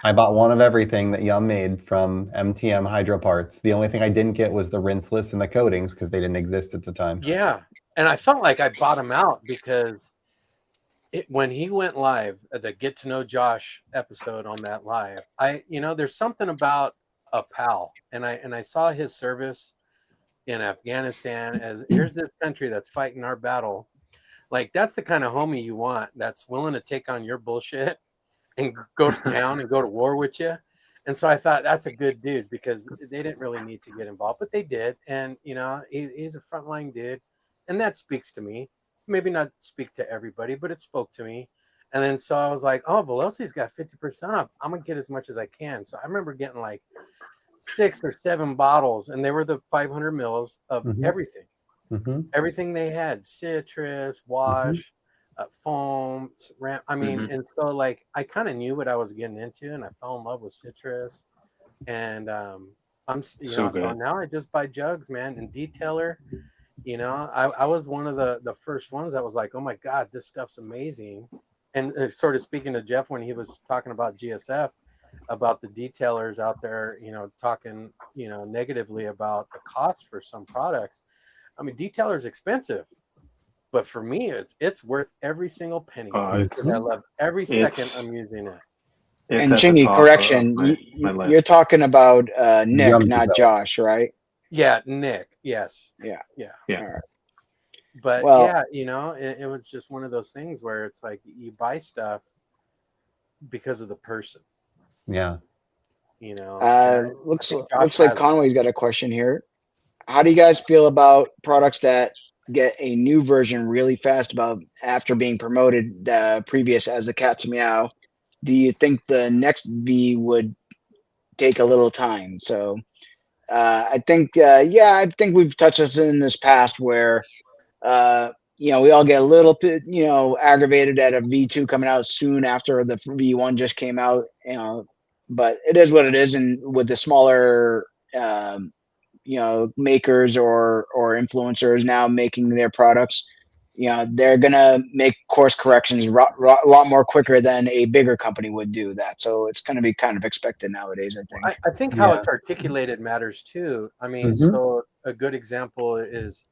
I bought one of everything that Yum made from MTM Hydro Parts. The only thing I didn't get was the rinseless and the coatings because they didn't exist at the time. Yeah. And I felt like I bought him out because when he went live, the Get to Know Josh episode on that live, there's something about a pal. And I saw his service in Afghanistan as here's this country that's fighting our battle. Like, that's the kind of homie you want that's willing to take on your bullshit and go to town and go to war with you. And so I thought that's a good dude because they didn't really need to get involved, but they did. And, he's a frontline dude. And that speaks to me. Maybe not speak to everybody, but it spoke to me. And then so I was like, oh, Veloci's got 50% off. I'm going to get as much as I can. So I remember getting like 6 or 7 bottles, and they were the 500 mils of everything. Everything they had, citrus, wash, foam, ramp. I mean, and so like I kind of knew what I was getting into, and I fell in love with citrus. And so now I just buy jugs, man, and detailer. I was one of the first ones that was like, oh my God, this stuff's amazing. And sort of speaking to Jeff when he was talking about GSF, about the detailers out there, talking, negatively about the cost for some products. I mean, detailer is expensive, but for me, it's worth every single penny. I love every second I'm using it. And Chingy, correction, you're talking about Nick, not Josh, right? Yeah, Nick. Yes. Yeah. All right. But it was just one of those things where it's like you buy stuff because of the person. Yeah. Looks like Conway's got a question here. How do you guys feel about products that get a new version really fast after being promoted previous as a cat's meow? Do you think the next V would take a little time? So I think we've touched this in this past where we all get a little bit aggravated at a V2 coming out soon after the V1 just came out, but it is what it is. And with the smaller makers or influencers now making their products, they're gonna make course corrections a lot more quicker than a bigger company would do that. So it's gonna be kind of expected nowadays, I think. I think how it's articulated matters too. I mean, so a good example is,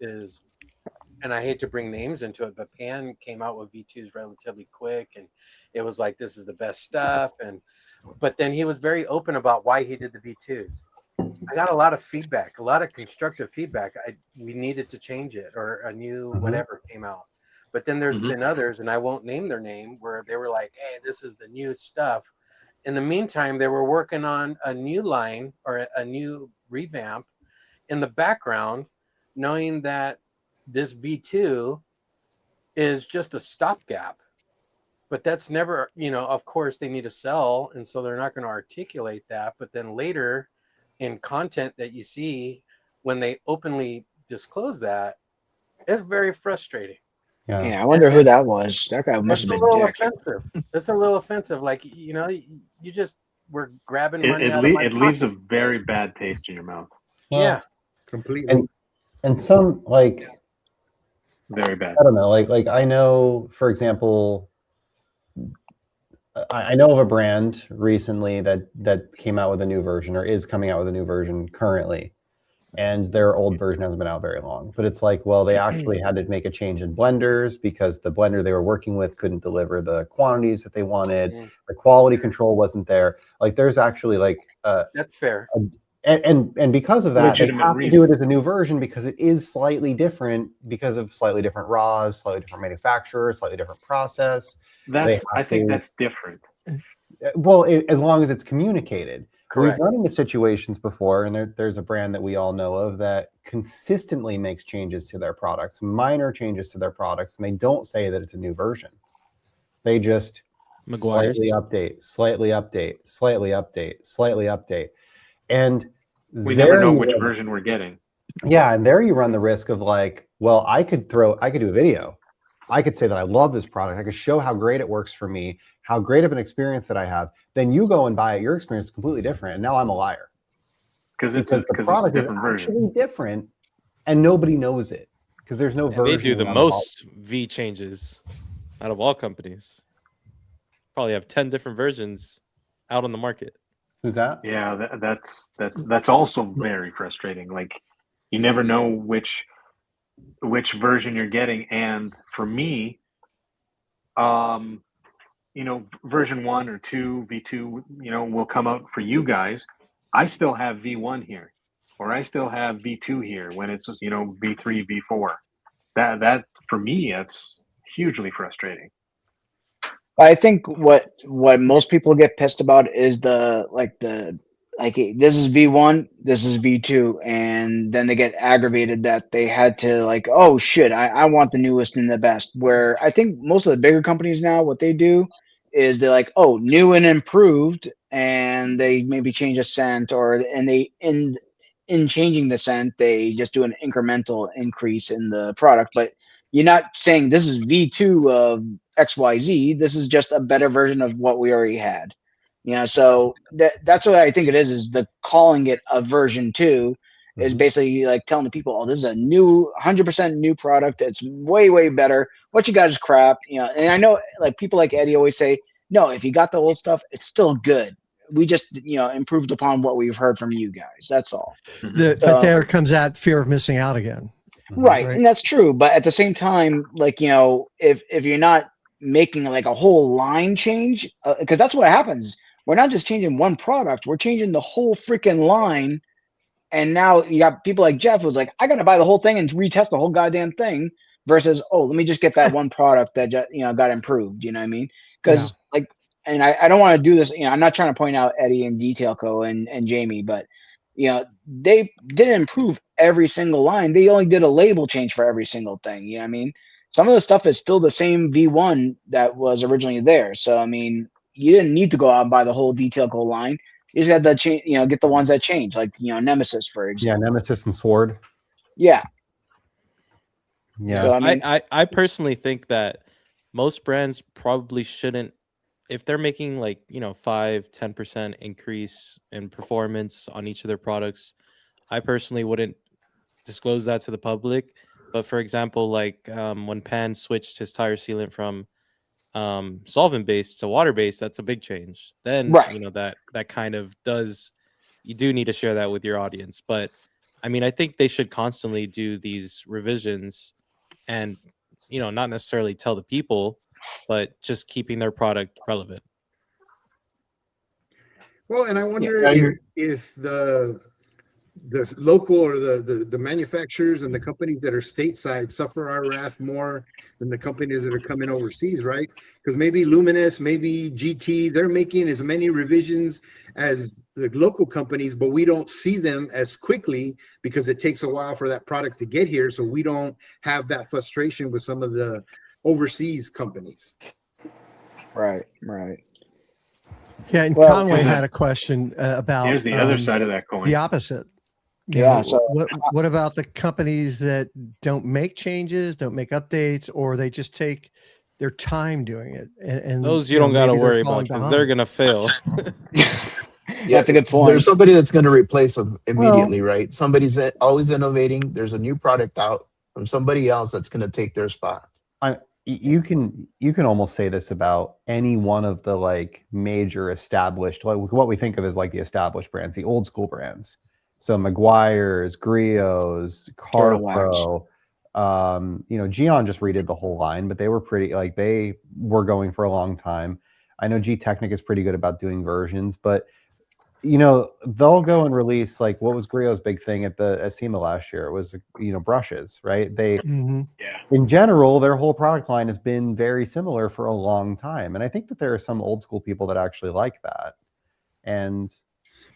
and I hate to bring names into it, but Pan came out with V2s relatively quick, and it was like, this is the best stuff. But then he was very open about why he did the V2s. I got a lot of feedback, a lot of constructive feedback. We needed to change it, or a new whatever came out. But then there's been others, and I won't name their name, where they were like, hey, this is the new stuff. In the meantime, they were working on a new line or a new revamp in the background, knowing that this V2 is just a stopgap. But that's never, of course, they need to sell, and so they're not going to articulate that. But then later, in content that you see when they openly disclose that, it's very frustrating. Yeah, I wonder who that was. That guy must have been offensive. It's a little offensive. Like, you just were grabbing money out of my it leaves a very bad taste in your mouth. Yeah, completely. And some, like, very bad. I don't know, like I know, for example, I know of a brand recently that came out with a new version or is coming out with a new version currently, and their old version hasn't been out very long. But it's like, well, they actually had to make a change in blenders because the blender they were working with couldn't deliver the quantities that they wanted. The quality control wasn't there. Like, there's actually like that's fair. And because of that, Legitimate they have to reason. do it as a new version because it is slightly different because of slightly different raws, slightly different manufacturer, slightly different process. I think that's different. Well, as long as it's communicated. Correct. We've run into situations before, and there's a brand that we all know of that consistently makes changes to their products, minor changes to their products, and they don't say that it's a new version. They just Maguire's. slightly update, slightly update, slightly update, slightly update. And We never know which version we're getting. Yeah, and there you run the risk of like, well, I could do a video. I could say that I love this product. I could show how great it works for me, how great of an experience that I have. Then you go and buy it. Your experience is completely different, and now I'm a liar. Because it's a different version. Actually different, and nobody knows it because there's no version. They do the most V changes out of all companies. Probably have 10 different versions out on the market. Who's that? Yeah, that's also very frustrating. Like, you never know which version you're getting. And for me, version 1 or 2, V2, will come out for you guys. I still have V1 here, or I still have V2 here when it's V3, V4. That for me, that's hugely frustrating. I think what most people get pissed about is this is V1, this is V2, and then they get aggravated that they had to like, oh shit, I want the newest and the best. Where I think most of the bigger companies now, what they do is they're like, oh, new and improved, and they maybe change a scent, in changing the scent, they just do an incremental increase in the product. But you're not saying this is V2 of XYZ. This is just a better version of what we already had. So that's what I think it is the calling it a version 2 is basically like telling the people, oh, this is a new 100% new product. It's way, way better. What you got is crap. And I know like people like Eddie always say, no, if you got the old stuff, it's still good. We just, improved upon what we've heard from you guys. That's all. But there comes that fear of missing out again. Right. And that's true. But at the same time, like, if you're not making like a whole line change, because that's what happens. We're not just changing one product. We're changing the whole freaking line. And now you got people like Jeff who's like, I got to buy the whole thing and retest the whole goddamn thing versus, oh, let me just get that one product that, got improved. You know what I mean? Because and I don't want to do this. I'm not trying to point out Eddie and Detailco and Jamie, but they didn't improve every single line. They only did a label change for every single thing. You know what I mean? Some of the stuff is still the same V1 that was originally there. So, I mean, you didn't need to go out and buy the whole Detailco line. You just had to change, get the ones that change, like, Nemesis, for example. Yeah, Nemesis and Sword. Yeah. Yeah. So, I mean, I personally think that most brands probably shouldn't, if they're making like 5-10% increase in performance on each of their products, I personally wouldn't disclose that to the public. But for example, like when Pan switched his tire sealant from solvent based to water based, that's a big change. Then that kind of you do need to share that with your audience. But I mean, I think they should constantly do these revisions and not necessarily tell the people, but just keeping their product relevant. Well, and I wonder if the local or the manufacturers and the companies that are stateside suffer our wrath more than the companies that are coming overseas, right? Because maybe Luminous, maybe GT, they're making as many revisions as the local companies, but we don't see them as quickly because it takes a while for that product to get here. So we don't have that frustration with some of the overseas companies. Right. Yeah, and Conway had a question about here's the other side of that coin. The opposite. So what about the companies that don't make changes, don't make updates, or they just take their time doing it? And those you don't got to worry about because they're gonna fail. That's a good point. There's somebody that's going to replace them immediately, right? Somebody's always innovating. There's a new product out from somebody else that's going to take their spot. you can almost say this about any one of the like major established, like what we think of as like the established brands, the old school brands. So Meguiar's, Griots, Turtle Wax. Carpro, Geon just redid the whole line, but they were pretty, like, they were going for a long time. I know G Technic is pretty good about doing versions, but they'll go and release, like, what was Grio's big thing at SEMA last year? It was, brushes, right? They, in general, their whole product line has been very similar for a long time. And I think that there are some old school people that actually like that.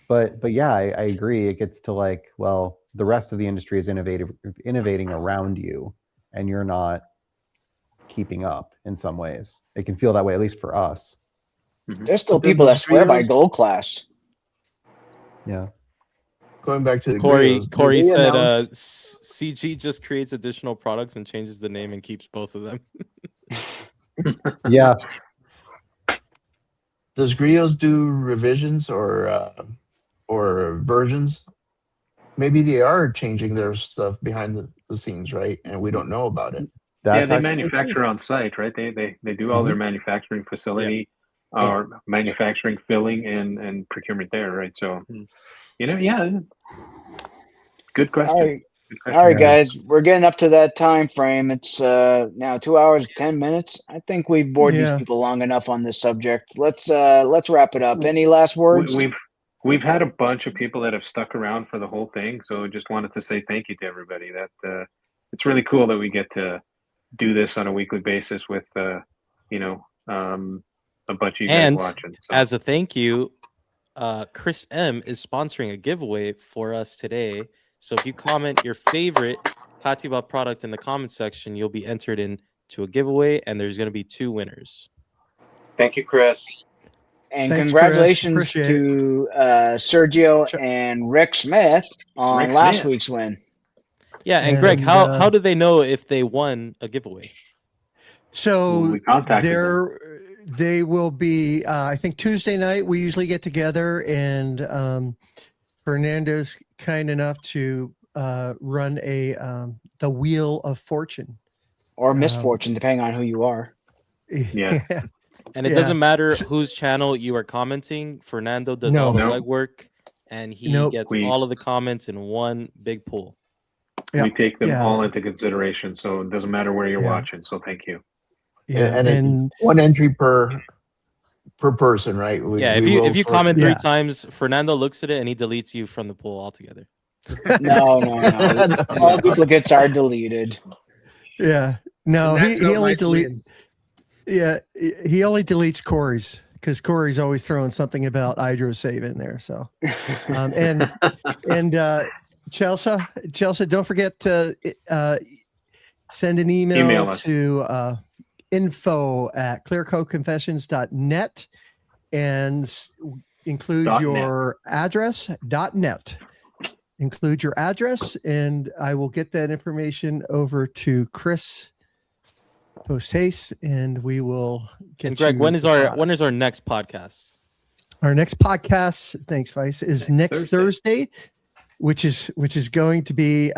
But yeah, I agree. It gets to like, well, the rest of the industry is innovating around you, and you're not keeping up in some ways. It can feel that way, at least for us. There's still people that swear by Gold Class. Yeah. Going back to the Corey said announce... CG just creates additional products and changes the name and keeps both of them. Yeah. Does Griots do revisions or versions? Maybe they are changing their stuff behind the scenes, right? And we don't know about it. They manufacture on site, right? They do all their manufacturing facility or manufacturing, filling, and procurement there, right? So, good question. All right, guys, we're getting up to that time frame. It's now 2 hours 10 minutes. I think we've bored these people long enough on this subject. Let's wrap it up. Any last words? We've had a bunch of people that have stuck around for the whole thing, so just wanted to say thank you to everybody. That it's really cool that we get to do this on a weekly basis with a bunch of you guys watching. So. As a thank you, Chris M is sponsoring a giveaway for us today. So if you comment your favorite Katiba product in the comment section, you'll be entered into a giveaway, and there's going to be 2 winners. Thank you, Chris. And thanks, congratulations to Sergio and Rick Smith on last week's win. Yeah, and Greg, how do they know if they won a giveaway? So they will be, I think Tuesday night we usually get together, and Fernando's kind enough to run the Wheel of Fortune. Or misfortune, depending on who you are. Yeah. And it doesn't matter whose channel you are commenting. Fernando does all the legwork, and he gets all of the comments in one big pool. We take them all into consideration, so it doesn't matter where you're watching. So thank you. Yeah, and one entry per person, right? If you comment 3 times, Fernando looks at it and he deletes you from the pool altogether. No. All duplicates are deleted. Yeah. No, he only deletes. Yeah, he only deletes Corey's, because Corey's always throwing something about hydrosave in there. So, and Chelsea, don't forget to send an email to info@clearcoatconfessions.net and include your address. .net. Include your address, and I will get that information over to Chris post haste, and we will get. And Greg, when is our next podcast? Our next podcast, thanks, Vice, is next Thursday, which is going to be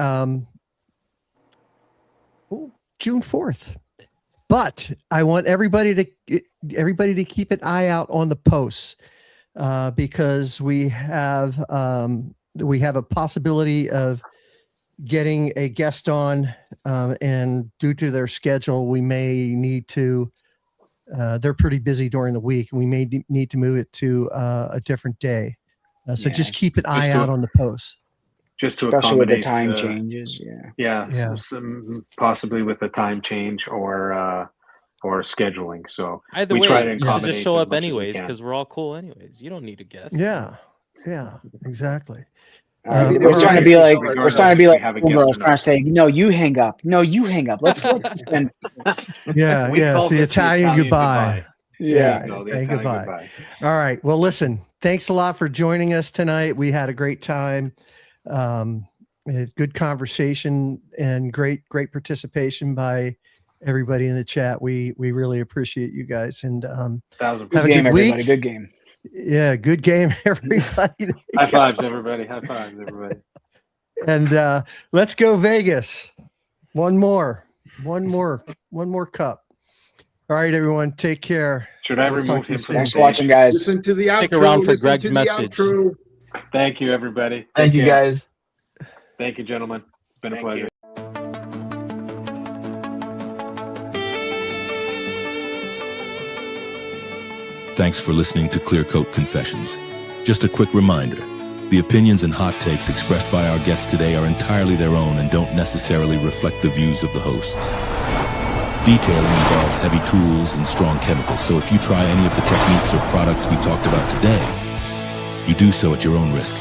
June 4th. But I want everybody to keep an eye out on the posts, because we have a possibility of getting a guest on, and due to their schedule, we may need to. They're pretty busy during the week, and we may need to move it to a different day. So just keep an eye out on the posts. Just to especially with the accommodate time changes, some possibly with a time change or scheduling. So either way, try to you should just show up anyways, because we're all cool anyways. You don't need a guest. Yeah, exactly. We're trying to be like Google. Trying to say, no, you hang up. No, you hang up. Let's spend. Yeah, it's the Italian goodbye. Yeah, goodbye. All right. Well, listen. Thanks a lot for joining us tonight. We had a great time. Good conversation and great participation by everybody in the chat. We really appreciate you guys, and have a good week. Good game. Yeah, good game, everybody. High fives, everybody. High fives, everybody. And let's go Vegas. One more cup. All right, everyone. Take care. Should I We'll talk remove to you him from soon. Thanks for watching, guys. Listen to the Stick outro. around for Listen Greg's to the message. outro. Thank you, everybody. Thank Take you, care. guys. Thank you, gentlemen. It's been a Thank pleasure. you. Thanks for listening to Clearcoat Confessions. Just a quick reminder, the opinions and hot takes expressed by our guests today are entirely their own and don't necessarily reflect the views of the hosts. Detailing involves heavy tools and strong chemicals, so if you try any of the techniques or products we talked about today, you do so at your own risk.